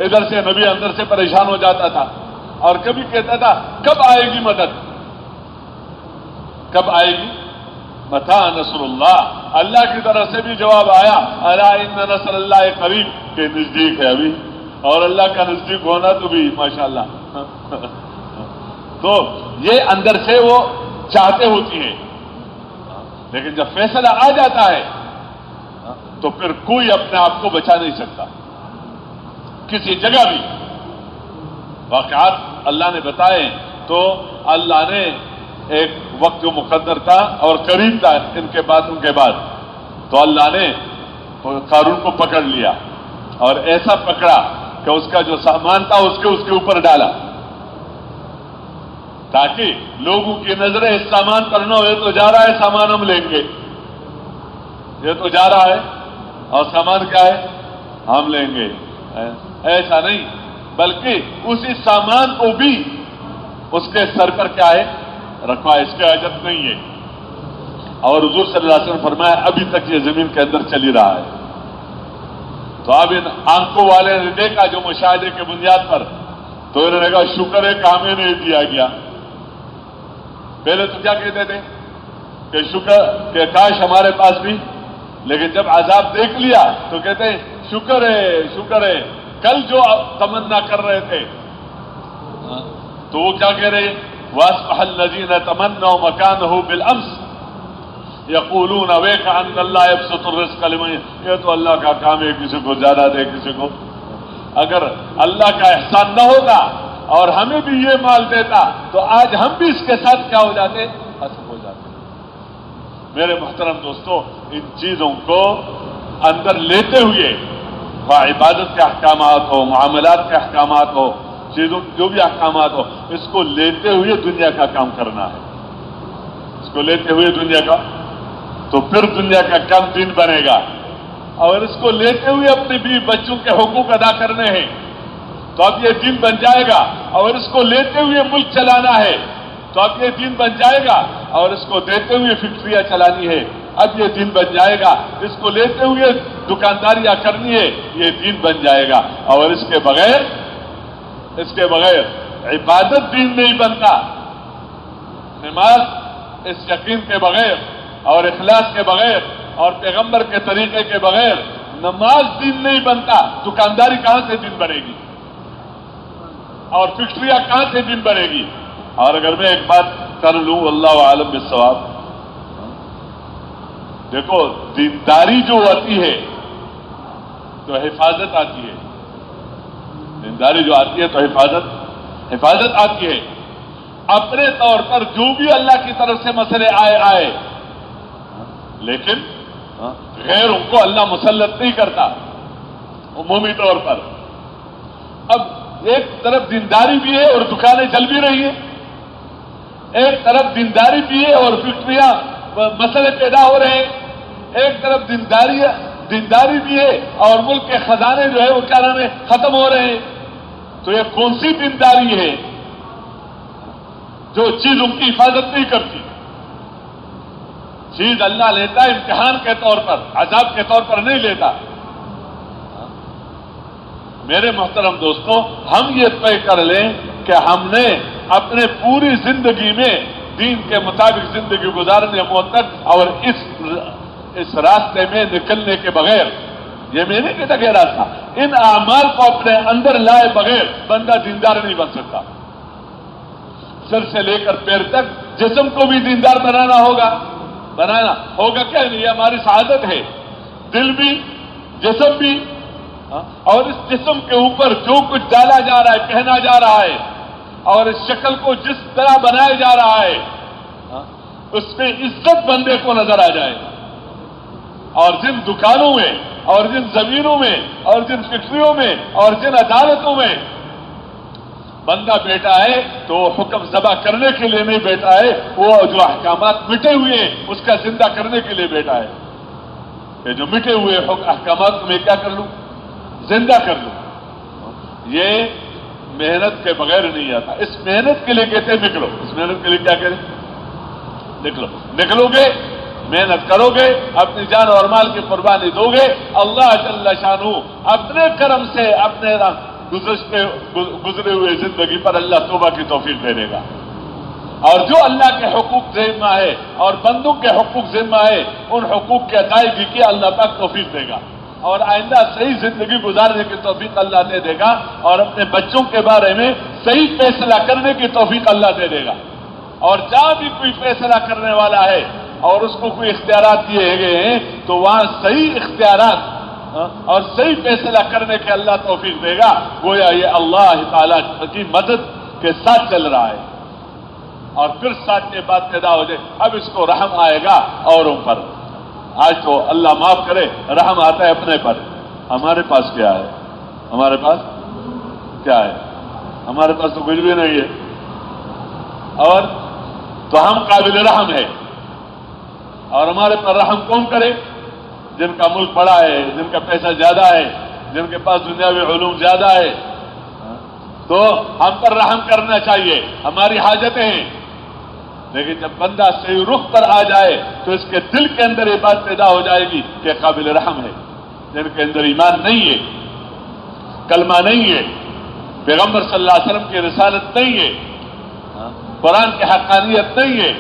ادھر سے نبی اندر سے پریشان ہو جاتا تھا، اور کبھی کہتا تھا کب آئے گی مدد، کب آئے گی، متى نصر اللہ، اللہ کی طرف سے بھی جواب آیا الا ان نصر اللہ قریب، کہ نزدیک ہے ابھی، اور اللہ کا نزدیک ہونا تو بھی ماشاءاللہ تو یہ اندر سے وہ چاہتے ہوتی ہیں، لیکن جب فیصلہ آ جاتا ہے تو پھر کوئی اپنے آپ کو بچا نہیں سکتا، کسی جگہ بھی۔ واقعات اللہ نے بتائے تو اللہ نے ایک وقت جو مقدر تھا اور قریب تھا ان کے بعد تو اللہ نے قارون کو پکڑ لیا، اور ایسا پکڑا کہ اس کا جو سامان تھا اس کے اوپر ڈالا، تاکہ لوگوں کی نظریں اس سامان پر نہ ہو، یہ تو جا رہا ہے سامان ہم لیں گے، یہ تو جا رہا ہے اور سامان کیا ہے ہم لیں گے، ایسا نہیں، بلکہ اسی سامان کو بھی اس کے سر پر کیا ہے رکھا، اس کی اجازت نہیں ہے، اور حضور صلی اللہ علیہ وسلم فرمایا ابھی تک یہ زمین کے اندر چل ہی رہا ہے۔ تو اب ان آنکھوں والے نے دیکھا جو مشاہدے کے بنیاد پر، تو انہوں نے کہا شکر ہے کہ ہمیں نہیں دیا گیا، پہلے تو کیا کہتے تھے کہ شکر کہ کاش ہمارے پاس بھی، لیکن جب عذاب دیکھ لیا تو کہتے ہیں شکر ہے، کل جو تمنا کر رہے تھے تو وہ کیا کہہ رہے ہیں وَأَصْبَحَ الَّذِينَ تَمَنَّوْا مَكَانَهُ بِالْأَمْسِ يَقُولُونَ وَيْكَأَنَّ اللَّهَ يَبْسُطُ الرِّزْقَ لِمَن، یہ تو اللہ کا کام ہے، کسی کو زیادہ دے کسی کو اگر اللہ کا احسان نہ ہوتا اور ہمیں بھی یہ مال دیتا تو آج ہم بھی اس کے ساتھ کیا ہو جاتے؟ حسب ہو جاتے۔ میرے محترم دوستو، ان چیزوں کو اندر لیتے ہوئے، خواہ عبادت کے احکامات ہو، معاملات کے احکامات ہو، چیزوں جو بھی احکامات ہو، اس کو لیتے ہوئے دنیا کا کام کرنا ہے۔ اس کو لیتے ہوئے دنیا کا، تو پھر دنیا کا کام دین بنے گا۔ اور اس کو لیتے ہوئے اپنے بیوی بچوں کے حقوق ادا کرنے ہیں تو اب یہ دین بن جائے گا۔ اور اس کو لیتے ہوئے ملک چلانا ہے تو اب یہ دین بن جائے گا۔ اور اس کو دیتے ہوئے فیکٹریاں چلانی ہے، اب یہ دین بن جائے گا۔ اس کو لیتے ہوئے دکانداریاں کرنی ہے، یہ دین بن جائے گا۔ اور اس کے بغیر عبادت دین نہیں بنتا۔ نماز اس یقین کے بغیر اور اخلاص کے بغیر اور پیغمبر کے طریقے کے بغیر نماز دین نہیں بنتا۔ دکانداری کہاں سے دین بنے گی؟ اور فیکٹریاں کہاں سے دین بنے گی؟ اور اگر میں ایک بات کر لوں، اللہ عالم بالصواب، دیکھو دینداری جو آتی ہے تو حفاظت آتی ہے۔ دینداری جو آتی ہے تو حفاظت آتی ہے۔ اپنے طور پر جو بھی اللہ کی طرف سے مسئلے آئے لیکن غیروں کو اللہ مسلط نہیں کرتا عمومی طور پر۔ اب ایک طرف دینداری بھی ہے اور دکانیں چل بھی رہی ہیں، ایک طرف دینداری بھی ہے اور فیکٹریاں مسئلے پیدا ہو رہے ہیں، ایک طرف دینداری بھی ہے اور ملک کے خزانے جو ہے وہ کیا نام ہے ختم ہو رہے ہیں۔ تو یہ کون سی دینداری ہے جو چیز ان کی حفاظت نہیں کرتی؟ چیز اللہ لیتا ہے امتحان کے طور پر، عذاب کے طور پر نہیں لیتا۔ میرے محترم دوستو، ہم یہ طے کر لیں کہ ہم نے اپنے پوری زندگی میں دین کے مطابق زندگی گزارنے تک اور اس راستے میں نکلنے کے بغیر، یہ میں نہیں کہتا کہ راستہ، ان اعمال کو اپنے اندر لائے بغیر بندہ دیندار نہیں بن سکتا۔ سر سے لے کر پیر تک جسم کو بھی دیندار بنانا ہوگا کیا نہیں؟ یہ ہماری سعادت ہے۔ دل بھی، جسم بھی، اور اس جسم کے اوپر جو کچھ ڈالا جا رہا ہے، پہنا جا رہا ہے، اور اس شکل کو جس طرح بنایا جا رہا ہے، اس میں عزت بندے کو نظر آ جائے۔ اور جن دکانوں میں اور جن زمینوں میں اور جن فیکٹریوں میں اور جن عدالتوں میں بندہ بیٹا ہے تو وہ حکم ذبح کرنے کے لیے نہیں بیٹا ہے، وہ جو احکامات مٹے ہوئے ہیں اس کا زندہ کرنے کے لیے بیٹا ہے۔ کہ جو مٹے ہوئے احکامات کو میں کیا کر لوں؟ زندہ کر لوں۔ یہ محنت کے بغیر نہیں آتا۔ اس محنت کے لیے کہتے ہیں نکلو۔ اس محنت کے لیے کیا کہیں؟ نکلو گے، محنت کرو گے، اپنی جان اور مال کی قربانی دو گے، اللہ جل شانہ اپنے کرم سے اپنے گزرے ہوئے زندگی پر اللہ توبہ کی توفیق دے دے گا۔ اور جو اللہ کے حقوق ذمہ ہے اور بندوں کے حقوق ذمہ ہے، ان حقوق کی ادائیگی کی اللہ پاک توفیق دے گا، اور آئندہ صحیح زندگی گزارنے کی توفیق اللہ دے گا، اور اپنے بچوں کے بارے میں صحیح فیصلہ کرنے کی توفیق اللہ دے گا۔ اور جہاں بھی کوئی فیصلہ کرنے والا ہے اور اس کو کوئی اختیارات دیے گئے ہیں تو وہاں صحیح اختیارات اور صحیح فیصلہ کرنے کے اللہ توفیق دے گا۔ گویا یہ اللہ تعالیٰ کی مدد کے ساتھ چل رہا ہے، اور پھر ساتھ یہ بات پیدا ہو جائے، اب اس کو رحم آئے گا اوروں پر۔ آج تو اللہ معاف کرے، رحم آتا ہے اپنے پر۔ ہمارے پاس کیا ہے؟ ہمارے پاس کیا ہے؟ ہمارے پاس تو کچھ بھی نہیں ہے، اور تو ہم قابل رحم ہے۔ اور ہمارے پر رحم کون کرے؟ جن کا ملک بڑا ہے، جن کا پیسہ زیادہ ہے، جن کے پاس دنیاوی علوم زیادہ ہے، تو ہم پر رحم کرنا چاہیے، ہماری حاجتیں ہیں۔ لیکن جب بندہ صحیح رخ پر آ جائے تو اس کے دل کے اندر یہ بات پیدا ہو جائے گی کہ قابل رحم ہے۔ جن کے اندر ایمان نہیں ہے، کلمہ نہیں ہے، پیغمبر صلی اللہ علیہ وسلم کی رسالت نہیں ہے، قرآن کی حقانیت نہیں ہے۔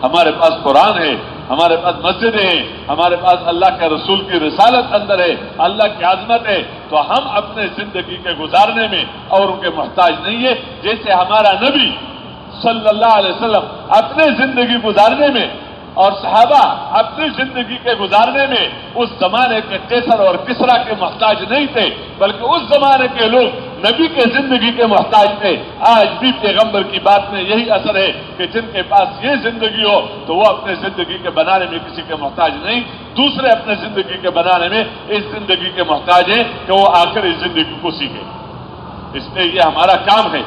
ہمارے پاس قرآن ہے، ہمارے پاس مسجدیں ہیں، ہمارے پاس اللہ کے رسول کی رسالت اندر ہے، اللہ کی عظمت ہے، تو ہم اپنے زندگی کے گزارنے میں اور ان کے محتاج نہیں ہے۔ جیسے ہمارا نبی صلی اللہ علیہ وسلم اپنے زندگی گزارنے میں اور صحابہ اپنی زندگی کے گزارنے میں اس زمانے کے کیسر اور کسرا کے محتاج نہیں تھے، بلکہ اس زمانے کے لوگ نبی کے زندگی کے محتاج تھے۔ آج بھی پیغمبر کی بات میں یہی اثر ہے کہ جن کے پاس یہ زندگی ہو تو وہ اپنے زندگی کے بنانے میں کسی کے محتاج نہیں، دوسرے اپنے زندگی کے بنانے میں اس زندگی کے محتاج ہیں کہ وہ آ کر اس زندگی کو سیکھیں۔ اس لیے یہ ہمارا کام ہے،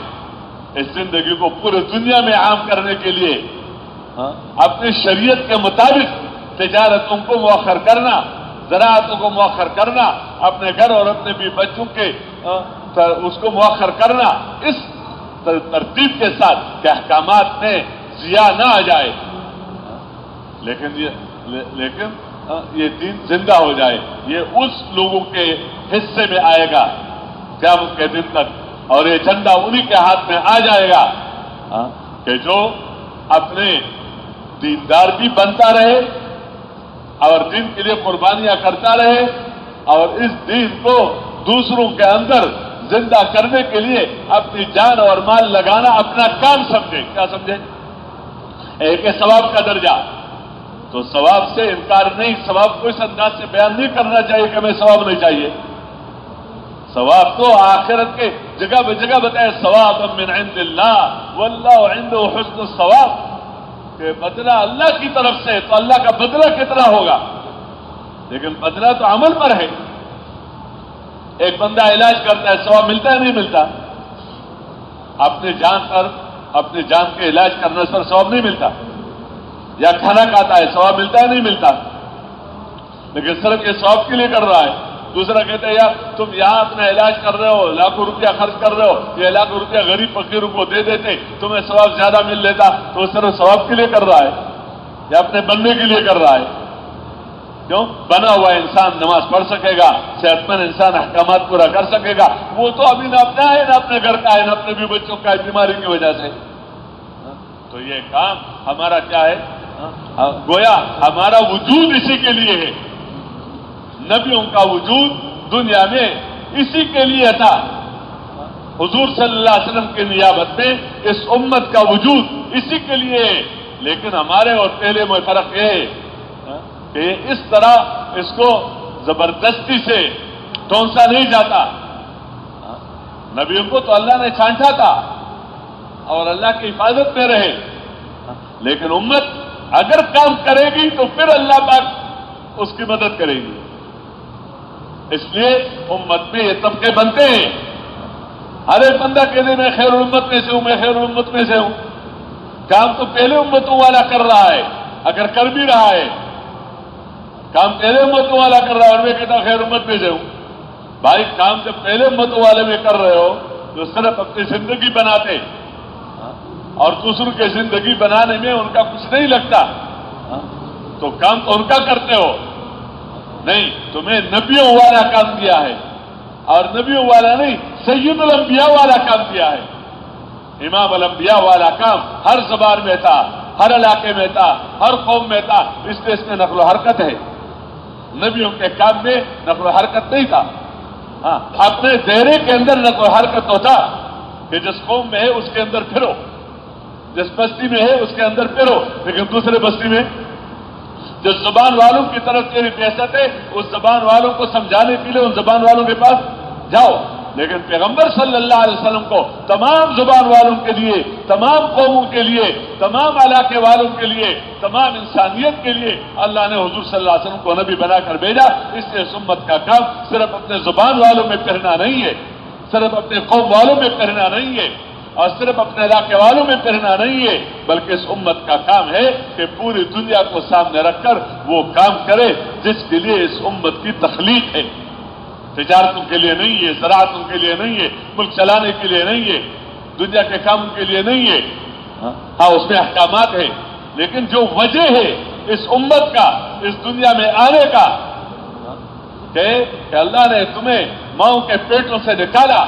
اس زندگی کو پورے دنیا میں عام کرنے کے لیے اپنی شریعت کے مطابق تجارتوں کو مؤخر کرنا، زراعتوں کو مؤخر کرنا، اپنے گھر اور اپنے بھی بچوں کے اس کو مؤخر کرنا، اس ترتیب کے ساتھ کہ احکامات میں ضیاع نہ آ جائے، لیکن یہ دین زندہ ہو جائے۔ یہ اس لوگوں کے حصے میں آئے گا قیامت کے دن تک، اور یہ جھنڈا انہی کے ہاتھ میں آ جائے گا کہ جو اپنے دیندار بھی بنتا رہے اور دین کے لیے قربانیاں کرتا رہے، اور اس دین کو دوسروں کے اندر زندہ کرنے کے لیے اپنی جان اور مال لگانا اپنا کام سمجھے۔ کیا سمجھے؟ ایک ہے ثواب کا درجہ، تو ثواب سے انکار نہیں، ثواب کو اس انداز سے بیان نہیں کرنا چاہیے کہ ہمیں ثواب نہیں چاہیے۔ ثواب تو آخرت کے جگہ بہ جگہ بتائے، ثواب من عند اللہ واللہ عنده حسن الثواب، کہ بدلہ اللہ کی طرف سے، تو اللہ کا بدلہ کتنا ہوگا، لیکن بدلہ تو عمل پر ہے۔ ایک بندہ علاج کرتا ہے، ثواب ملتا ہے نہیں ملتا؟ اپنے جان پر، اپنے جان کے علاج کرنے پر ثواب نہیں ملتا؟ یا کھانا کھاتا ہے، ثواب ملتا ہے نہیں ملتا؟ لیکن صرف یہ ثواب کے لیے کر رہا ہے۔ دوسرا کہتا ہے یار تم یہاں اپنا علاج کر رہے ہو، لاکھوں روپیہ خرچ کر رہے ہو، یہ لاکھوں روپیہ غریب فقیروں کو دے دیتے تمہیں ثواب زیادہ مل لیتا، تو وہ صرف ثواب کے لیے کر رہا ہے یا اپنے بننے کے لیے کر رہا ہے؟ کیوں؟ بنا ہوا انسان نماز پڑھ سکے گا، صحت مند انسان احکامات پورا کر سکے گا، وہ تو ابھی نہ اپنا ہے، نہ اپنے گھر کا ہے، نہ اپنے بھی بچوں کا ہے، بیماری کی وجہ سے۔ تو یہ کام ہمارا کیا ہے؟ گویا ہمارا وجود اسی کے لیے ہے، نبیوں کا وجود دنیا میں اسی کے لیے تھا، حضور صلی اللہ علیہ وسلم کی نیابت میں اس امت کا وجود اسی کے لیے ہے۔ لیکن ہمارے اور پہلے میں فرق یہ ہے کہ اس طرح اس کو زبردستی سے ٹونسا نہیں جاتا۔ نبیوں کو تو اللہ نے چھانٹا تھا اور اللہ کی حفاظت میں رہے، لیکن امت اگر کام کرے گی تو پھر اللہ پاک اس کی مدد کرے گی۔ اس لیے امت میں یہ طبقے بنتے ہیں، ہر ایک بندہ کہتے میں خیر الامت میں سے ہوں، میں خیر الامت میں سے ہوں۔ کام تو پہلے امتوں والا کر رہا ہے، اگر کر بھی رہا ہے کام پہلے امتوں والا کر رہا ہے اور میں کہتا خیر امت میں سے ہوں۔ بھائی کام جب پہلے امتوں والے میں کر رہے ہو جو صرف اپنی زندگی بناتے اور دوسروں کی زندگی بنانے میں ان کا کچھ نہیں لگتا، تو کام تو ان کا کرتے ہو نہیں، تمہیں نبیوں والا کام دیا ہے، اور نبیوں والا نہیں سید الانبیاء والا کام دیا ہے۔ امام الانبیاء والا کام ہر زبان میں تھا، ہر علاقے میں تھا، ہر قوم میں تھا، اس لیے اس میں نقل و حرکت ہے۔ نبیوں کے کام میں نقل و حرکت نہیں تھا، ہاں اپنے دائرے کے اندر نقل و حرکت ہوتا کہ جس قوم میں ہے اس کے اندر پھرو، جس بستی میں ہے اس کے اندر پھرو، لیکن دوسرے بستی میں جس زبان والوں کی طرف تیری بحثت ہے اس زبان والوں کو سمجھانے کے لیے ان زبان والوں کے پاس جاؤ۔ لیکن پیغمبر صلی اللہ علیہ وسلم کو تمام زبان والوں کے لیے، تمام قوموں کے لیے، تمام علاقے والوں کے لیے، تمام انسانیت کے لیے اللہ نے حضور صلی اللہ علیہ وسلم کو نبی بنا کر بھیجا۔ اس لیے اس امت کا کام صرف اپنے زبان والوں میں پھرنا نہیں ہے، صرف اپنے قوم والوں میں پھرنا نہیں ہے، اور صرف اپنے علاقے والوں میں پھرنا نہیں ہے، بلکہ اس امت کا کام ہے کہ پوری دنیا کو سامنے رکھ کر وہ کام کرے جس کے لیے اس امت کی تخلیق ہے۔ تجارتوں کے لیے نہیں ہے، زراعتوں کے لیے نہیں ہے، ملک چلانے کے لیے نہیں ہے، دنیا کے کاموں کے لیے نہیں ہے۔ ہاں اس میں احکامات ہیں، لیکن جو وجہ ہے اس امت کا اس دنیا میں آنے کا کہ اللہ نے تمہیں ماؤں کے پیٹوں سے نکالا،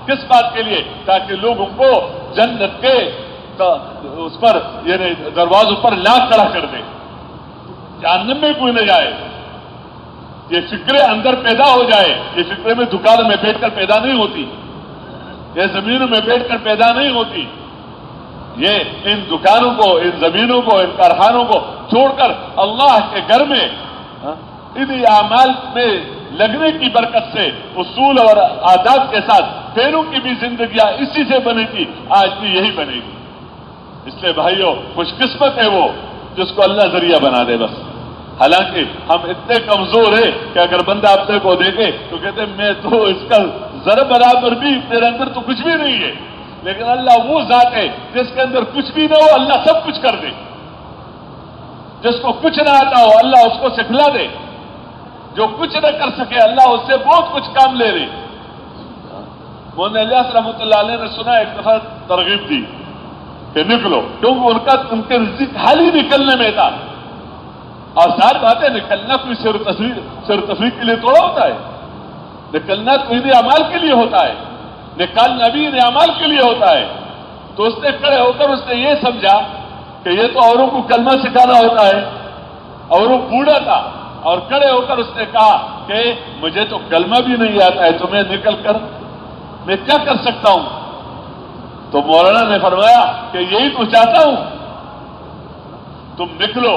کس بات کے لیے؟ تاکہ لوگوں کو جنت کے اس پر یعنی دروازوں پر لا کھڑا کر دے، جہنم میں کوئی نہ جائے، یہ فکریں اندر پیدا ہو جائے۔ یہ فکریں میں دکانوں میں بیٹھ کر پیدا نہیں ہوتی، یہ زمینوں میں بیٹھ کر پیدا نہیں ہوتی، یہ ان دکانوں کو، ان زمینوں کو، ان کارخانوں کو چھوڑ کر اللہ کے گھر میں انہی اعمال میں لگنے کی برکت سے اصول اور آداب کے ساتھ پہلوں کی بھی زندگیاں اسی سے بنی تھی، آج بھی یہی بنے گی۔ اس لیے بھائیوں، خوش قسمت ہے وہ جس کو اللہ ذریعہ بنا دے بس۔ حالانکہ ہم اتنے کمزور ہیں کہ اگر بندہ اپنے کو دیکھے تو کہتے ہیں میں تو اس کا ذرا برابر بھی، میرے اندر تو کچھ بھی نہیں ہے، لیکن اللہ وہ ذات ہے جس کے اندر کچھ بھی نہ ہو اللہ سب کچھ کر دے۔ جس کو کچھ نہ آتا ہو اللہ اس کو سکھلا دے، جو کچھ نہ کر سکے اللہ اس سے بہت کچھ کام لے لے۔ مولانا الیاس رحمۃ اللہ علیہ نے سنا ایک دفعہ ترغیب دی کہ نکلو، کیونکہ ان کے رزق حال ہی نکلنے میں تھا، اور ساتھ باتیں نکلنا کوئی سیر و تفریح کے لیے تھوڑا ہوتا ہے، نکلنا تو انہیں اعمال کے لیے ہوتا ہے، نکالنا بھی انہیں اعمال کے لیے ہوتا ہے۔ تو اس نے کھڑے ہو کر اس نے یہ سمجھا کہ یہ تو اوروں کو کلمہ سکھانا ہوتا ہے، اور وہ بوڑھا تھا، اور کھڑے ہو کر اس نے کہا کہ مجھے تو کلمہ بھی نہیں آتا ہے، تو میں نکل کر میں کیا کر سکتا ہوں؟ تو مولانا نے فرمایا کہ یہی تو چاہتا ہوں، تم نکلو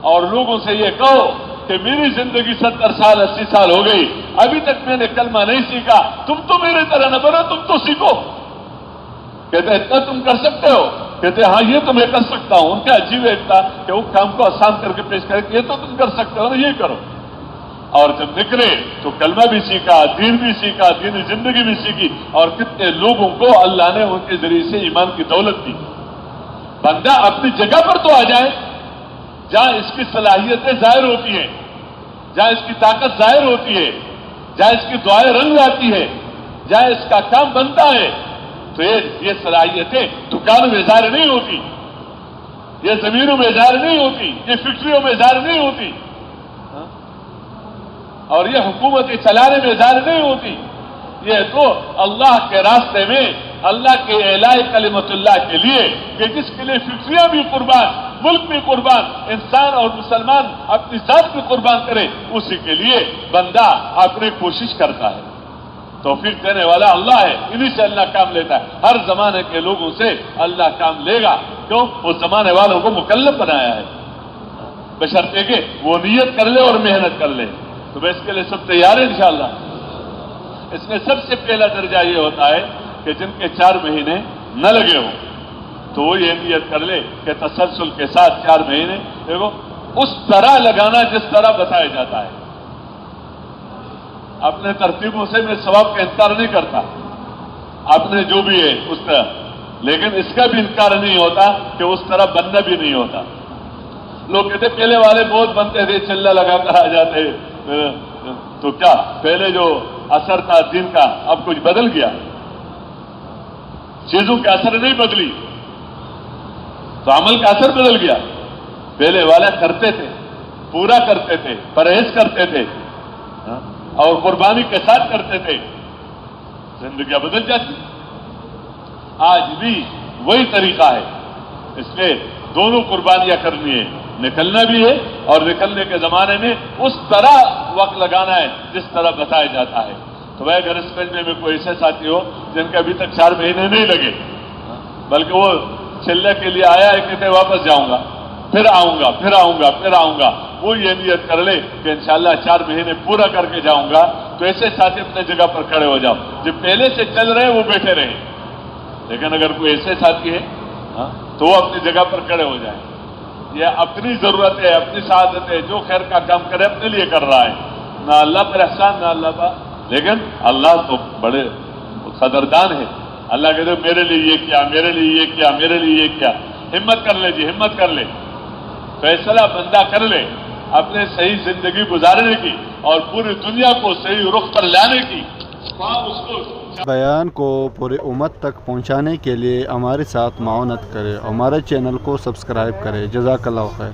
اور لوگوں سے یہ کہو کہ میری زندگی 70 سال 80 سال ہو گئی، ابھی تک میں نے کلمہ نہیں سیکھا، تم تو میرے طرح نہ بنو، تم تو سیکھو۔ کہتے اتنا تم کر سکتے ہو؟ کہتے ہاں یہ تو میں کر سکتا ہوں۔ ان کا عجیب ایک تھا کہ وہ کام کو آسان کر کے پیش کرے کہ یہ تو تم کر سکتے ہو نا، یہ کرو۔ اور جب نکلے تو کلمہ بھی سیکھا، دین بھی سیکھا، دینی زندگی بھی سیکھی، اور کتنے لوگوں کو اللہ نے ان کے ذریعے سے ایمان کی دولت دی۔ بندہ اپنی جگہ پر تو آ جائے جہاں اس کی صلاحیتیں ظاہر ہوتی ہیں، جہاں اس کی طاقت ظاہر ہوتی ہے، جہاں اس کی دعائیں رنگ لاتی ہے، جہاں اس کا کام بنتا ہے، تو یہ صلاحیتیں دکانوں میں ظاہر نہیں ہوتی، یہ زمینوں میں ظاہر نہیں ہوتی، یہ فیکٹریوں میں ظاہر نہیں ہوتی، اور یہ حکومتیں چلانے میں ظاہر نہیں ہوتی۔ یہ تو اللہ کے راستے میں، اللہ کے اعلاء کلمت اللہ کے لیے، کہ جس کے لیے فکریاں بھی قربان، ملک بھی قربان، انسان اور مسلمان اپنی ذات بھی قربان کرے، اسی کے لیے بندہ اپنی کوشش کرتا ہے۔ توفیق دینے والا اللہ ہے، انہی سے اللہ کام لیتا ہے۔ ہر زمانے کے لوگوں سے اللہ کام لے گا، کیوں؟ اس زمانے والوں کو مکلف بنایا ہے، بشرطے کہ وہ نیت کر لے اور محنت کر لے۔ تو میں اس کے لیے سب تیار ہیں انشاءاللہ۔ اس میں سب سے پہلا درجہ یہ ہوتا ہے کہ جن کے 4 مہینے نہ لگے ہوں تو وہ یہ نیت کر لے کہ تسلسل کے ساتھ 4 مہینے دیکھو اس طرح لگانا جس طرح بتایا جاتا ہے۔ اپنے ترتیبوں سے میں ثواب کا انکار نہیں کرتا، اپنے جو بھی ہے اس طرح، لیکن اس کا بھی انکار نہیں ہوتا کہ اس طرح بننا بھی نہیں ہوتا۔ لوگ کہتے پہلے والے بہت بنتے تھے، چلہ لگا کر آ جاتے، تو کیا پہلے جو اثر تھا دین کا اب کچھ بدل گیا؟ چیزوں کا اثر نہیں بدلی تو عمل کا اثر بدل گیا۔ پہلے والے کرتے تھے، پورا کرتے تھے، پرہیز کرتے تھے اور قربانی کے ساتھ کرتے تھے، زندگیاں بدل جاتی۔ آج بھی وہی طریقہ ہے، اس لیے دونوں قربانیاں کرنی ہے، نکلنا بھی ہے اور نکلنے کے زمانے میں اس طرح وقت لگانا ہے جس طرح بتایا جاتا ہے۔ تو بھائی اگر اس مجمع میں کوئی ایسے ساتھی ہو جن کے ابھی تک 4 مہینے نہیں لگے، بلکہ وہ چلنے کے لیے آیا ہے، کہتے واپس جاؤں گا، پھر آؤں گا، پھر آؤں گا، پھر آؤں گا، وہ یہ نیت کر لے کہ انشاءاللہ 4 مہینے پورا کر کے جاؤں گا، تو ایسے ساتھی اپنے جگہ پر کھڑے ہو جاؤ۔ جو پہلے سے چل رہے ہیں وہ بیٹھے رہے، لیکن اگر کوئی ایسے ساتھی ہے تو وہ اپنی جگہ پر کھڑے ہو جائیں۔ یہ اپنی ضرورت ہے، اپنی سعادت ہے، جو خیر کا کام کرے اپنے لیے کر رہا ہے، نہ اللہ پر احسان نہ اللہ پر، لیکن اللہ تو بڑے قدردان ہے۔ اللہ کہتے میرے لیے یہ کیا، میرے لیے یہ کیا، میرے لیے یہ کیا۔ ہمت کر لے جی، ہمت کر لے، فیصلہ بندہ کر لے اپنے صحیح زندگی گزارنے کی اور پوری دنیا کو صحیح رخ پر لانے کی۔ اس کو بیان کو پورے امت تک پہنچانے کے لیے ہمارے ساتھ معاونت کرے، ہمارے چینل کو سبسکرائب کرے۔ جزاک اللہ خیر۔